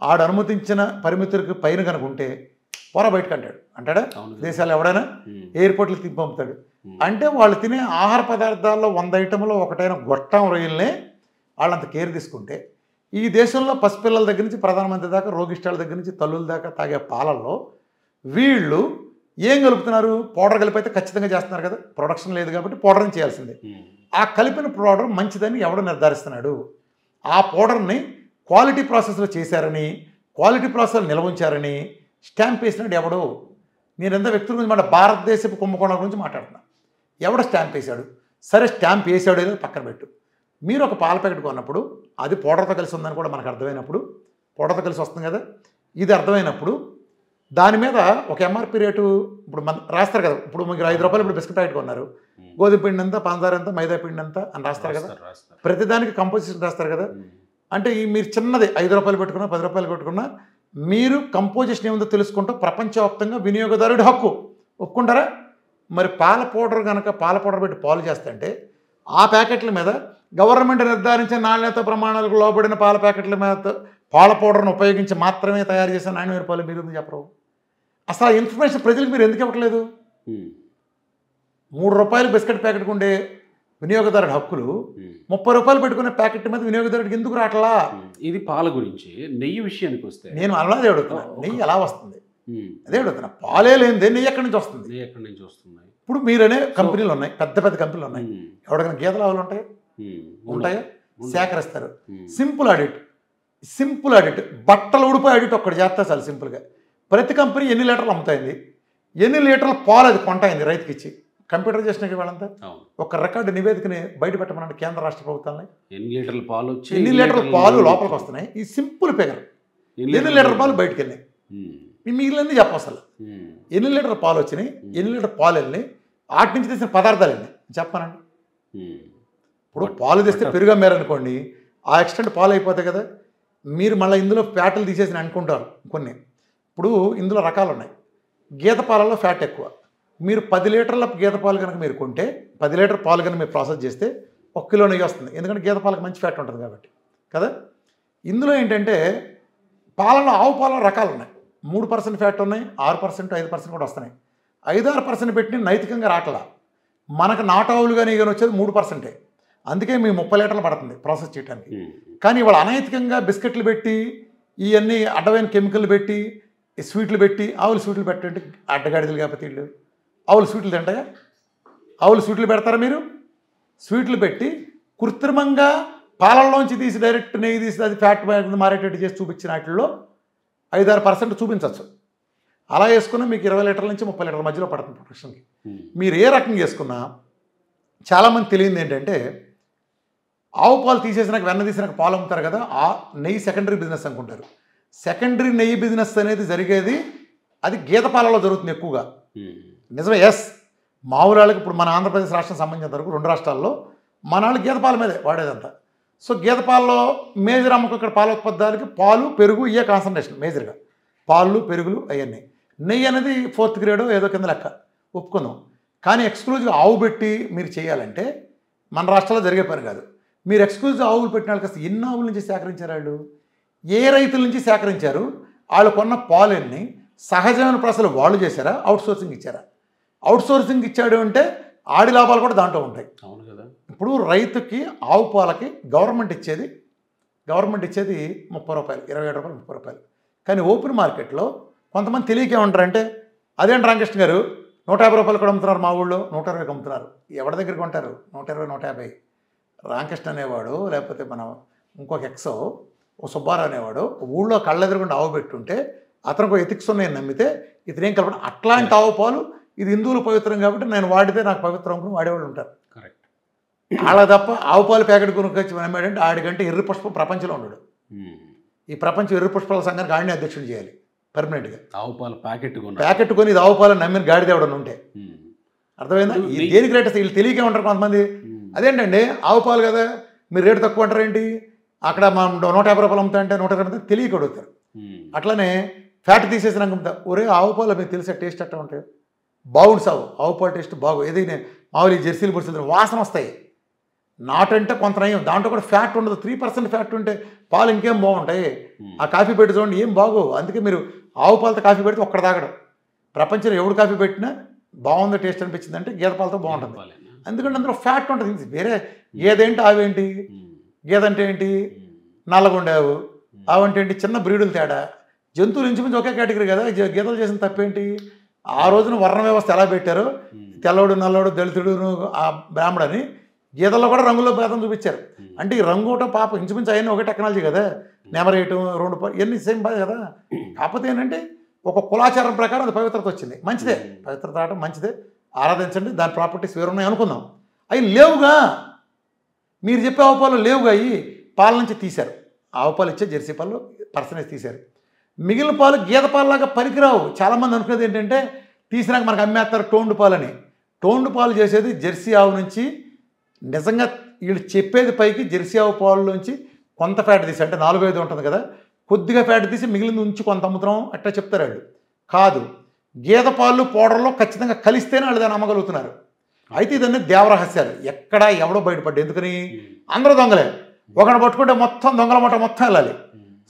ఆడు అనుమతించిన పరిమితులకు పైన కనుక ఉంటే పొర బయటకు అంటాడా? దేశాలు ఎవడైనా ఎయిర్పోర్ట్లు తిప్పి పంపుతాడు. అంటే వాళ్ళు తినే ఆహార పదార్థాల్లో 100 ఐటెంలో ఒకటైన గొట్టం రొయ్యల్నే వాళ్ళంత కేర్ తీసుకుంటే, ఈ దేశంలో పసిపిల్లల దగ్గర నుంచి ప్రధానమంత్రి దాకా, రోగిష్టాల దగ్గర నుంచి తల్లుల దాకా తాగే పాలల్లో వీళ్ళు ఏం కలుపుతున్నారు? పౌడర్ కలిపి అయితే ఖచ్చితంగా చేస్తున్నారు కదా, ప్రొడక్షన్ లేదు కాబట్టి పౌడర్ని చేయాల్సిందే. ఆ కలిపిన పౌడర్ మంచిదని ఎవడు నిర్ధారిస్తున్నాడు? ఆ పౌడర్ని క్వాలిటీ ప్రాసెస్లో చేశారని, క్వాలిటీ ప్రాసెస్లో నిల్వ ఉంచారని స్టాంప్ వేసినాడు ఎవడో? నేను ఎంత వ్యక్తుల గురించి మాట, భారతదేశపు కుంభకోణం గురించి మాట్లాడుతున్నా. ఎవడో స్టాంప్ వేశాడు. సరే స్టాంప్ వేసాడు ఏదో పక్కన పెట్టు. మీరు ఒక పాల ప్యాకెట్ కొన్నప్పుడు అది పౌడర్తో కలిసి ఉందని కూడా మనకు అర్థమైనప్పుడు, పౌడర్తో కలిసి వస్తుంది కదా, ఇది అర్థమైనప్పుడు దాని మీద ఒక ఎంఆర్పి రేటు ఇప్పుడు మన రాస్తారు కదా. ఇప్పుడు మీకు 5 రూపాయలు ఇప్పుడు బిస్కెట్ ప్యాకెట్ కొన్నారు, గోధుమ పిండి ఎంత, పంచదార ఎంత, మైదా పిండి ఎంత అని రాస్తారు కదా. ప్రతిదానికి కంపోజిషన్ రాస్తారు కదా. అంటే ఈ మీరు చిన్నది 5 రూపాయలు పెట్టుకున్నా, 10 రూపాయలు పెట్టుకున్నా, మీరు కంపోజిషన్ ఏముందో తెలుసుకుంటూ ప్రపంచవ్యాప్తంగా వినియోగదారుడి హక్కు ఒప్పుకుంటారా? మరి పాల పౌడర్ కనుక పాల పౌడర్ పెట్టి పాలు చేస్తుంటే ఆ ప్యాకెట్ల మీద గవర్నమెంట్ నిర్ధారించిన నాణ్యత ప్రమాణాలకు లోబడిన పాల ప్యాకెట్ల మీద పాల పౌడర్ను ఉపయోగించి మాత్రమే తయారు చేసిన నాణ్యమైన పాలు మీరు ఎందుకు చెప్పరు? అసలు ఆ ఇన్ఫర్మేషన్ ప్రజలకు మీరు ఎందుకు ఇవ్వట్లేదు? 3 రూపాయలు బిస్కెట్ ప్యాకెట్కి ఉండే వినియోగదారుడి హక్కులు 30 రూపాయలు పెట్టుకునే ప్యాకెట్ మీద వినియోగదారుడికి ఎందుకు రావట్లా? ఇది పాల గురించి. నెయ్యి విషయానికి వస్తే నేను అలాగే అడుగుతున్నా, నెయ్యి ఎలా వస్తుంది? అదే అడుగుతున్నా. పాలే లేనిదే నెయ్యి ఎక్కడి నుంచి వస్తుంది? నెయ్యి ఎక్కడి నుంచి వస్తుంది? ఇప్పుడు మీరనే కంపెనీలు ఉన్నాయి, పెద్ద పెద్ద కంపెనీలు ఉన్నాయి. ఎవరికైనా గీతల ఆవులు ఉంటాయి? ఉంటాయా? సేకరిస్తారు. సింపుల్ ఆడిట్, సింపుల్ ఆడిట్, బట్టలు ఉడిపో ఆడిట్ ఒక్కటి చేస్తా చాలు సింపుల్గా. ప్రతి కంపెనీ ఎన్ని లీటర్లు అమ్ముతాయింది, ఎన్ని లీటర్ల పాలు అది కొంటాయింది రైతుకి ఇచ్చి, కంప్యూటర్ చేసినాక వాళ్ళంతా ఒక రికార్డు నివేదికని బయట పెట్టమనండి కేంద్ర రాష్ట్ర ప్రభుత్వాలని. ఎన్ని లీటర్ల పాలు వచ్చి ఎన్ని లీటర్ల పాలు లోపలికి వస్తున్నాయి, ఈ సింపుల్ ఫిగర్. ఎన్ని లీటర్ పాలు బయటకు వెళ్ళినాయి, మీ మిగిలినది చెప్ప అసలు. ఎన్ని లీటర్ పాలు వచ్చినాయి, ఎన్ని లీటర్ పాలు వెళ్ళినాయి, వాటి నుంచి తెచ్చిన పదార్థాలు వెళ్ళినాయి చెప్పానండి. ఇప్పుడు పాలు తెస్తే పెరుగు అమ్మారనుకోండి, ఆ ఎక్స్టెంట్ పాలు అయిపోతాయి కదా. మీరు మళ్ళీ ఇందులో ఫ్యాట్లు తీసేసి అనుకుంటారు కొన్ని. ఇప్పుడు ఇందులో రకాలు ఉన్నాయి. గీత పాలలో ఫ్యాట్ ఎక్కువ. మీరు 10 లీటర్ల గీత పాలు కనుక మీరు కొంటే, 10 లీటర్ పాలు కనుక మీరు ప్రాసెస్ చేస్తే 1 కిలో నెయ్యి వస్తుంది. ఎందుకంటే గీత పాలకు మంచి ఫ్యాట్ ఉంటుంది కాబట్టి కదా. ఇందులో ఏంటంటే పాలలో, ఆవు పాలలో రకాలు ఉన్నాయి. 3% ఫ్యాట్ ఉన్నాయి, 6%, 5% కూడా వస్తున్నాయి. 5-6% పెట్టి నైతికంగా రావట్లా. మనకు నాటావులు కానీ కానీ వచ్చేది 3%. అందుకే మీ 30 లీటర్లు పడుతుంది ప్రాసెస్ చేయడానికి. కానీ ఇవాళ అనైతికంగా బిస్కెట్లు పెట్టి, ఇవన్నీ అడ్డమైన కెమికల్ పెట్టి, స్వీట్లు పెట్టి, ఆవులు స్వీట్లు పెట్టండి, అడ్డగాడిదలు కాకపోతే వీళ్ళు ఆవులు స్వీట్లు తింటాయా? ఆవులు స్వీట్లు పెడతారా మీరు? స్వీట్లు పెట్టి కృత్రిమంగా పాలల్లోంచి తీసి డైరెక్ట్ నెయ్యి తీసి అది ఫ్యాట్ మారేటట్టు చేసి చూపించిన వాటిల్లో 5-6% చూపించవచ్చు. అలా వేసుకున్నా మీకు 20 లీటర్ల నుంచి 30 లీటర్ల మధ్యలో పడుతుంది ప్రొడక్షన్కి. మీరు ఏ రకంగా చేసుకున్నా చాలామంది తెలియదు ఏంటంటే, ఆవు పాలు తీసేసినాక వెన్న తీసినాక పాలు అమ్ముతారు కదా, ఆ నెయ్యి సెకండరీ బిజినెస్ అనుకుంటారు. సెకండరీ నెయ్యి బిజినెస్ అనేది జరిగేది అది గీత పాలలో జరుగుతుంది ఎక్కువగా. నిజమే, ఎస్. మామూలు ఇప్పుడు మన ఆంధ్రప్రదేశ్ రాష్ట్రం సంబంధించిన వరకు 2 రాష్ట్రాల్లో మన వాళ్ళు గీత పాల మీదే వాడేదంతా. సో గీత పాలలో మేజర్ అమ్మకం ఇక్కడ పాల ఉత్పత్తులకి పాలు, పెరుగు, ఇవే కాన్సన్ట్రేషన్ మేజర్గా. పాలు, పెరుగులు అవన్నీ. నెయ్యి అనేది 4th గ్రేడ్ ఏదో కింద లెక్క ఒప్పుకుందాం. కానీ ఎక్స్క్లూజివ్గా ఆవు పెట్టి మీరు చేయాలంటే మన రాష్ట్రాల్లో జరిగే పని కాదు. మీరు ఎక్స్క్లూజివ్ ఆవులు పెట్టిన వాళ్ళకి అసలు ఎన్ని ఆవుల నుంచి సేకరించారు వాళ్ళు? ఏ రైతుల నుంచి సేకరించారు? వాళ్ళు కొన్న పాలన్నీ సహజమైన ప్రాసెస్లో వాళ్ళు చేశారా, అవుట్సోర్సింగ్ ఇచ్చారా? అవుట్సోర్సింగ్ ఇచ్చాడు అంటే ఆడి లాభాలు కూడా దాంట్లో ఉంటాయి. అవును కదా. ఇప్పుడు రైతుకి ఆవు పాలకి గవర్నమెంట్ ఇచ్చేది 30 రూపాయలు, 27 రూపాయలు, 30 రూపాయలు. కానీ ఓపెన్ మార్కెట్లో కొంతమంది తెలియకే ఉంటారంటే, అదేంటి రామకృష్ణ గారు 150 రూపాయలు కూడా అమ్ముతున్నారు, మా ఊళ్ళో 120కి అమ్ముతున్నారు. ఎవరి దగ్గరికి కొంటారు? 120, 150. రామకృష్ణ అనేవాడు, లేకపోతే మనం ఇంకొక ఎక్సో, ఓ సుబ్బారావు అనేవాడు ఊళ్ళో కళ్ళెదురుగుండా ఆవు పెట్టుంటే అతనికి ఎథిక్స్ ఉన్నాయని నమ్మితే ఇతనేం కలపడం. అట్లాంటి ఆవు పాలు ఇది హిందువులు పవిత్రం కాబట్టి నేను వాడితే నాకు పవిత్రం అనుకుని వాడేవాళ్ళు ఉంటారు. కరెక్ట్. అలా తప్ప ఆవు పాలు ప్యాకెట్ కొనుక్కొచ్చి నమ్మాడంటే ఆడికంటే ఎర్రి పుష్పం ప్రపంచంలో ఉన్నాడు. ఈ ప్రపంచం ఎర్రి పుష్పాల సంఘానికి ఆడిని అధ్యక్షుడు చేయాలి. పర్మనెంట్గా. ఆవు పాల ప్యాకెట్ ప్యాకెట్ కొని ఇది ఆవు పాలు నమ్మిన గాడిద ఎవడన్నా ఉంటే అర్థమైందా? ఇది దేనికి రేట్ అసలు వీళ్ళు తెలియకే ఉంటారు కొంతమంది. అదేంటండి ఆవు పాలు కదా మీరు రేటు తక్కువ అంటారు ఏంటి, అక్కడ మనం 150 రూపాయలు అమ్ముతా అంటే 120 తెలియక అడుగుతారు. అట్లనే ఫ్యాట్ తీసేసిన అమ్ముతా, ఒరే ఆవు పాలు మీకు తెలిసే టేస్ట్ అట్లా ఉంటాయి, బాగుండు సావు ఆవు పాలు టేస్ట్ బాగు, ఏదైనా మామూలు జెర్సీలు పురుషులు వాసన వస్తాయి. నాటంటే కొంత నయం, దాంట్లో కూడా ఫ్యాట్ ఉండదు, 3% ఫ్యాట్ ఉంటే పాలు ఇంకేం బాగుంటాయి. ఆ కాఫీ పెట్టి చూడండి ఏం బాగు. అందుకే మీరు ఆవు పాలతో కాఫీ పెడితే ఒక్కడ తాగడం. ప్రపంచంలో ఎవడు కాఫీ పెట్టినా బాగుందో టేస్ట్ అనిపించింది అంటే గేదె పాలతో బాగుంటుంది. ఎందుకంటే అందులో ఫ్యాట్ ఉంటుంది. వేరే గేదేంటి ఆవేంటి, గేదంటే ఏంటి నల్లగుండేవు, ఆవంటే ఏంటి చిన్న బ్రీడులు తేడా. జంతువులు ఇంచుమించు ఒకే కేటగిరీ కదా. గేదెలు చేసిన తప్పేంటి, ఆ రోజున వర్ణ వ్యవస్థ ఎలా పెట్టారో తెల్లవాడు నల్లవాడు దళితుడు ఆ బ్రాహ్మడని గీతల్లో కూడా రంగుల్లో భేదం చూపించారు. అంటే ఈ రంగు ఒకటో పాప ఇంచుమించు అయినా ఒకే టెక్నాలజీ కదా, నెమరేయటం 2 ఇవన్నీ సేమ్ బాధ కదా. కాకపోతే ఏంటంటే ఒక కులాచారం ప్రకారం అది పవిత్రత వచ్చింది, మంచిదే, పవిత్రత ఆడటం మంచిదే, ఆరాధించండి, దాని ప్రాపర్టీస్ వేరున్నాయి అనుకుందాం. అవి లేవుగా, మీరు చెప్పే ఆవు పాలు లేవుగా, అవి పాల నుంచి తీశారు. ఆవు పాలు ఇచ్చే జెర్సీ పాలు పర్సనేజ్ తీశారు. మిగిలిన పాలు గీత పాలలాగా పనికిరావు. చాలామంది అనుకునేది ఏంటంటే తీసినాక మనకు అమ్మేస్తారు టోండు పాలని. టోండు పాలు చేసేది జెర్సీ ఆవు నుంచి. నిజంగా వీళ్ళు చెప్పేది పైకి జెర్సీ ఆవు పాలు నుంచి కొంత ఫ్యాట్ తీసి, అంటే 4-5 ఉంటుంది కదా, కొద్దిగా ఫ్యాట్ తీసి మిగిలింది ఉంచి కొంత అమ్ముతున్నాం అట్లా చెప్తారు వాళ్ళు. కాదు, గేదె పాలు పౌడర్లో ఖచ్చితంగా కలిస్తేనే వాళ్ళు దాన్ని అమ్మగలుగుతున్నారు. అయితే ఇదన్నీ దేవరహస్యాలు, ఎక్కడా ఎవడో బయటపడ్డా. ఎందుకని అందరూ దొంగలే, ఒకటి పట్టుకుంటే మొత్తం దొంగల మాట మొత్తం వెళ్ళాలి.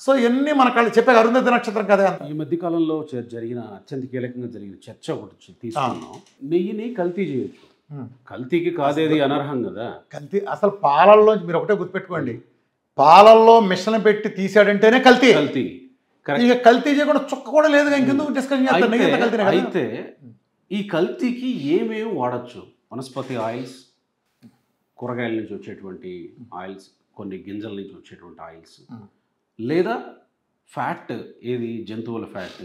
సో ఇవన్నీ మన కళ్ళు చెప్పే అరుంధతి నక్షత్రం కదా. ఈ మధ్య కాలంలో జరిగిన అత్యంత కీలకంగా జరిగిన చర్చ ఒకటి తీసుకున్నాం. నెయ్యిని కల్తీ చేయొచ్చు, కల్తీకి కాదేది అనర్హం కదా. కల్తీ అసలు పాలల్లోంచి మీరు ఒకటే గుర్తుపెట్టుకోండి, పాలల్లో మిషన్ పెట్టి తీసాడంటేనే కల్తీ. కల్తీ ఇక కల్తీ చేయకుండా చుక్క కూడా లేదు, ఇంకెందుకు డిస్కషన్ చేస్తారు. అయితే ఈ కల్తీకి ఏమేమి వాడచ్చు? వనస్పతి ఆయిల్స్, కూరగాయల నుంచి వచ్చేటువంటి ఆయిల్స్, కొన్ని గింజల నుంచి వచ్చేటువంటి ఆయిల్స్, లేదా ఫ్యాట్, ఏది జంతువుల ఫ్యాట్,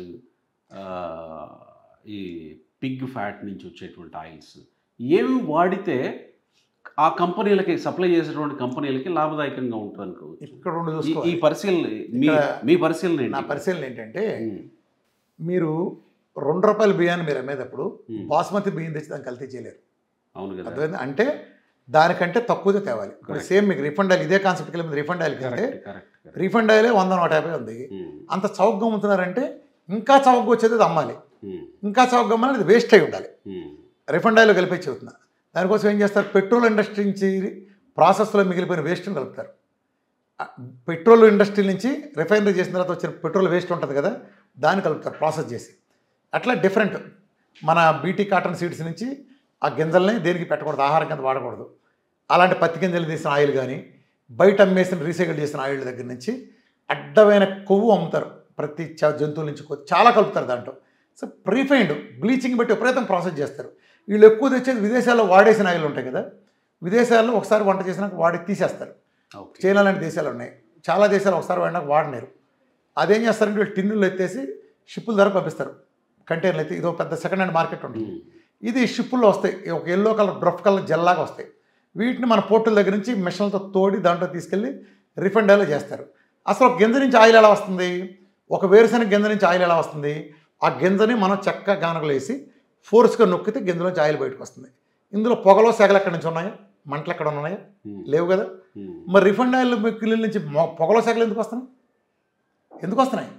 ఈ పిగ్ ఫ్యాట్ నుంచి వచ్చేటువంటి ఆయిల్స్, ఏమి వాడితే ఆ కంపెనీలకి సప్లై చేసేటువంటి కంపెనీలకి లాభదాయకంగా ఉంటుంది అనుకోవచ్చు. ఇక్కడ ఈ పరిశీలన, మీ పరిశీలన, నా పరిశీలన ఏంటంటే, మీరు ₹2 బియ్యాన్ని మీరు అమ్మేటప్పుడు బాస్మతి బియ్యం తెచ్చి దాన్ని కల్తీ చేయలేరు. అవును కదా. అర్థమైంది? అంటే దానికంటే తక్కువగా తేవాలి. ఇప్పుడు సేమ్ మీకు రిఫండ్ ఆయిల్, ఇదే కాన్సెప్ట్కి వెళ్ళి రిఫండ్ ఆయిల్కి వెళ్తే రిఫండ్ ఆయిలే 100-150 ఉంది. అంత చౌకగా అమ్ముతున్నారంటే ఇంకా చౌకగా వచ్చేది అది అమ్మాలి, ఇంకా చౌకగా అమ్మాలి, అది వేస్ట్ అయి ఉండాలి. రిఫండ్ ఆయిల్ కలిపి చెబుతున్నా. దానికోసం ఏం చేస్తారు, పెట్రోల్ ఇండస్ట్రీ నుంచి ప్రాసెస్లో మిగిలిపోయిన వేస్ట్ని కలుపుతారు. పెట్రోల్ ఇండస్ట్రీ నుంచి రిఫైనరీ చేసిన తర్వాత వచ్చిన పెట్రోల్ వేస్ట్ ఉంటుంది కదా, దాన్ని కలుపుతారు ప్రాసెస్ చేసి. అట్లా డిఫరెంట్. మన బీటీ కాటన్ సీడ్స్ నుంచి ఆ గింజల్ని దేనికి పెట్టకూడదు, ఆహారం కింద వాడకూడదు. అలాంటి పత్తి గింజలు తీసిన ఆయిల్ కానీ, బయట అమ్మేసిన రీసైకిల్ చేసిన ఆయిల్ దగ్గర నుంచి అడ్డమైన కొవ్వు అమ్ముతారు. ప్రతి జంతువుల నుంచి చాలా కలుపుతారు దాంట్లో. సో ప్రీఫైన్డ్ బ్లీచింగ్ పెట్టి విపరీతం ప్రాసెస్ చేస్తారు. వీళ్ళు ఎక్కువ తెచ్చేది విదేశాల్లో వాడేసిన ఆయిల్ ఉంటాయి కదా, విదేశాల్లో ఒకసారి వంట చేసినాక వాడి తీసేస్తారు. చైనా లాంటి దేశాలు ఉన్నాయి, చాలా దేశాలు ఒకసారి వాడినాక వాడలేరు. అదేం చేస్తారంటే వీళ్ళు టిన్నులు ఎత్తేసి షిప్పుల ధర పంపిస్తారు. కంటైనర్లు అయితే ఇదో పెద్ద సెకండ్ హ్యాండ్ మార్కెట్ ఉంటుంది. ఇది షిప్పుల్లో వస్తాయి, ఒక ఎల్లో కలర్ డ్రఫ్ కలర్ జెల్లాగా వస్తాయి. వీటిని మన పోర్టుల దగ్గర నుంచి మిషన్లతో తోడి దాంట్లో తీసుకెళ్ళి రిఫైండ్ ఆయిల్ చేస్తారు. అసలు ఒక గింజ నుంచి ఆయిల్ ఎలా వస్తుంది, ఒక వేరుశనగ గింజ నుంచి ఆయిల్ ఎలా వస్తుంది, ఆ గింజని మనం చెక్క గానకలు వేసి ఫోర్స్గా నొక్కితే గింజలోంచి ఆయిల్ బయటకు వస్తుంది. ఇందులో పొగలో సెగలు ఎక్కడి నుంచి ఉన్నాయా, మంటలు ఎక్కడ ఉన్నాయా, లేవు కదా. మరి రిఫైండ్ ఆయిల్ కిల్లుల నుంచి పొగలో సెగలు ఎందుకు వస్తున్నాయి, ఎందుకు వస్తున్నాయి?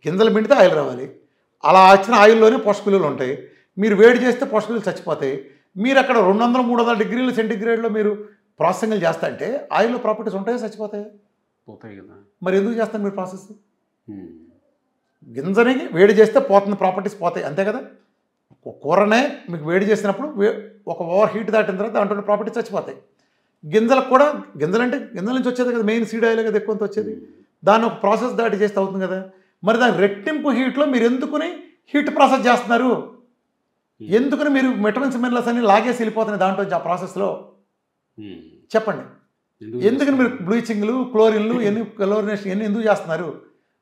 గింజలు పిండితే ఆయిల్ రావాలి. అలా వచ్చిన ఆయిల్లోనే పోషక విలువలు ఉంటాయి. మీరు వేడి చేస్తే పోషక విలువలు చచ్చిపోతాయి. మీరు అక్కడ 200-300 డిగ్రీల సెంటిగ్రేడ్లో మీరు ప్రాసెసింగ్లు చేస్తా అంటే ఆయిల్లో ప్రాపర్టీస్ ఉంటాయో చచ్చిపోతాయి, పోతాయి కదా. మరి ఎందుకు చేస్తారు మీరు ప్రాసెస్? గింజని వేడి చేస్తే పోతుంది, ప్రాపర్టీస్ పోతాయి, అంతే కదా. కూరనే మీకు వేడి చేసినప్పుడు ఒక ఓవర్ హీట్ దాటిన తర్వాత దాంట్లో ప్రాపర్టీస్ చచ్చిపోతాయి. గింజలకు కూడా, గింజలంటే గింజల నుంచి వచ్చేది కదా, మెయిన్ సీడ్ ఆయిల్ కదా ఎక్కువ వచ్చేది. దాన్ని ఒక ప్రాసెస్ దాటి చేస్తే అవుతుంది కదా. మరి దాని రెట్టింపు హీట్లో మీరు ఎందుకుని హీట్ ప్రాసెస్ చేస్తున్నారు? ఎందుకని మీరు విటమిన్స్ మినరల్స్ అన్ని లాగేసి వెళ్ళిపోతున్నాయి దాంట్లో ఆ ప్రాసెస్లో? చెప్పండి. ఎందుకని మీరు బ్లీచింగ్లు, క్లోరిన్లు, క్లోరినేషన్ ఎన్ని ఎందుకు చేస్తున్నారు?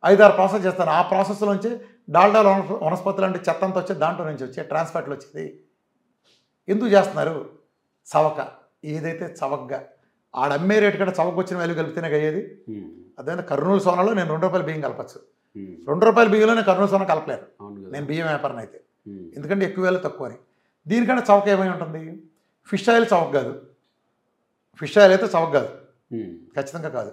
5-6 ప్రాసెస్ చేస్తారు. ఆ ప్రాసెస్లోంచి డాల్డా వనస్పతులు అంటే చెత్త అంతా వచ్చేది దాంట్లో నుంచి వచ్చే ట్రాన్స్ఫాట్లు వచ్చేది. ఎందుకు చేస్తున్నారు? చవక. ఏదైతే చవకగా ఆడమ్మే రేటు కంటే చవక వచ్చిన వాల్యూ కలిపితేనే అయ్యేది. అదే కర్నూలు సోనాలో నేను ₹2 బియ్యం కలపచ్చు, రూపాయల బియ్యంలో నేను కర్నూలు సోనా కలపలేరు అవును కదా. నేను బియ్యం వ్యాపారం అయితే, ఎందుకంటే ఎక్కువ వేలు తక్కువ అని. దీనికంటే చవక ఏమై ఉంటుంది? ఫిష్ ఆయిల్ చవక కాదు, ఫిష్ ఆయిల్ అయితే చవక కాదు, ఖచ్చితంగా కాదు.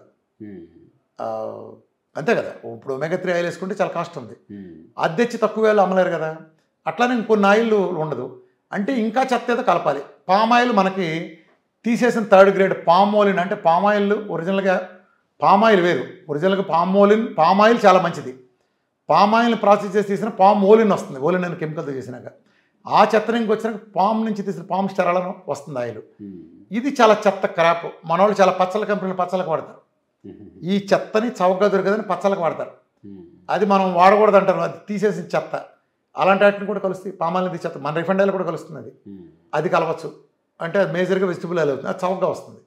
అంతే కదా. ఇప్పుడు ఒమేగా-3 ఆయిల్ వేసుకుంటే చాలా కాస్ట్ ఉంది, అది తెచ్చి తక్కువ వేలు అమ్మలేరు కదా. అట్లానే ఇంకొన్ని ఆయిల్ ఉండదు. అంటే ఇంకా చెత్త ఏదో కలపాలి. పామ్ ఆయిల్ మనకి తీసేసిన 3rd గ్రేడ్ పామోలిన్, అంటే పామ్ ఆయిల్ ఒరిజినల్గా పామ్ ఆయిల్ వేరు, ఒరిజినల్గా పామ్ ఆయిల్ చాలా మంచిది. పామ్ ఆయిల్ని ప్రాసెస్ చేసి తీసిన పామ్ ఓలిన్ వస్తుంది, ఓలిన్ అని కెమికల్తో చేసినాక. ఆ చెత్త నుంచి వచ్చినాక పామ్ నుంచి తీసిన పామ్ స్టెరాలను వస్తుంది ఆయిల్. ఇది చాలా చెత్త క్రాప్. మన వాళ్ళు చాలా పచ్చల కంపెనీలు పచ్చలకు వాడతారు. ఈ చెత్తని చౌకగా దొరకదని పచ్చలకు వాడతారు. అది మనం వాడకూడదు అంటారు, అది తీసేసిన చెత్త. అలాంటి వాటిని కూడా కలుస్తాయి. పామాయిల్ చెత్త మన రిఫైండ్ ఆయిల్ కూడా కలుస్తుంది, అది కలవచ్చు. అంటే అది మేజర్గా వెజిటబుల్ ఆయిల్ అవుతుంది, అది చౌకగా వస్తుంది.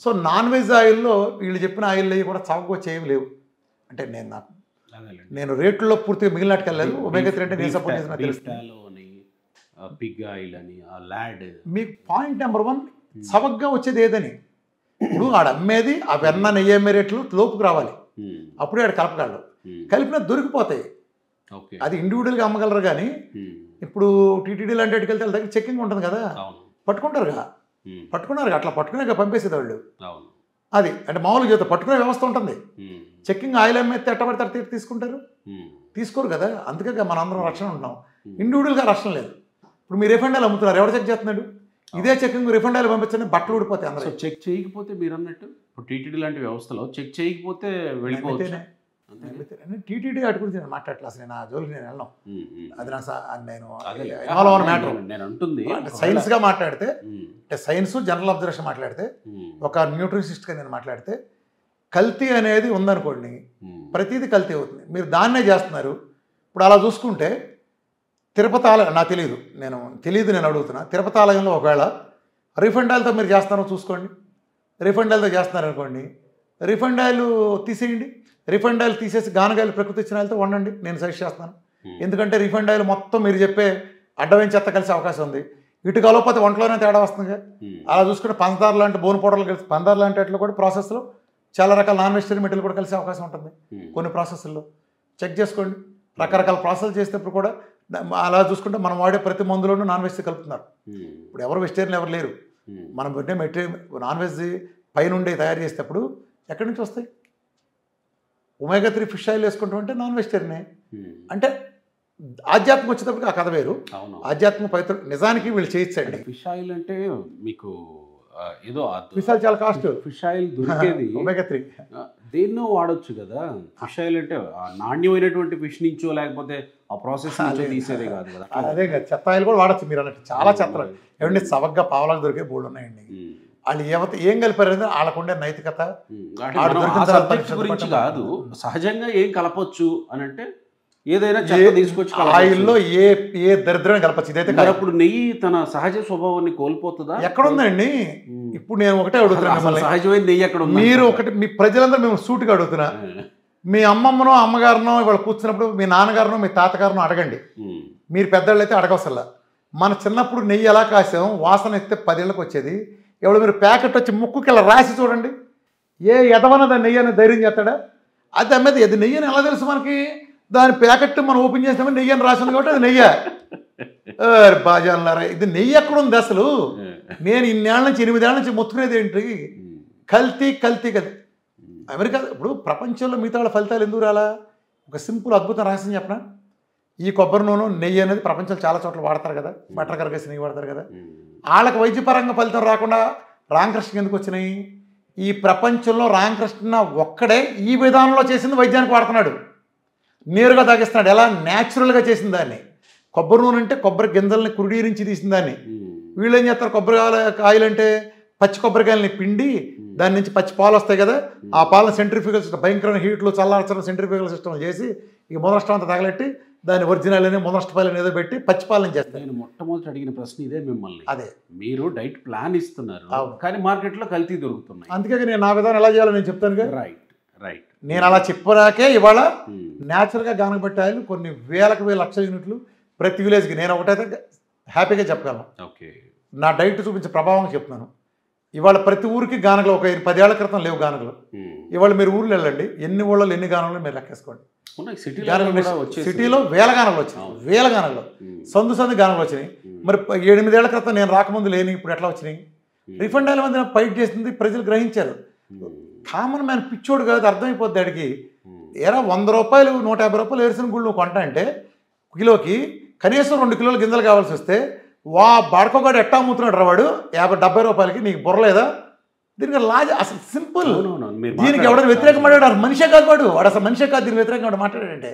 సో నాన్ వెజ్ ఆయిల్లో వీళ్ళు చెప్పిన ఆయిల్ అవి కూడా చౌకగా వచ్చేవి లేవు. అంటే నేను రేట్లలో పూర్తిగా మిగిలినట్టు వెళ్ళలేదు. ఒమేగా-3 అంటే నేను సపోర్ట్ చేసిన తెలుస్తుంది. పిగ్ ఆయిల్ అని లాడ్. మీకు పాయింట్ నెంబర్ 1 చవకగా వచ్చేది ఏదని. ఇప్పుడు ఆడ అమ్మేది ఆ వెన్న నెయ్యి అమ్మే రేట్లు లోపుకు రావాలి, అప్పుడే ఆడ కలపగలడు. కలిపినా దొరికిపోతాయి, అది ఇండివిజువల్గా అమ్మగలరు. కానీ ఇప్పుడు టీటీడీ లాంటి వాటికి వెళ్తే వాళ్ళ దగ్గర చెక్కింగ్ ఉంటుంది కదా, పట్టుకుంటారుగా, అట్లా పట్టుకునే పంపేసేది వాళ్ళు. అది అంటే మామూలుగా చేత పట్టుకునే వ్యవస్థ ఉంటుంది. చెక్కింగ్ ఆయిల్ అమ్మేస్తే ఎట్టబడితే తీసుకుంటారు, తీసుకోరు కదా. అందుకే మనందరం రక్షణ ఉంటున్నాం, ఇండివిజువల్గా రక్షణ లేదు. ఇప్పుడు మీరు రిఫండ్ ఆయిల్ అమ్ముతున్నారు, ఎవరు చెక్ చేస్తున్నాడు? ఇదే చెక్కింగ్ రిఫండ్ ఆయిల్ పంపించండి, బట్టలు ఊడిపోతాయి అందరూ. చెక్ చేయకపోతే మీరు అన్నట్టు ఇప్పుడు టీటీడీ లాంటి వ్యవస్థలో చెక్ చేయకపోతే వెళ్ళిపోతే టీటీడీ వాటి గురించి నేను మాట్లాడలేదు అసలు. నేను ఆ జోలికి నేను వెళ్ళను, అది నేను ఇన్వాల్వ్ అవ్వని మ్యాటర్. నేను అంటుంది అంటే సైన్స్గా మాట్లాడితే, అంటే సైన్స్ జనరల్ అబ్జర్వేషన్ మాట్లాడితే, ఒక న్యూట్రిషనిస్ట్గా నేను మాట్లాడితే, కల్తీ అనేది ఉందనుకోండి, ప్రతిదీ కల్తీ అవుతుంది. మీరు దాన్నే చేస్తున్నారు. ఇప్పుడు అలా చూసుకుంటే తిరుపతి ఆలయం నాకు నేను అడుగుతున్నా. తిరుపతి ఆలయంలో ఒకవేళ రిఫండ్ ఆయిల్తో మీరు చేస్తారో చూసుకోండి. రిఫండ్ ఆయిల్తో చేస్తున్నారనుకోండి, రిఫండ్ ఆయిల్ తీసేయండి. రిఫండ్ ఆయిల్ తీసేసి గానగాయలు ప్రకృతి ఇచ్చిన ఆయిల్తో వండండి, నేను సజెస్ట్ చేస్తాను. ఎందుకంటే రిఫండ్ ఆయిల్ మొత్తం మీరు చెప్పే అడ్డమైన చెత్త కలిసే అవకాశం ఉంది. ఇటు కలవకపోతే వంటలోనే తేడా వస్తుంది. అలా చూసుకుంటే పంచదార లాంటి బోన్ పౌడర్లు కలిసి, పంచదార లాంటి వాటిలో కూడా ప్రాసెస్లో చాలా రకాల నాన్ వెజిటేరియన్ మెటీరియల్ కూడా కలిసే అవకాశం ఉంటుంది. కొన్ని ప్రాసెస్లో చెక్ చేసుకోండి. రకరకాల ప్రాసెస్ చేసేటప్పుడు కూడా అలా చూసుకుంటే మనం వాడే ప్రతి మందులోనూ నాన్ వెజ్ కలుపుతున్నారు. ఇప్పుడు ఎవరు వెజిటేరియన్ ఎవరు లేరు. మనం పెట్టే మెటీరియల్ నాన్ వెజ్ పైనుండి తయారు చేసేటప్పుడు ఎక్కడి నుంచి వస్తాయి? ఒమేగా-3 ఫిష్ ఆయిల్ వేసుకుంటామంటే నాన్ వెజిటేరియనే. అంటే ఆధ్యాత్మిక వచ్చేటప్పటికి ఆ కథ వేరు. ఆధ్యాత్మిక పవిత్ర నిజానికి వీళ్ళు చేయించండి. ఫిష్ ఆయిల్ అంటే మీకు ఏదో ఫిష్ ఆయిల్ చాలా కాస్ట్. ఫిష్ ఆయిల్ దొరికేది ఒమేగా-3 దేన్నో వాడొచ్చు కదా. ఫిష్ ఆయిల్ అంటే నాణ్యమైనటువంటి ఫిష్ నుంచో లేకపోతే ఆ ప్రాసెస్ నుంచో తీసేదే కాదు కదా. అదే కదా, చెత్త ఆయిల్ కూడా వాడచ్చు మీరు అన్నట్టు. చాలా చెత్త ఏమంటే చవకగా పావలాగా దొరికే బోర్డు ఉన్నాయండి. వాళ్ళు ఏం కలిపారు అనేది వాళ్ళకుండే నైతికత గురించి కాదు. సహజంగా ఏం కలపొచ్చు అని అంటే ఏదైనా తీసుకొచ్చి ఆయిల్లో ఏ దరిద్రాన్ని కలపచ్చు. ఇదైతే అప్పుడు నెయ్యి తన సహజ స్వభావాన్ని కోల్పోతుందా? ఎక్కడుందండి? ఇప్పుడు నేను ఒకటే అడుగుతున్నాను, సహజమైన నెయ్యి ఎక్కడ ఉంది? మీరు ఒకటి మీ ప్రజలందరూ మేము సూటిగా అడుగుతున్నా. మీ అమ్మమ్మనో అమ్మగారినో ఇవాళ కూర్చున్నప్పుడు మీ నాన్నగారినో మీ తాతగారినో అడగండి. మీరు పెద్దవాళ్ళు అయితే అడగవసల్లా. మన చిన్నప్పుడు నెయ్యి ఎలా కాసాం, వాసన ఎత్తే 10 ఏళ్ళకి వచ్చేది. ఎవడు మీరు ప్యాకెట్ వచ్చి ముక్కుకి ఇలా రాసి చూడండి, ఏ ఎదవన దాన్ని నెయ్యి అని ధైర్యం చేస్తాడా? అది అమ్మేది అది నెయ్యి అని ఎలా తెలుసు మనకి? దాని ప్యాకెట్ మనం ఓపెన్ చేసినామని నెయ్యి అని రాసింది కాబట్టి అది నెయ్యి. బాజాలన్నారా, ఇది నెయ్యి ఎక్కడుంది అసలు? నేను 8 ఏళ్ళ నుంచి 8 ఏళ్ళ నుంచి మొత్తుకునేది ఏంటి? కల్తీ కల్తీ కల్తీ. అమెరికా ఇప్పుడు ప్రపంచంలో మిగతా వాళ్ళ ఫలితాలు ఎందుకు రాలా? ఒక సింపుల్ అద్భుతం రహస్యం చెప్పనా? ఈ కొబ్బరి నూనె నెయ్యి అనేది ప్రపంచంలో చాలా చోట్ల వాడతారు కదా, బటర్ కరగేసి నెయ్యి వాడతారు కదా. వాళ్ళకి వైద్యపరంగా ఫలితం రాకుండా రామకృష్ణకి ఎందుకు వచ్చినాయి? ఈ ప్రపంచంలో రామకృష్ణ ఒక్కడే ఈ విధానంలో చేసింది వైద్యానికి వాడుతున్నాడు. నేరుగా తాగిస్తున్నాడు. ఎలా? న్యాచురల్గా చేసిన దాన్ని. కొబ్బరి నూనె అంటే కొబ్బరి గింజల్ని కురుడి నుంచి తీసిన దాన్ని. వీళ్ళు ఏం చేస్తారు? కొబ్బరి ఆయిల్ అంటే పచ్చి కొబ్బరికాయలని పిండి దాని నుంచి పచ్చి పాలు వస్తాయి కదా, ఆ పాలను సెంట్రిఫ్యూగల్ సిస్టమ్, భయంకరమైన హీట్లో చల్లార్చడం సెంట్రిఫ్యూగల్ సిస్టమ్ చేసి ఇక మొదలష్టం అంతా తగలెట్టి దాన్ని ఒరిజినల్ అని మొదలష్టపాయలు ఏదో పెట్టి పచ్చి పాలన చేస్తారు. నేను మొట్టమొదటి అడిగిన ప్రశ్న ఇదే మిమ్మల్ని. అదే, మీరు డైట్ ప్లాన్ ఇస్తున్నారు కానీ మార్కెట్లో కల్తీ దొరుకుతున్నాయి. అందుకే నేను నా విధానం ఎలా చేయాలో నేను చెప్తాను కదా. Right right. నేను అలా చెప్పడాకే ఇవాళ న్యాచురల్గా గానబెట్టాయలు కొన్ని వేలకు లక్షల యూనిట్లు ప్రతి విలేజ్కి. నేను ఒకటైతే హ్యాపీగా చెప్పగలను. ఓకే, నా డైట్ చూపించే ప్రభావం చెప్తున్నాను. ఇవాళ ప్రతి ఊరికి గానగలు ఒక 10 ఏళ్ల క్రితం లేవు గానగలు. ఇవాళ మీరు ఊర్లో వెళ్ళండి, ఎన్ని ఊళ్ళలో ఎన్ని గానగలు మీరు లెక్కేసుకోండి. సిటీలో వేల గానాలు వచ్చినాయి, వేల గానాలు, సందు గానాలు వచ్చినాయి. మరి 8 ఏళ్ల క్రితం నేను రాకముందు లేని ఇప్పుడు ఎట్లా వచ్చినాయి? రీఫండ్ అయ్యే మంది ఫైట్ చేసింది ప్రజలు గ్రహించారు. కామన్ మ్యాన్ పిచ్చోడు కాదు, అర్థమైపోద్ది ఆడికి. ఎరా 100 రూపాయలు 150 రూపాయలు వేరుసిన గుళ్ళు నువ్వు కొంటా అంటే కిలోకి కనీసం 2 కిలోల గింజలు కావాల్సి వస్తే బాడుకోగాడు ఎట్టా అమ్ముతున్నాడు రా వాడు 50-70 రూపాయలకి. నీకు బుర్రలేదా? దీనికి అసలు సింపుల్. దీనికి ఎవడైనా వ్యతిరేకం మాట్లాడారు, మనిషే కాదు వాడు అసలు మనిషే కాదు. దీనికి వ్యతిరేకంగా మాట్లాడాడంటే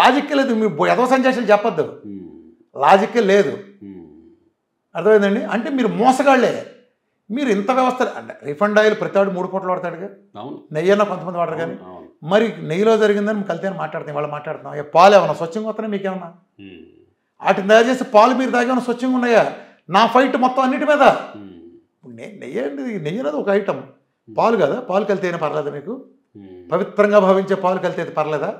లాజిక్కే లేదు. మీ ఏదో సంచేషాలు చెప్పొద్దు, లాజిక్కే లేదు. అర్థమైందండి? అంటే మీరు మోసగాళ్లే. మీరు ఇంత వ్యవస్థ అంటే రిఫండ్ ఆయిల్ ప్రతి వాడు 3 పూటలు వాడతాడుగా, నెయ్యి అన్న కొంతమంది వాడరు. కానీ మరి నెయ్యిలో జరిగిందని కలితే అని మాట్లాడుతాం, వాళ్ళు మాట్లాడుతున్నాం. పాలు ఏమన్నా స్వచ్ఛంగా వస్తున్నాయి మీకేమన్నా? వాటిని తయారు చేసి పాలు మీరు తాగేమన్నా స్వచ్ఛంగా ఉన్నాయా? నా ఫైట్ మొత్తం అన్నిటి మీద. నెయ్యి అండి, నెయ్యి అనేది ఒక ఐటమ్, పాలు కదా. పాలు కలితేనే పర్లేదా మీకు? పవిత్రంగా భావించే పాలు కలితే పర్లేదా?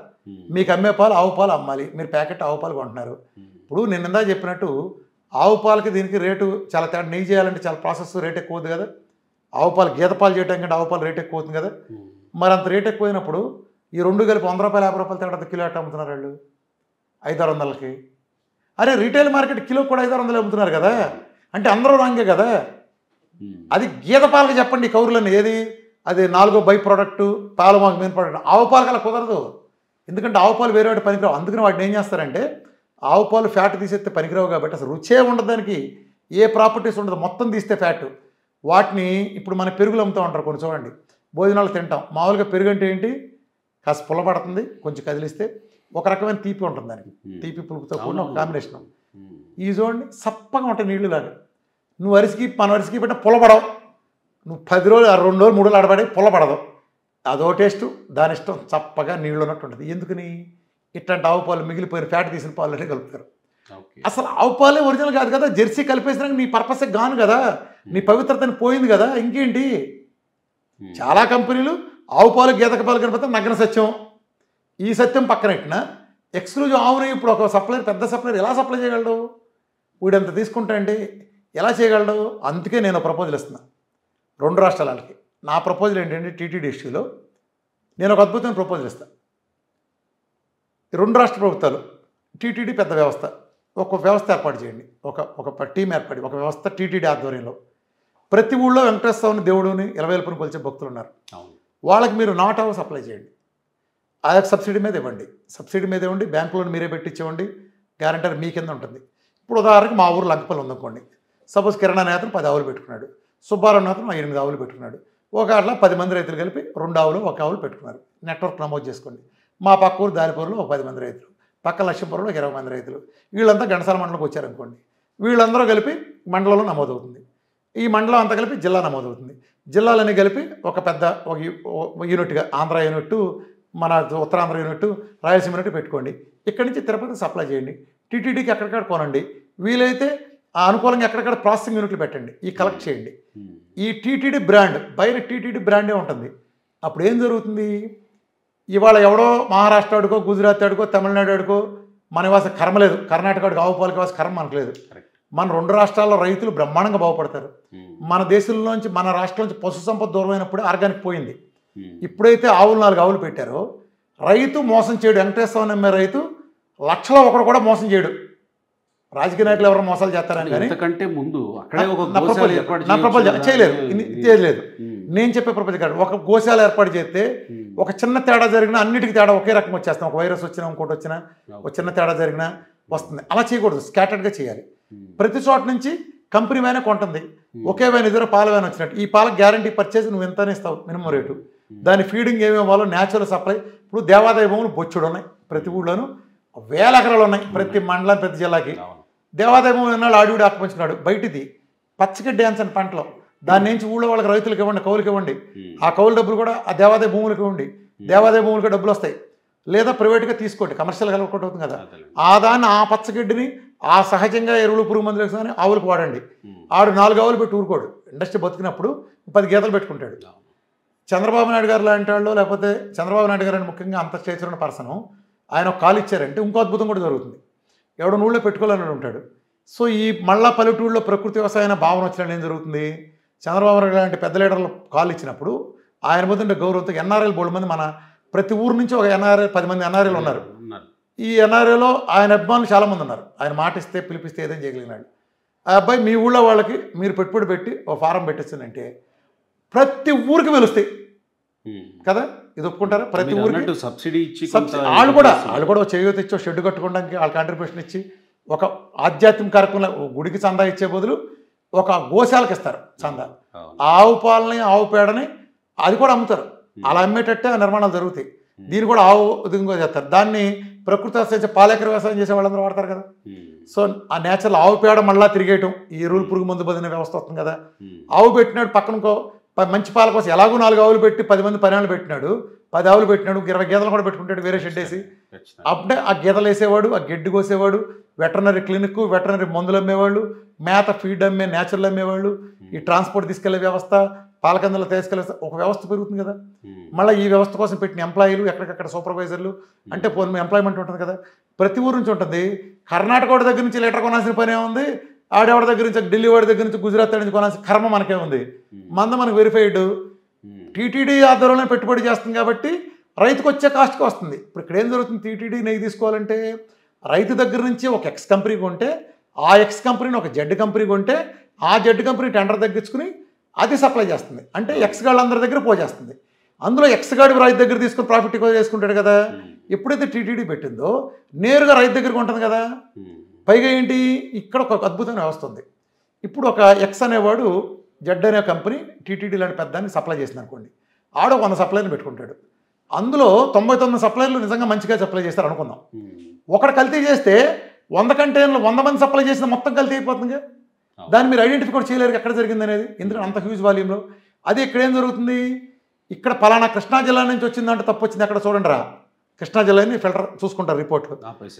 మీకు అమ్మే పాలు ఆవు పాలు అమ్మాలి, మీరు ప్యాకెట్ ఆవు పాలు కొంటున్నారు. ఇప్పుడు నేను ఇందా చెప్పినట్టు ఆవు పాలకి దీనికి రేటు చాలా తేడా. నెయ్యి చేయాలంటే చాలా ప్రాసెస్, రేట్ ఎక్కువ అవుతుంది కదా. ఆవు పాలు గీత పాలు చేయడం కంటే ఆవు పాలు రేట్ ఎక్కువ అవుతుంది కదా. మరి అంత రేట్ ఎక్కువైనప్పుడు ఈ 2 కలిపి 100 రూపాయలు 50 రూపాయలు తేడా కిలో ఎట్లా అమ్ముతున్నారు వాళ్ళు? 500-600కి. అరే రీటైల్ మార్కెట్ కిలో కూడా 500 అమ్ముతున్నారు కదా. అంటే అందరూ రాంగే కదా. అది గీత పాలకి చెప్పండి కౌరులని, ఏది అది 4వ బై ప్రోడక్ట్, పాలు మాకు మెయిన్ ప్రోడక్ట్. ఆవు పాలకి అలా కుదరదు, ఎందుకంటే ఆవు పాలు వేరే వాటి పనికిరావు. అందుకని వాటిని ఏం చేస్తారంటే ఆవు పాలు ఫ్యాట్ తీసేస్తే పనికిరావు కాబట్టి అసలు రుచే ఉండదు, దానికి ఏ ప్రాపర్టీస్ ఉండదు, మొత్తం తీస్తే ఫ్యాట్. వాటిని ఇప్పుడు మన పెరుగులు అమ్ముతూ ఉంటారు కొన్ని, చూడండి. భోజనాలు తింటాం, మామూలుగా పెరుగు అంటే ఏంటి? కాస్త పుల్లబడుతుంది, కొంచెం కదిలిస్తే ఒక రకమైన తీపి ఉంటుంది దానికి, తీపి పులుపుతో కూడిన ఒక కాంబినేషన్. ఈ చూడండి సప్పగా ఉంటాయి నీళ్లు లాగా. నువ్వు మన అరిసికి పెట్టిన పుల్లబడవు. నువ్వు 10 రోజులు 2 రోజులు 3 రోజులు ఆడబడి పుల్లబడదు. అదో టేస్టు, దాని ఇష్టం, చప్పగా నీళ్ళు ఉన్నట్టు ఉంటుంది. ఎందుకని? ఇట్లాంటి ఆవు పాలు మిగిలిపోయిన ఫ్యాట్ తీసిన పాలు అంటే కలుపుతారు. అసలు ఆవు పాలే ఒరిజినల్ కాదు కదా. జెర్సీ కలిపేసినాక నీ పర్పసే గాను కదా, నీ పవిత్రతని పోయింది కదా. ఇంకేంటి? చాలా కంపెనీలు ఆవు పాలు గీతక పాలు కనిపిస్తే నగ్న సత్యం. ఈ సత్యం పక్కన పెట్టినా ఎక్స్క్లూజివ్ ఆవుని ఇప్పుడు ఒక సప్లైర్, పెద్ద సప్లైర్ ఎలా సప్లై చేయగలడు? వీడంత తీసుకుంటా అండి, ఎలా చేయగలడు? అందుకే నేను ప్రపోజల్ ఇస్తున్నా 2 రాష్ట్రాలకి. నా ప్రపోజల్ ఏంటంటే టీటీడీ ఇష్యూలో నేను ఒక అద్భుతమైన ప్రపోజల్ ఇస్తాను. 2 రాష్ట్ర ప్రభుత్వాలు, టీటీడీ పెద్ద వ్యవస్థ, ఒక వ్యవస్థ ఏర్పాటు చేయండి, ఒక టీం ఏర్పడి ఒక వ్యవస్థ టీటీడీ ఆధ్వర్యంలో. ప్రతి ఊళ్ళో వెంకటేశ్వర స్వామిని దేవుడిని 20,000 కొలిచే భక్తులు ఉన్నారు, వాళ్ళకి మీరు నాట్ హౌస్ సప్లై చేయండి. ఆ సబ్సిడీ మీద ఇవ్వండి, బ్యాంకులో మీరే పెట్టించేవ్వండి, గ్యారంటర్ మీ కింద ఉంటుంది. ఇప్పుడు ఉదాహరణకి మా ఊరు లంకపల్లి ఉందనుకోండి, సపోజ్ కిరణ్ అనే అతను 10 ఆవులు పెట్టుకున్నాడు, సుబ్బారావు అతను 8 ఆవులు పెట్టుకున్నాడు. ఒక అట్లా 10 మంది రైతులు కలిపి 2 ఆవులు 1 ఆవులు పెట్టుకున్నారు. నెట్వర్క్ నమోదు చేసుకోండి. మా పక్క ఊరు దారిపూర్లో ఒక 10 మంది రైతులు, పక్క లక్ష్మీపురంలో 20 మంది రైతులు, వీళ్ళంతా ఘంటసాల మండలంకి వచ్చారనుకోండి. వీళ్ళందరూ కలిపి మండలంలో నమోదవుతుంది. ఈ మండలం అంతా కలిపి జిల్లా నమోదవుతుంది. జిల్లాలన్నీ కలిపి ఒక పెద్ద ఒక యూనిట్గా ఆంధ్ర యూనిట్, మన ఉత్తరాంధ్ర యూనిట్, రాయలసీమ యూనిట్ పెట్టుకోండి. ఇక్కడి నుంచి తిరుపతికి సప్లై చేయండి. టీటీడీకి ఎక్కడికక్కడ కొనండి. వీలైతే ఆ అనుకూలంగా ఎక్కడికక్కడ ప్రాసెసింగ్ యూనిట్లు పెట్టండి. ఈ కలెక్ట్ చేయండి. ఈ టీటీడీ బ్రాండ్ బయట టీటీడీ బ్రాండే ఉంటుంది. అప్పుడు ఏం జరుగుతుంది? ఇవాళ ఎవడో మహారాష్ట్ర ఆడుకో, గుజరాత్ ఆడుకో, తమిళనాడు ఆడుకో మన వాస కర్మ లేదు, కర్ణాటక ఆడుకో ఆవు పాలకి వాస కర్మ మనకు లేదు. మన 2 రాష్ట్రాల్లో రైతులు బ్రహ్మాండంగా బాగుపడతారు. మన దేశంలోంచి, మన రాష్ట్రం నుంచి పశు సంపద దూరం అయినప్పుడు ఆర్గానిక్ పోయింది. ఇప్పుడైతే ఆవులు 4 ఆవులు పెట్టారో రైతు మోసం చేయడు. వెంకటేశ్వర నమ్మే రైతు లక్షలో ఒకడు కూడా మోసం చేయడు. రాజకీయ నాయకులు ఎవరు మోసాలు చేస్తారని కానీ ముందు చేయలేదు. నేను చెప్పే ప్రపంచం కాదు. ఒక గోశాల ఏర్పాటు చేస్తే ఒక చిన్న తేడా జరిగినా అన్నిటికీ తేడా ఒకే రకం వచ్చేస్తాం. ఒక వైరస్ వచ్చినా, ఇంకోటి వచ్చినా, ఒక చిన్న తేడా జరిగినా వస్తుంది. అలా చేయకూడదు, స్కాటర్డ్గా చేయాలి. ప్రతి చోట నుంచి కంపెనీ వ్యానే కొంటుంది. ఒకే వ్యాన్ ఎదురు పాల వ్యాన్ వచ్చినట్టు ఈ పాలకు గ్యారంటీ పర్చేజ్ నువ్వు ఎంతనే ఇస్తావు, మినిమం రేటు. దాని ఫీడింగ్ ఏమేమి ఇవ్వాలో న్యాచురల్ సప్లై. ఇప్పుడు దేవాదాయ భూములు బొచ్చుడు ఉన్నాయి, ప్రతి ఊళ్ళోనూ 1000 ఎకరాలు ఉన్నాయి, ప్రతి మండలం, ప్రతి జిల్లాకి. దేవాదాయ భూములు ఎన్నాళ్ళు ఆడివిడి ఆక్రమించుకున్నాడు. బయటిది పచ్చగడ్డి అని పంటలో దాని నుంచి ఊళ్ళో వాళ్ళకి రైతులకు ఇవ్వండి, కౌలుకి ఇవ్వండి. ఆ కౌలు డబ్బులు కూడా ఆ దేవాదాయ భూములకు ఇవ్వండి. దేవాదాయ భూములకు డబ్బులు వస్తాయి. లేదా ప్రైవేట్గా తీసుకోండి, కమర్షియల్గా కలవకుండా అవుతుంది కదా. ఆ దాన్ని, ఆ పచ్చగడ్డిని ఆ సహజంగా ఎరువులు, పురుగు మందులు వేసుకొని ఆవులకు వాడండి. ఆడు 4 ఆవులు పెట్టి ఊరుకోడు. ఇండస్ట్రీ బతికినప్పుడు 10 గేదెలు పెట్టుకుంటాడు. చంద్రబాబు నాయుడు గారు లాంటి వాళ్ళు, లేకపోతే చంద్రబాబు నాయుడు గారు అని ముఖ్యంగా అంత స్టేచర్ ఉన్న పర్సన్, ఆయన ఒక కాలు ఇచ్చారంటే ఇంకో అద్భుతం కూడా జరుగుతుంది. ఎవడో నూళ్ళో పెట్టుకోవాలని ఉంటాడు. సో ఈ మళ్ళా పల్లెటూళ్ళలో ప్రకృతి వ్యవసాయ భావన వచ్చినప్పుడు ఏం జరుగుతుంది? చంద్రబాబు నాయుడు లాంటి పెద్ద లీడర్లు కాలు ఇచ్చినప్పుడు ఆయన ముందు గౌరవంతో ఎన్ఆర్ఐలు బోల్డ్ మంది మన ప్రతి ఊరు నుంచి ఒక ఎన్ఆర్ఐ 10 మంది ఎన్ఆర్ఐలు ఉన్నారు. ఉన్నారు. ఈ ఎన్ఆర్ఐలో ఆయన అభిమానులు చాలామంది ఉన్నారు. ఆయన మాట ఇస్తే పిలిపిస్తే ఏదైనా చేయగలిగినాడు. ఆ అబ్బాయి మీ ఊళ్ళో వాళ్ళకి మీరు పెట్టుబడి పెట్టి ఒక ఫారం పెట్టించానంటే ప్రతి ఊరికి వెలుస్తాయి కదా. ఇది ఒప్పుకుంటారా? ప్రతి ఊరికి సబ్సిడీ ఇచ్చి వాళ్ళు కూడా చేయూత ఇచ్చి షెడ్ కట్టుకోవడానికి వాళ్ళ కాంట్రిబ్యూషన్ ఇచ్చి ఒక ఆధ్యాత్మిక కార్యక్రమంలో గుడికి చందా ఇచ్చే బదులు ఒక గోశాలకు ఇస్తారు చందా. ఆవు పాలని ఆవు పేడని అది కూడా అమ్ముతారు. అలా అమ్మేటట్టే ఆ నిర్మాణాలు జరుగుతాయి. దీన్ని కూడా ఆవు దిగుగా చేస్తారు. దాన్ని ప్రకృతి వ్యవసాయం పాలేకర వ్యవసాయం చేసే వాళ్ళందరూ వాడతారు కదా. సో ఆ నేచురల్ ఆవు పేడ మళ్ళీ తిరిగేయటం, ఈ ఎరువులు పురుగు మందు బదిన వ్యవస్థ వస్తుంది కదా. ఆవు పెట్టినాడు పక్కన మంచి పాల కోసం ఎలాగో 4 ఆవులు పెట్టి 10 మంది పని పెట్టినాడు, 10 ఆవులు పెట్టినాడు, 20 గేదెలు కూడా పెట్టుకుంటాడు వేరే షెడ్ వేసి. అప్పుడే ఆ గేదెలు వేసేవాడు, ఆ గడ్డి కోసేవాడు, వెటర్నరీ క్లినిక్, వెటర్నరీ మందులు అమ్మేవాళ్ళు, మేత ఫీడ్ అమ్మే నేచురల్ అమ్మేవాళ్ళు, ఈ ట్రాన్స్పోర్ట్ తీసుకెళ్లే వ్యవస్థ, పాలకందలు తీసుకెళ్లే ఒక వ్యవస్థ పెరుగుతుంది కదా. మళ్ళీ ఈ వ్యవస్థ కోసం పెట్టిన ఎంప్లాయీలు, ఎక్కడికక్కడ సూపర్వైజర్లు, అంటే పోనీ ఎంప్లాయ్మెంట్ ఉంటుంది కదా. ప్రతి ఊరు నుంచి ఉంటుంది. కర్ణాటక వాడి దగ్గర నుంచి లీటర్ కొనాల్సిన పనే ఉంది, ఆడేవాడి దగ్గర నుంచి ఢిల్లీ వాడి దగ్గర నుంచి గుజరాత్ నుంచి కొనాల్సిన కర్మ మనకే ఉంది. మనకు వెరిఫైడ్ టీటీడీ ఆధ్వర్యంలో పెట్టుబడి చేస్తుంది కాబట్టి రైతుకు వచ్చే కాస్ట్కి వస్తుంది. ఇప్పుడు ఇక్కడ ఏం జరుగుతుంది, టీటీడీ నెయ్యి తీసుకోవాలంటే రైతు దగ్గర నుంచి ఒక ఎక్స్ కంపెనీ కొంటే, ఆ ఎక్స్ కంపెనీని ఒక జెడ్ కంపెనీ కొంటే, ఆ జెడ్ కంపెనీ టెండర్ తగ్గించుకుని అది సప్లై చేస్తుంది. అంటే ఎక్స్ గాళ్ళందరి దగ్గర పోజేస్తుంది. అందులో ఎక్స్ గాడి రైతు దగ్గర తీసుకుని ప్రాఫిట్ ఎక్కువ చేసుకుంటాడు కదా. ఎప్పుడైతే టీటీడీ పెట్టిందో నేరుగా రైతు దగ్గరకు ఉంటుంది కదా. పైగా ఏంటి, ఇక్కడ ఒక అద్భుతమైన వ్యవస్థ ఉంది. ఇప్పుడు ఒక ఎక్స్ అనేవాడు జెడ్ అనే కంపెనీ టీటీడీ లాంటి పెద్దాన్ని సప్లై చేసింది అనుకోండి. ఆడ 100 సప్లైని పెట్టుకుంటాడు. అందులో 99 సప్లైర్లు నిజంగా మంచిగా సప్లై చేస్తారు అనుకుందాం. ఒకటి కల్తీ చేస్తే 100 కంటైనర్లు 100 మంది సప్లై చేసిన మొత్తం కల్తీ అయిపోతుంది. దాన్ని మీరు ఐడెంటిఫై కూడా చేయలేరు ఎక్కడ జరిగింది అనేది, ఎందుకంటే అంత హ్యూజ్ వాల్యూమ్లో. అది ఇక్కడ ఏం జరుగుతుంది, ఇక్కడ పలానా కృష్ణా జిల్లా నుంచి వచ్చిందంటే తప్పు వచ్చింది అక్కడ చూడండి రా, కృష్ణా జిల్లాని ఫిల్టర్ చూసుకుంటారు రిపోర్ట్లు.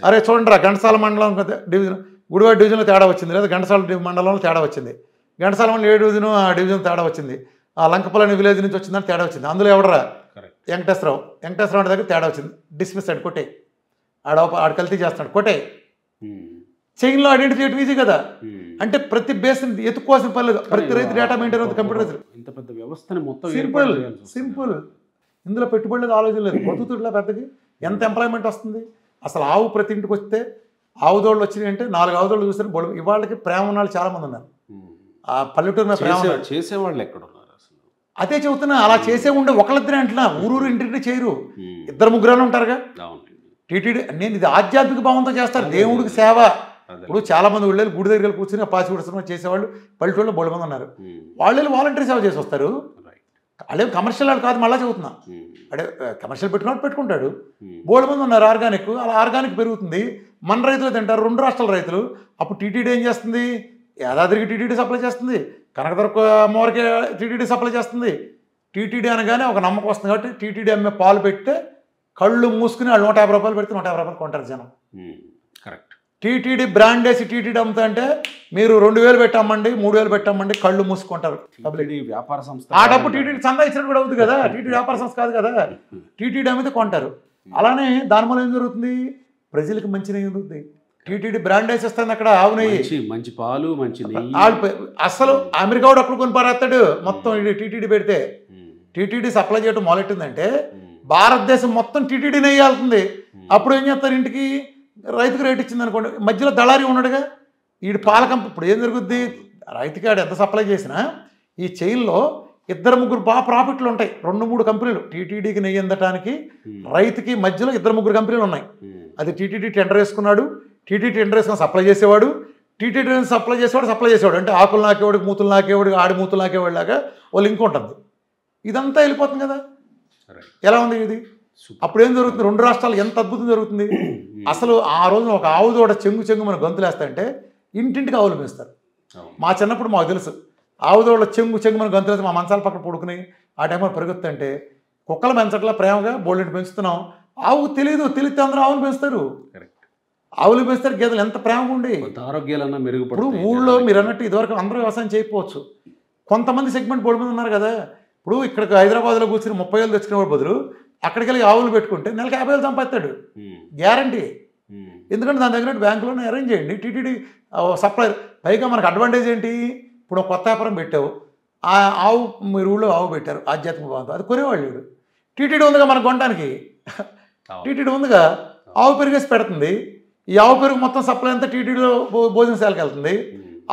అరే చూడండి రా, ఘంటసాల మండలం డివిజన్ గుడివాడ డివిజన్లో తేడా వచ్చింది, లేదా ఘంటసాల మండలంలో తేడా వచ్చింది, ఘంటసాల మండలం ఏ డివిజన్ ఆ డివిజన్ తేడా వచ్చింది, ఆ లంకపల్లి విలేజ్ నుంచి వచ్చిందని తేడా వచ్చింది. అందులో ఎవడరా, వెంకటేశ్వరరావు దగ్గర తేడా వచ్చింది, డిస్మిస్ అయ్యాడు, కొట్టే ఆడ కల్తీ చేస్తున్నాడు, కొట్టే. చైన్లో ఐడెంటిఫై చేయడం ఈజీ కదా. అంటే ప్రతి బేస్ని ఎత్తుకోవాల్సిన పని లేదు, ప్రతి రైతు డేటా మెయింటైన్ అవుతుంది కంప్యూటరైజ్. ఇంత పెద్ద వ్యవస్థని మొత్తం సింపుల్. ఇందులో పెట్టుబడి లేదు, ఆలోచన లేదు. బతుకుతుట్లా పెద్దకి ఎంత ఎంప్లాయ్మెంట్ వస్తుంది. అసలు ఆవు ప్రతి ఇంటికి వస్తే ఆవుదోళ్ళు వచ్చినాయి అంటే 4 ఆవుదోళ్ళు చూస్తే బొడు. ఇవాళకి ప్రేమ ఉన్న వాళ్ళు చాలా మంది ఉన్నారు. ఆ పల్లెటూరు మీద ప్రేమ చేసేవాళ్ళు ఎక్కడ ఉన్నారు అసలు. అదే చెబుతున్నా, అలా చేసే ఉండే ఒకళ్ళిద్దరే అంటున్నా, ఊరూరు ఇంటింటి చేయరు, 2-3 ఉంటారుగా. టీటీడీ నేను ఇది ఆధ్యాత్మిక భావంతో చేస్తారు, దేవుడికి సేవ. ఇప్పుడు చాలా మంది వెళ్ళి గుడి దగ్గర కూర్చొని పాచి ఉడసడం చేసేవాళ్ళు పల్లెటూళ్ళలో బోళ్ళ మంది ఉన్నారు. వాళ్ళు వాలంటీర్ సేవ చేసి వస్తారు. వాళ్ళే కమర్షియల్ వాళ్ళు కాదు, మళ్ళీ చెబుతున్నా. అంటే కమర్షియల్ పెట్టుకుంటాడు. బోళ్ళ మంది ఉన్నారు ఆర్గానిక్. అలా ఆర్గానిక్ పెరుగుతుంది, మన రైతులు తింటారు, 2 రాష్ట్రాల రైతులు. అప్పుడు టీటీడీ ఏం చేస్తుంది, యాదాద్రికి టీటీడీ సప్లై చేస్తుంది, కనకదుర్గ అమ్మవారికి టీటీడీ సప్లై చేస్తుంది. టీటీడీ అనగానే ఒక నమ్మకం వస్తుంది కాబట్టి టీటీడీ అమ్మే పాలు పెడితే కళ్ళు మూసుకుని వాళ్ళు 150 రూపాయలు పెడితే 150 రూపాయలు కొంటారు జనం. కరెక్ట్. టీటీడీ బ్రాండ్ వేసి టీటీడీ అమ్ముతా అంటే మీరు 2000 పెట్టమ్మండి, 3000 పెట్టమ్మండి, కళ్ళు మూసుకుంటారు. వ్యాపార సంస్థ ఆ డబ్బు టీటీడీ చందా ఇచ్చినట్టు కూడా అవుతుంది కదా. టీటీడీ వ్యాపార సంస్థ కాదు కదా, టీటీడీ అమ్మితే కొంటారు. అలానే దానివల్ల ఏం జరుగుతుంది, ప్రజలకు మంచి నెయ్యి ఉంటుంది. టీటీడీ బ్రాండ్ వేసేస్తుంది అక్కడ, ఆవు నెయ్యి, మంచి పాలు, మంచి నెయ్యి. అసలు అమెరికా వాడు అప్పుడు కొని పారేస్తాడు మొత్తం. టీటీడీ పెడితే టీటీడీ సప్లై చేయడం మొదలెట్టిందంటే భారతదేశం మొత్తం టీటీడీ నెయ్యి వెళ్తుంది. అప్పుడు ఏం చేస్తారు, ఇంటికి రైతుకు రేట్ ఇచ్చింది అనుకోండి, మధ్యలో దళారీ ఉన్నాడుగా, ఈ పాలకం. ఇప్పుడు ఏం జరుగుద్ది, రైతుకి ఆడు ఎంత సప్లై చేసినా ఈ చైన్లో 2-3 బాగా ప్రాఫిట్లు ఉంటాయి. 2-3 కంపెనీలు టీటీడీకి నెయ్యి అందటానికి రైతుకి మధ్యలో 2-3 కంపెనీలు ఉన్నాయి. అది టీటీడీ టెండర్ వేసుకున్నాడు, టీటీడీ టెండర్ వేసుకుని సప్లై చేసేవాడు, టీటీడీ సప్లై చేసేవాడు అంటే ఆకులు నాకేవాడికి మూతులు నాకేవాడికి ఆడి మూతులు నాకేవాడి లాగా ఓ లింక్ ఉంటుంది. ఇదంతా వెళ్ళిపోతుంది కదా. ఎలా ఉంది ఇది. అప్పుడు ఏం జరుగుతుంది, 2 రాష్ట్రాలు ఎంత అద్భుతం జరుగుతుంది. అసలు ఆ రోజున ఒక ఆవు దూడ చెంగు మన గొంతులేస్తాయంటే ఇంటింటికి ఆవులు పెంచుతారు. మా చిన్నప్పుడు మాకు తెలుసు, ఆవు దూడలో చెంగు మన గొంతులేస్తే మా మంచాల పక్కన పడుకుని ఆ టైంలో పెరుగుతుంటే కుక్కలు పెంచట్లా ప్రేమగా బోల్డెంట్ పెంచుతున్నాం. ఆవు తెలియతే అందరూ ఆవులు పెంచుతారు, ఆవులు పెంచుతారు, గేదెలు ఎంత ప్రేమగా ఉండి ఆరోగ్యాలన్నా మెరుగుపడు. ఇప్పుడు ఊళ్ళో మీరు అన్నట్టు ఇదివరకు అందరూ వ్యవసాయం చేయకపోవచ్చు, కొంతమంది సెగ్మెంట్ బోర్డు మీద ఉన్నారు కదా. ఇప్పుడు ఇక్కడికి హైదరాబాద్లో కూర్చుని 30,000 తెచ్చుకునే బదులు అక్కడికి వెళ్ళి ఆవులు పెట్టుకుంటే నెలకు 50,000 సంపాదిస్తాడు గ్యారంటీ. ఎందుకంటే దాని దగ్గర బ్యాంకులోనే అరేంజ్ చేయండి టీటీడీ సప్లై. పైగా మనకు అడ్వాంటేజ్ ఏంటి, ఇప్పుడు కొత్త వ్యాపారం పెట్టావు, ఆ ఆవు మీరు ఊళ్ళో ఆవు పెట్టారు ఆధ్యాత్మిక భావంతో, అది కొనేవాళ్ళు. టీటీడీ ఉందిగా మనకు కొనడానికి, టీటీడీ ఉందిగా, ఆవు పెరిగేసి పెడుతుంది. ఈ ఆవు పెరుగు మొత్తం సప్లై అంతా టీటీడీలో భోజనశాలకు వెళ్తుంది.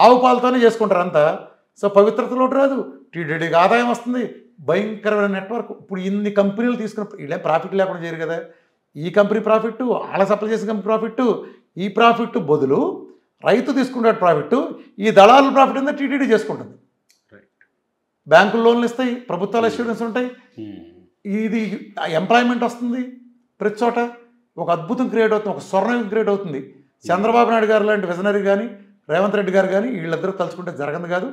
ఆవు పాలతోనే చేసుకుంటారు అంతా. సో పవిత్రతలో రాదు, టీటీడీకి ఆదాయం వస్తుంది, భయంకరమైన నెట్వర్క్. ఇప్పుడు ఇన్ని కంపెనీలు తీసుకున్న ఇలా ప్రాఫిట్ లేకుండా చేయరు కదా. ఈ కంపెనీ ప్రాఫిట్, వాళ్ళ సప్లై చేసే కంపెనీ ప్రాఫిట్, ఈ ప్రాఫిట్ బదులు రైతు తీసుకుంటాడు ప్రాఫిట్, ఈ దళారుల ప్రాఫిట్ అంతా టీటీడీ చేసుకుంటుంది. బ్యాంకులు లోన్లు ఇస్తాయి, ప్రభుత్వాలు అష్యూరెన్స్ ఉంటాయి, ఇది ఎంప్లాయ్మెంట్ వస్తుంది ప్రతి చోట. ఒక అద్భుతం క్రియేట్ అవుతుంది, ఒక స్వర్ణయుగం క్రియేట్ అవుతుంది. చంద్రబాబు నాయుడు గారు లాంటి విజనరీ కానీ, రేవంత్ రెడ్డి గారు కానీ వీళ్ళిద్దరూ తలుచుకుంటే జరగదు కాదు.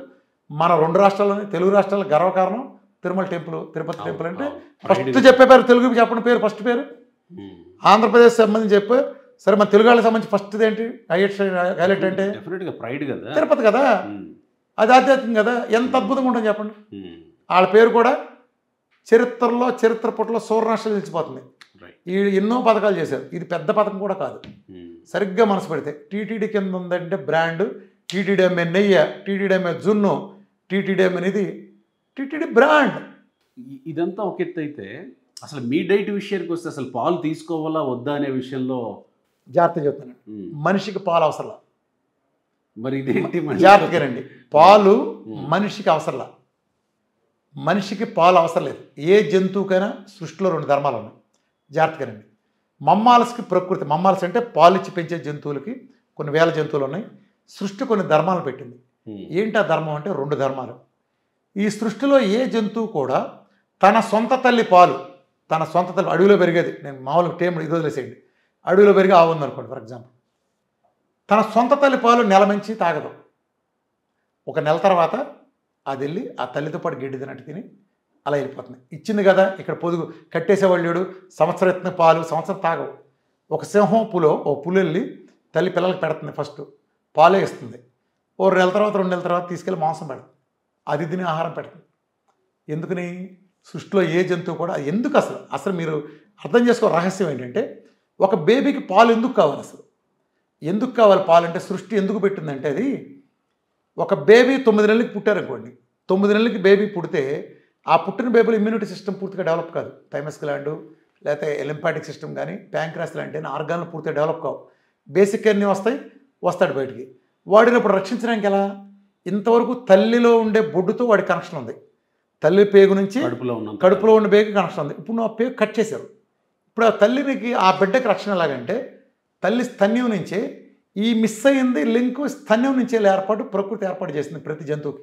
మన 2 రాష్ట్రాల్లోని, తెలుగు రాష్ట్రాల గర్వకారణం తిరుమల టెంపుల్, తిరుపతి టెంపుల్. అంటే ఫస్ట్ చెప్పే పేరు తెలుగు చెప్పండి, పేరు ఫస్ట్ పేరు ఆంధ్రప్రదేశ్ సంబంధించి చెప్పే. సరే మన తెలుగు వాళ్ళకి సంబంధించి ఫస్ట్ ఏంటి హైలైట్ అంటే తిరుపతి కదా. అది ఆధ్యాత్మికం కదా, ఎంత అద్భుతంగా ఉంటుంది చెప్పండి. వాళ్ళ పేరు కూడా చరిత్రలో, చరిత్ర పుటలో సూర్యరాష్ట్రాలు నిలిచిపోతుంది. ఈ ఎన్నో పథకాలు చేశారు, ఇది పెద్ద పథకం కూడా కాదు. సరిగ్గా మనసు పెడితే టీటీడీ కింద ఉందంటే బ్రాండ్, టీటీడీఎంఏ నెయ్యి, టీటీడీఎంఏ జున్ను, టీటీడీఎం అనేది టీటీడీ బ్రాండ్. ఇదంతా ఒక ఎత్తు అయితే అసలు మీ డైట్ విషయానికి వస్తే అసలు పాలు తీసుకోవాలా వద్దా అనే విషయంలో జాగ్రత్త చెప్తాను. మనిషికి పాలు అవసరంలా. మరి ఇదేంటి? జాగ్రత్తగానండి, పాలు మనిషికి అవసరంలా. మనిషికి పాలు అవసరం లేదు. ఏ జంతువుకైనా సృష్టిలో 2 ధర్మాలు ఉన్నాయి. జాగ్రత్తగానండి. మమ్మాల్స్కి ప్రకృతి, మమ్మాల్స్ అంటే పాలు ఇచ్చి పెంచే జంతువులకి కొన్ని వేల జంతువులు ఉన్నాయి. సృష్టి కొన్ని ధర్మాలు పెట్టింది. ఏంటి ఆ ధర్మం అంటే 2 ధర్మాలు. ఈ సృష్టిలో ఏ జంతువు కూడా తన సొంత తల్లి పాలు, తన సొంత తల్లి అడవిలో పెరిగేది, నేను మామూలుగా టేమ్ ఇది వదిలేసేయండి, అడవిలో పెరిగి ఆవు ఉందనుకోండి ఫర్ ఎగ్జాంపుల్, తన సొంత తల్లి పాలు నెల మంచి తాగదు. ఒక నెల తర్వాత అది వెళ్ళి ఆ తల్లితో పాటు గిడ్డి తినట్టు తిని అలా వెళ్ళిపోతుంది. ఇచ్చింది కదా, ఇక్కడ పొదుగు కట్టేసేవాళ్ళు లేడు, సంవత్సరం ఎత్తున పాలు సంవత్సరం తాగవు. ఒక సింహం ఓ పులి వెళ్ళి తల్లి పిల్లలకి పెడుతుంది, ఫస్ట్ పాలే ఇస్తుంది. ఓ 2 నెలల తర్వాత 2 నెలల తర్వాత తీసుకెళ్ళి మాంసం పెడుతుంది, అది తిని ఆహారం పెడుతుంది. ఎందుకని? సృష్టిలో ఏ జంతువు కూడా ఎందుకు అసలు మీరు అర్థం చేసుకో. రహస్యం ఏంటంటే ఒక బేబీకి పాలు ఎందుకు కావాలి, అసలు ఎందుకు కావాలి పాలు అంటే సృష్టి ఎందుకు పెట్టిందంటే, అది ఒక బేబీ 9 నెలలకి పుట్టారనుకోండి, 9 నెలలకి బేబీ పుడితే ఆ పుట్టిన బేబీలో ఇమ్యూనిటీ సిస్టమ్ పూర్తిగా డెవలప్ కాదు. థైమస్ గ్లాండ్ లేకపోతే లింఫాటిక్ సిస్టమ్ కానీ ప్యాంక్రాస్ లాంటి ఆర్గాన్లు పూర్తిగా డెవలప్ కావు. బేసిక్ అన్నీ వస్తాడు బయటికి. వాడిని ఇప్పుడు రక్షించడానికి ఎలా? ఇంతవరకు తల్లిలో ఉండే బొడ్డుతో వాడి కనెక్షన్ ఉంది, తల్లి పేగు నుంచి కడుపులో ఉన్న పేగు కనెక్షన్ ఉంది. ఇప్పుడు ఆ పేగు కట్ చేశారు. ఇప్పుడు ఆ తల్లికి ఆ బిడ్డకి రక్షణ ఎలాగంటే, తల్లి స్తన్యం నుంచే ఈ మిస్ అయ్యింది లింక్, స్తన్యం నుంచే ఏర్పాటు ప్రకృతి ఏర్పాటు చేసింది ప్రతి జంతువుకి,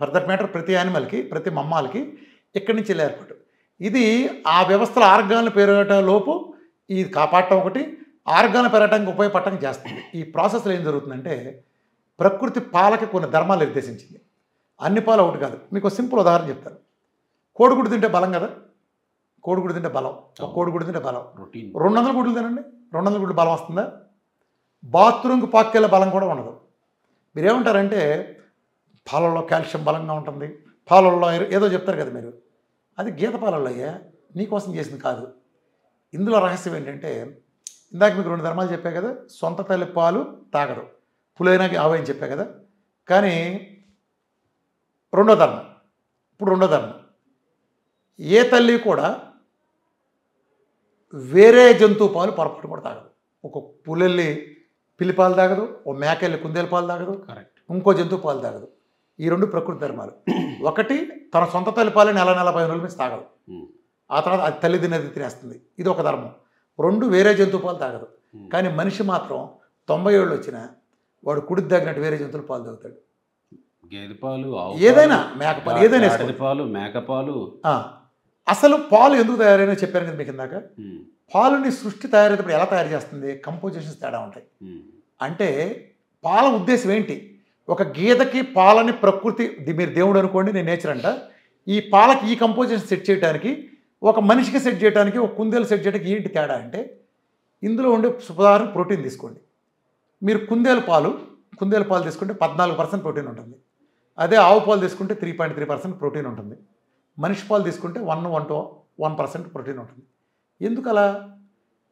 ఫర్ దట్ మ్యాటర్ ప్రతి యానిమల్కి, ప్రతి మమ్మాలకి ఇక్కడి నుంచి ఏర్పాటు. ఇది ఆ వ్యవస్థలో ఆర్గాన్లు పెరగటం లోపు ఇది కాపాడటం ఒకటి, ఆర్గాన్లు పెరగటానికి ఉపయోగపడటానికి చేస్తుంది. ఈ ప్రాసెస్లో ఏం జరుగుతుందంటే, ప్రకృతి పాలకి కొన్ని ధర్మాలు నిర్దేశించింది. అన్ని పాలు ఒకటి కాదు. మీకు సింపుల్ ఉదాహరణ చెప్తారు. కోడిగుడ్డు తింటే బలం కదా, కోడిగుడ్డు తింటే బలం, ఒక కోడిగుడ్డు తింటే బలం. 200 గుడ్లు తినండి, 200 గుడ్లు బలం వస్తుందా? బాత్రూమ్కి పాక్కెళ్ళే బలం కూడా ఉండదు. మీరేమంటారంటే పాలల్లో కాల్షియం బలంగా ఉంటుంది, పాలల్లో ఏదో చెప్తారు కదా మీరు, అది గీత పాలల్లో అయ్యా, నీకోసం చేసింది కాదు. ఇందులో రహస్యం ఏంటంటే, ఇందాక మీకు 2 ధర్మాలు చెప్పా కదా, సొంత తల్లి పాలు తాగరు, పులైనాకి ఆవని చెప్పా కదా. కానీ రెండో ధర్మం, ఏ తల్లి కూడా వేరే జంతువు పాలు పొరపాటు కూడా తాగదు. ఒక పులెల్లి పిల్లి పాలు తాగదు, ఓ మేకెళ్ళి కుందేలు పాలు తాగదు, ఇంకో జంతువు పాలు తాగదు. ఈ 2 ప్రకృతి ధర్మాలు. ఒకటి తన సొంత తల్లి పాలు నెల 15 రోజుల నుంచి తాగదు, ఆ తర్వాత అది తల్లి తినేది తినేస్తుంది, ఇది ఒక ధర్మం. 2 వేరే జంతువు పాలు తాగదు. కానీ మనిషి మాత్రం 90 ఏళ్ళు వచ్చినా వాడు కుడికి తగినట్టు వేరే జంతువుల పాలు తాగుతాడు. గేదె పాలు, ఏదైనా మేకపాలు, ఏదైనా పాలు, మేకపాలు. అసలు పాలు ఎందుకు తయారైనా చెప్పాను కదా మీకు ఇందాక. పాలుని సృష్టి తయారైనప్పుడు ఎలా తయారు చేస్తుంది? కంపోజిషన్స్ తేడా ఉంటాయి. అంటే పాల ఉద్దేశం ఏంటి? ఒక గీతకి పాలని ప్రకృతి, మీరు దేవుడు అనుకోండి, నేను నేచర్ అంట, ఈ పాలకి ఈ కంపోజిషన్ సెట్ చేయడానికి, ఒక మనిషికి సెట్ చేయడానికి, ఒక కుందేలు సెట్ చేయడానికి ఏంటి తేడా అంటే, ఇందులో ఉండే ఉదాహరణ ప్రోటీన్ తీసుకోండి. మీరు కుందేలు పాలు తీసుకుంటే 14% ప్రోటీన్ ఉంటుంది. అదే ఆవు పాలు తీసుకుంటే 3.3% ప్రోటీన్ ఉంటుంది. మనిషి పాలు తీసుకుంటే 1% ప్రోటీన్ ఉంటుంది. ఎందుకు అలా?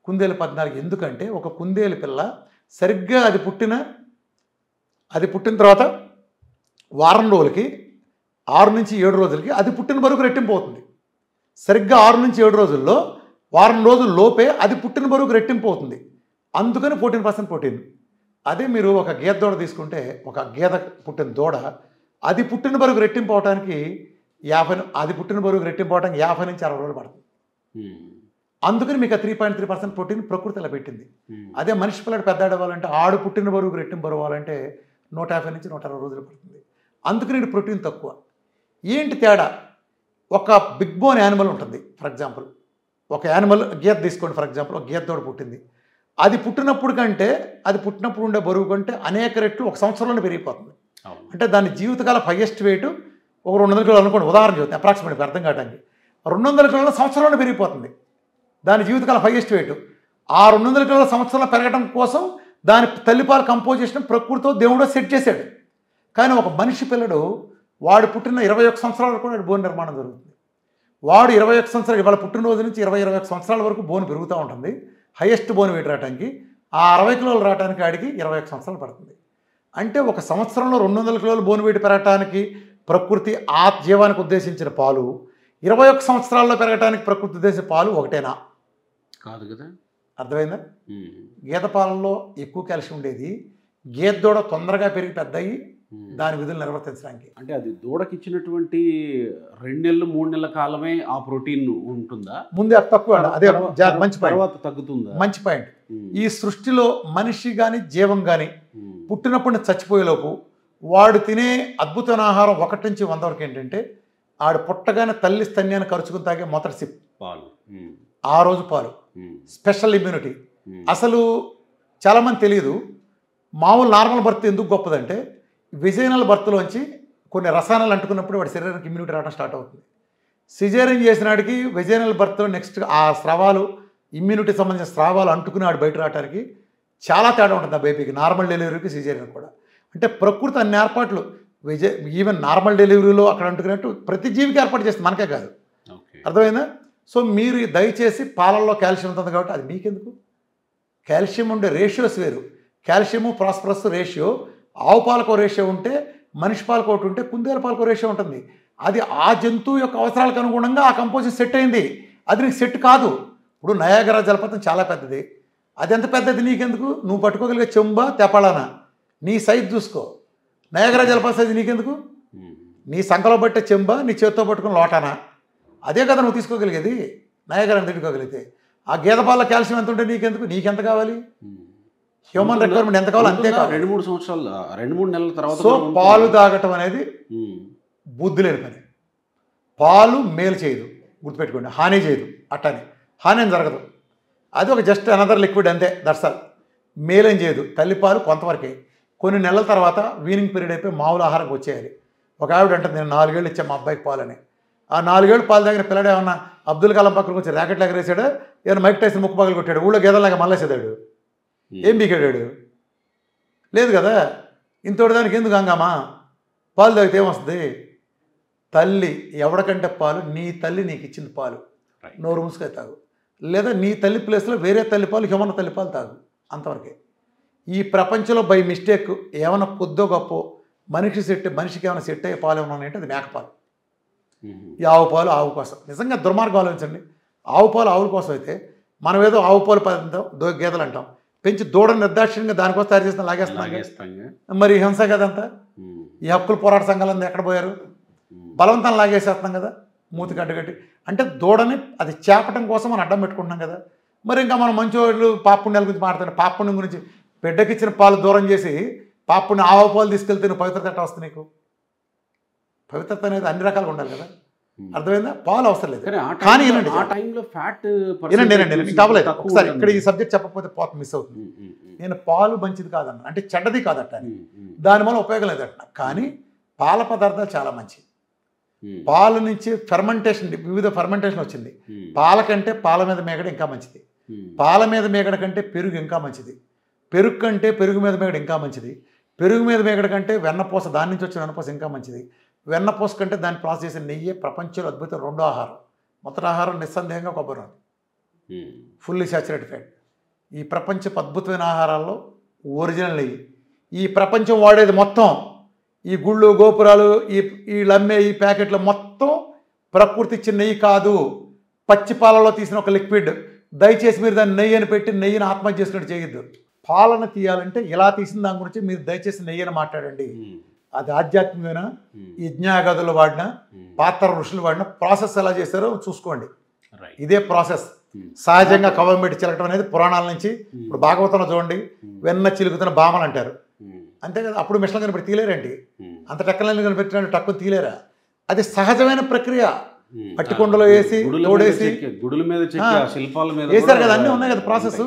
కుందేలు 14. ఎందుకంటే ఒక కుందేలు పిల్ల సరిగ్గా అది పుట్టిన తర్వాత వారం రోజులకి 6 నుంచి 7 రోజులకి అది పుట్టిన బరువుకు రెట్టింపు అవుతుంది. సరిగ్గా 6 నుంచి 7 రోజుల్లో వారం రోజుల లోపే అది పుట్టిన బరువుకు రెట్టింపు అవుతుంది. అందుకని 14% ప్రోటీన్. అదే మీరు ఒక గేదె దూడ తీసుకుంటే, ఒక గేదె పుట్టిన దూడ అది పుట్టిన బరువుకు రెట్టింపు అవడానికి 50 నుంచి 60 రోజులు పడుతుంది. అందుకని మీకు 3.3% ప్రోటీన్ ప్రకృతి ఇలా పెట్టింది. అదే మనిషి పిల్లడు పెద్ద అవ్వాలంటే ఆడు పుట్టిన బరువుకు రెట్టింపు బరువు అవ్వాలంటే 150 నుంచి 160 రోజులు పడుతుంది. అందుకని ప్రోటీన్ తక్కువ. ఏంటి తేడా? ఒక బిగ్ బోన్ యానిమల్ ఉంటుంది. ఫర్ ఎగ్జాంపుల్ ఒక యానిమల్ గీత తీసుకోండి. ఫర్ ఎగ్జాంపుల్ ఒక గీత తోడు పుట్టింది. అది పుట్టినప్పుడు ఉండే బరువు కంటే అనేక రెట్లు ఒక సంవత్సరంలోనే పెరిగిపోతుంది. అంటే దాని జీవితకాల హైయెస్ట్ వెయిట్ ఒక 200 కిలోలు అనుకోండి, ఉదాహరణ చెబుతాను అప్రాక్సిమేట్గా అర్థం కావడానికి. 200 కిలోల సంవత్సరంలోనే పెరిగిపోతుంది దాని జీవితకాల హైయెస్ట్ వెయిట్. ఆ 200 కిలోల సంవత్సరంలో పెరగడం కోసం దాని తల్లిపాల కంపోజిషన్ ప్రకృతితో దేవుడో సెట్ చేశాడు. కానీ ఒక మనిషి పిల్లడు వాడు పుట్టిన 21 సంవత్సరాల వరకు వాడు బోన్ నిర్మాణం జరుగుతుంది. వాడు 21 సంవత్సరాలు ఇవాళ పుట్టినరోజు నుంచి 21 సంవత్సరాల వరకు బోన్ పెరుగుతూ ఉంటుంది. హైయెస్ట్ బోన్ వెయిట్ రావడానికి ఆ 60 కిలోలు రావడానికి ఆడికి 21 సంవత్సరాలు పడుతుంది. అంటే ఒక సంవత్సరంలో 200 కిలోలు బోన్ వెయిట్ పెరగడానికి ప్రకృతి ఆ జీవానికి ఉద్దేశించిన పాలు 21 సంవత్సరాల్లో పెరగడానికి ప్రకృతి ఉద్దేశించిన పాలు ఒకటేనా? కాదు కదా. అర్థమైందా? గీత పాలల్లో ఎక్కువ కాల్షియం ఉండేది. గీత దూడ తొందరగా పెరిగి పెద్దయి దాని విధులు నిర్వర్తించడానికి. అంటే అది దూడకి ఇచ్చినటువంటి 2 నెలలు 3 నెలల కాలమే ఆ ప్రోటీన్ ఉంటుందా? ముందే తక్కువ. అదే మంచి పాయింట్. తర్వాత తగ్గుతుందా? మంచి పాయింట్. ఈ సృష్టిలో మనిషి కానీ జీవం కానీ పుట్టినప్పుడు చచ్చిపోయేలోపు వాడు తినే అద్భుతమైన ఆహారం 1 నుంచి 100 వరకు ఏంటంటే ఆడు పుట్టగానే తల్లి స్తన్యాన్ని ఖర్చుకుని తాగే మొదటి సిప్ పాలు. ఆ రోజు పాలు. Special immunity. అసలు చాలామంది తెలియదు మామూలు నార్మల్ బర్త్ ఎందుకు గొప్పదంటే విజయనల్ బర్త్లోంచి కొన్ని రసాయనాలు అంటుకున్నప్పుడు వాడి శరీరానికి ఇమ్యూనిటీ రావడం స్టార్ట్ అవుతుంది. సిజేరియన్ చేసినాడికి విజయనల్ బర్త్లో నెక్స్ట్ ఆ స్రావాలు ఇమ్యూనిటీ సంబంధించిన స్రావాలు అంటుకుని ఆడు బయట రావడానికి చాలా తేడా ఉంటుంది ఆ బేబీకి, నార్మల్ డెలివరీకి సిజేరియన్ కూడా. అంటే ప్రకృతి అన్ని ఏర్పాట్లు ఈవెన్ నార్మల్ డెలివరీలో అక్కడ అంటుకున్నట్టు ప్రతి జీవికి ఏర్పాటు చేస్తుంది, మనకే కాదు. అర్థమైందా? సో మీరు దయచేసి పాలల్లో కాల్షియం ఉంటుంది కాబట్టి అది మీకెందుకు? కాల్షియం ఉండే రేషియోస్ వేరు. కాల్షియము ప్రాస్పరస్ రేషియో, ఆవు పాలకు రేషియో ఉంటే మనిషి పాలకు ఒకటి ఉంటే కుందేలు పాలకు రేషియో ఉంటుంది. అది ఆ జంతువు యొక్క అవసరాలకు అనుగుణంగా ఆ కంపోజిషన్ సెట్ అయింది. అది నీకు సెట్ కాదు. ఇప్పుడు నయాగరా జలపాతం చాలా పెద్దది. అది ఎంత పెద్దది నీకెందుకు? నువ్వు పట్టుకోగలిగే చెంబా తెపాళానా? నీ సైజు చూసుకో. నయాగరా జలపాతం సైజు నీకెందుకు? నీ సంకలో పట్టే చెంబా నీ చేత్తో పట్టుకుని లోటానా? అదే కదా నువ్వు తీసుకోగలిగేది. నయాగరాని తిట్టుకోగలిగితే ఆ గేదె పాల కాల్షియం ఎంత ఉంటే నీకెందుకు? నీకెంత కావాలి? హ్యూమన్ రిక్వైర్మెంట్ ఎంత కావాలి అంతే కావాలి. 2-3 సంవత్సరాలు 2-3 నెలల తర్వాత. సో పాలు తాగటం అనేది బుద్ధి లేని పని. పాలు మేలు చేయదు, గుర్తుపెట్టుకోండి. హాని చేయదు. అట్టని హాని ఏం జరగదు. అది ఒక జస్ట్ అనదర్ లిక్విడ్ అంతే, దర్శల్. మేలేం చేయదు. తల్లిపాలు కొంతవరకే. కొన్ని నెలల తర్వాత వీనింగ్ పీరియడ్ అయిపోయి మామూలు ఆహారంకి వచ్చేయాలి. ఒక ఆవిడ అంటుంది నేను 4 ఏళ్ళు ఇచ్చాను మా అబ్బాయికి పాలని. ఆ 4 ఏళ్ళు పాలు తాగిన పిల్లడు ఏమన్నా అబ్దుల్ కలాం పక్కన వచ్చి ర్యాకెట్ ఎగరేసాడు, ఏమైనా మైక్ టైసన్ ముక్కు పగలు కొట్టాడు, ఊళ్ళో గేదలాగా మళ్ళేసేదాడు, ఏం బీకాడాడు? లేదు కదా. ఇంతటి దానికి ఎందుకు హంగామా? పాలు తాగితే ఏమొస్తుంది? తల్లి ఎవరికంటే పాలు నీ తల్లి నీకు ఇచ్చింది పాలు, నోరు మూసుకొని తాగు. లేదా నీ తల్లి ప్లేస్లో వేరే తల్లి పాలు, హ్యూమన్ తల్లి పాలు తాగు. అంతవరకే. ఈ ప్రపంచంలో బై మిస్టేక్ ఏమైనా కొద్దో గొప్ప మనిషికి ఏమైనా సెట్ అయ్యే పాలు ఏమైనా అంటే అది మేకపాలు. ఈ ఆవు పాలు ఆవు కోసం. నిజంగా దుర్మార్గం ఆలోచించండి. ఆవు పాలు ఆవుల కోసం అయితే మనం ఏదో ఆవు పాలు గేదెలు అంటాం, పెంచి దూడను నిర్దాక్షిణ్యంగా దానికోసం తయారు చేసిన లాగేస్తాం. మరి హింస కదంతా. ఈ హక్కుల పోరాట సంఘాలంతా ఎక్కడ పోయారు? బలవంతం లాగేసేస్తున్నాం కదా మూతి కట్టుకట్టి. అంటే దూడని అది చేపటం కోసం మనం అడ్డం పెట్టుకుంటున్నాం కదా. మరి ఇంకా మనం మంచి వాళ్ళు పాపుణ్యాల గురించి మాట్లాడుతున్నాం. పాపుణ్యం గురించి బిడ్డకిచ్చిన పాలు దూరం చేసి పాపుణ్యం ఆవు పాలు తీసుకెళ్తే నువ్వు పవిత్రత ఎట్లా వస్తుంది నీకు? పవిత్రత అనేది అన్ని రకాలుగా ఉండాలి కదా. అర్థమైందా? పాలు అవసరం లేదు. కానీ వినండి, కావలేదు ఒకసారి ఇక్కడ ఈ సబ్జెక్ట్ చెప్పకపోతే పాత మిస్ అవుతుంది. నేను పాలు మంచిది కాదన్న, అంటే చెడ్డది కాదట, దానివల్ల ఉపయోగం లేదట. కానీ పాల పదార్థాలు చాలా మంచి. పాల నుంచి ఫెర్మెంటేషన్, వివిధ ఫెర్మెంటేషన్ వచ్చింది. పాల కంటే పాల మీద మేగడ ఇంకా మంచిది. పాల మీద మేగడ కంటే పెరుగు ఇంకా మంచిది. పెరుగు కంటే పెరుగు మీద మేగడ ఇంకా మంచిది. పెరుగు మీద మేగడ కంటే వెన్నపూస, దాని నుంచి వచ్చిన వెన్నపూస ఇంకా మంచిది. వెన్నపూస కంటే దాన్ని ప్రాసెస్ చేసిన నెయ్యి ప్రపంచంలో అద్భుతం. రెండో ఆహారం. మొదటి ఆహారం నిస్సందేహంగా కొబ్బరి నూనె, ఫుల్లీ సాచురేటెడ్ ఫ్యాట్. ఈ ప్రపంచపు అద్భుతమైన ఆహారాల్లో ఒరిజినల్ నెయ్యి. ఈ ప్రపంచం వాడేది మొత్తం ఈ గుళ్ళు గోపురాలు వీళ్ళు అమ్మే ఈ ప్యాకెట్లు మొత్తం ప్రకృతి ఇచ్చిన నెయ్యి కాదు. పచ్చి పాలలో తీసిన ఒక లిక్విడ్, దయచేసి మీరు దాన్ని నెయ్యి అని పెట్టి నెయ్యిని ఆత్మహత్య చేసుకున్నట్టు చేయొద్దు. పాలన తీయాలంటే ఇలా తీసిన దాని గురించి మీరు దయచేసి నెయ్యి అని మాట్లాడండి. అది ఆధ్యాత్మికమైన యజ్ఞాగదులు వాడిన, పాత్ర ఋషులు వాడిన ప్రాసెస్ ఎలా చేస్తారో చూసుకోండి. ఇదే ప్రాసెస్. సహజంగా కవం పెట్టి చిలకటం అనేది పురాణాల నుంచి. ఇప్పుడు భాగవతంలో చూడండి, వెన్న చిలుకుతున్న బామలు అంటారు, అంతే కదా. అప్పుడు మిషన్ కనిపెట్టి తీలేరండి, అంత టెక్నాలజీ కనిపెట్టిన టక్కుని తీలేరా. అది సహజమైన ప్రక్రియ. పట్టికొండలో వేసి తోడేసి వేసారు కదా, అన్నీ ఉన్నాయి కదా ప్రాసెస్.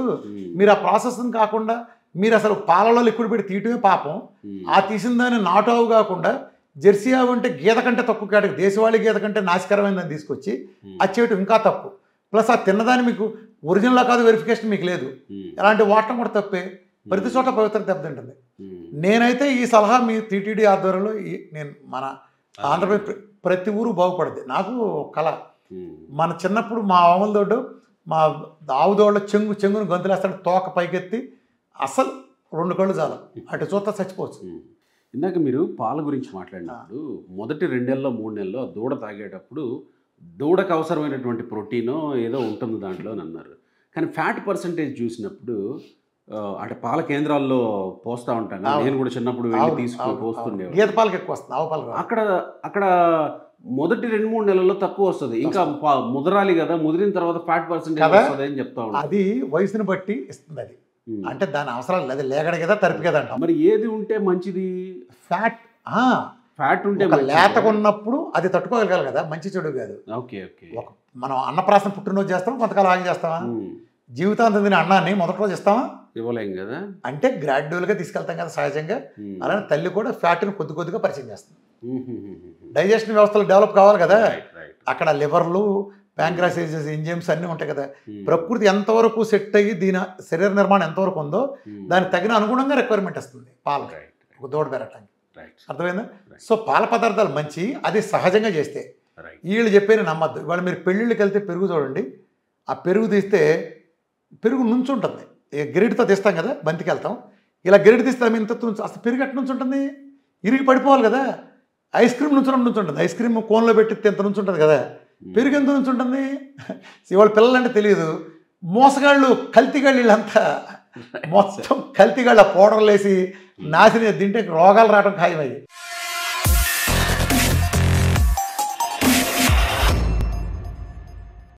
మీరు ఆ ప్రాసెస్ కాకుండా మీరు అసలు పాలలో లిక్విడ్ పెట్టి తీయటమే పాపం. ఆ తీసిన దాన్ని నాటు ఆవు కాకుండా జెర్సీ ఆవు అంటే గీత కంటే తక్కువ కేటగిరీ, దేశవాళీ గీత కంటే నాశకరమైనదని తీసుకొచ్చి అది చేయటం ఇంకా తప్పు. ప్లస్ ఆ తిన్నదాన్ని మీకు ఒరిజినల్ కాదు వెరిఫికేషన్ మీకు లేదు, అలాంటి వాడటం కూడా తప్పే. ప్రతి చోట పవిత్రత దెబ్బతింటుంది. నేనైతే ఈ సలహా మీ టీటీడీ ఆధ్వర్యంలో నేను మన ఆంధ్రప్రదేశ్ ప్రతి ఊరు బాగుపడుద్ది. నాకు కళ, మన చిన్నప్పుడు మా ఆవుల దొడ్డు, మా ఆవు దోళ్ళ చెంగును గొంతులేస్తాడు, తోక పైకెత్తి అసలు 2 కళ్ళు చాలు, అటు చూస్తా చచ్చిపోవచ్చు. ఇందాక మీరు పాల గురించి మాట్లాడినప్పుడు మొదటి 2 నెలల్లో 3 నెలల్లో దూడ తాగేటప్పుడు దూడకు అవసరమైనటువంటి ప్రోటీనో ఏదో ఉంటుంది దాంట్లో అని అన్నారు. కానీ ఫ్యాట్ పర్సంటేజ్ చూసినప్పుడు అంటే పాల కేంద్రాల్లో పోస్తూ ఉంటాను, నేను కూడా చిన్నప్పుడు వెళ్ళి తీసుకుని పోస్తుండేవాడు. గేదె పాలకి ఎక్కువ వస్తుంది, ఆవు పాలు అక్కడ మొదటి 2-3 నెలల్లో తక్కువ వస్తుంది, ఇంకా ముదరాలి కదా, ముదిరిన తర్వాత ఫ్యాట్ పర్సంటేజ్ వస్తుంది అని చెప్తా ఉంటాను. అది వయసుని బట్టి ఇస్తుంది. అది అంటే దాని అవసరాలు లేదు, లేగడ కదా తరిపి కదా అంటాం. మరి ఏది ఉంటే మంచిది? ఫ్యాట్ ఉంటే లేతకున్నప్పుడు అది తట్టుకోగలగాలి కదా, మంచి చెడు కాదు. Okay okay. మనం అన్నప్రాసన పుట్టినరోజు చేస్తాం, కొంతకాలం ఆగి చేస్తామా? జీవితాంతం తినే అన్నాన్ని మొదటి రోజు ఇస్తామా? ఇవ్వలేం కదా. అంటే గ్రాడ్యువల్గా తీసుకెళ్తాం కదా సహజంగా. అలానే తల్లి కూడా ఫ్యాట్ని కొద్దిగా పరిచయం చేస్తుంది. డైజెషన్ వ్యవస్థలు డెవలప్ కావాలి కదా, అక్కడ లివర్లు, ప్యాంక్రాసైజెస్, ఎంజైమ్స్ అన్నీ ఉంటాయి కదా. ప్రకృతి ఎంతవరకు సెట్ అయ్యి దీని శరీర నిర్మాణం ఎంతవరకు ఉందో దానికి తగిన అనుగుణంగా రిక్వైర్మెంట్ వస్తుంది పాలు ఒక దూడ పెరగటానికి. అర్థమైందా? సో పాల పదార్థాలు మంచి, అది సహజంగా చేస్తే. వీళ్ళు చెప్పేది నమ్మద్దు. ఇవాళ మీరు పెళ్ళిళ్ళకి వెళ్తే పెరుగు చూడండి, ఆ పెరుగు తీస్తే పెరుగు నుంచి ఉంటుంది. గెరిటితో తీస్తాం కదా, బంతికి వెళ్తాం, ఇలా గెరిటి తీస్తాం ఇంత అసలు పెరుగు ఎట్ట నుంచి ఉంటుంది, ఇరిగి పడిపోవాలి కదా. ఐస్ క్రీమ్ నుంచి ఉంటుంది, ఐస్ క్రీమ్ కోన్లో పెట్టి ఎంత నుంచి ఉంటుంది కదా, పెరుగు ఎంత నుంచి ఉంటుంది. ఇవాళ పిల్లలంటే తెలియదు, మోసగాళ్ళు కల్తీగాళ్ళు వీళ్ళంతా మొత్తం కల్తీగాళ్ళ పౌడర్లు వేసి నాశనం తింటే రోగాలు రావడం ఖాయమయ్యి.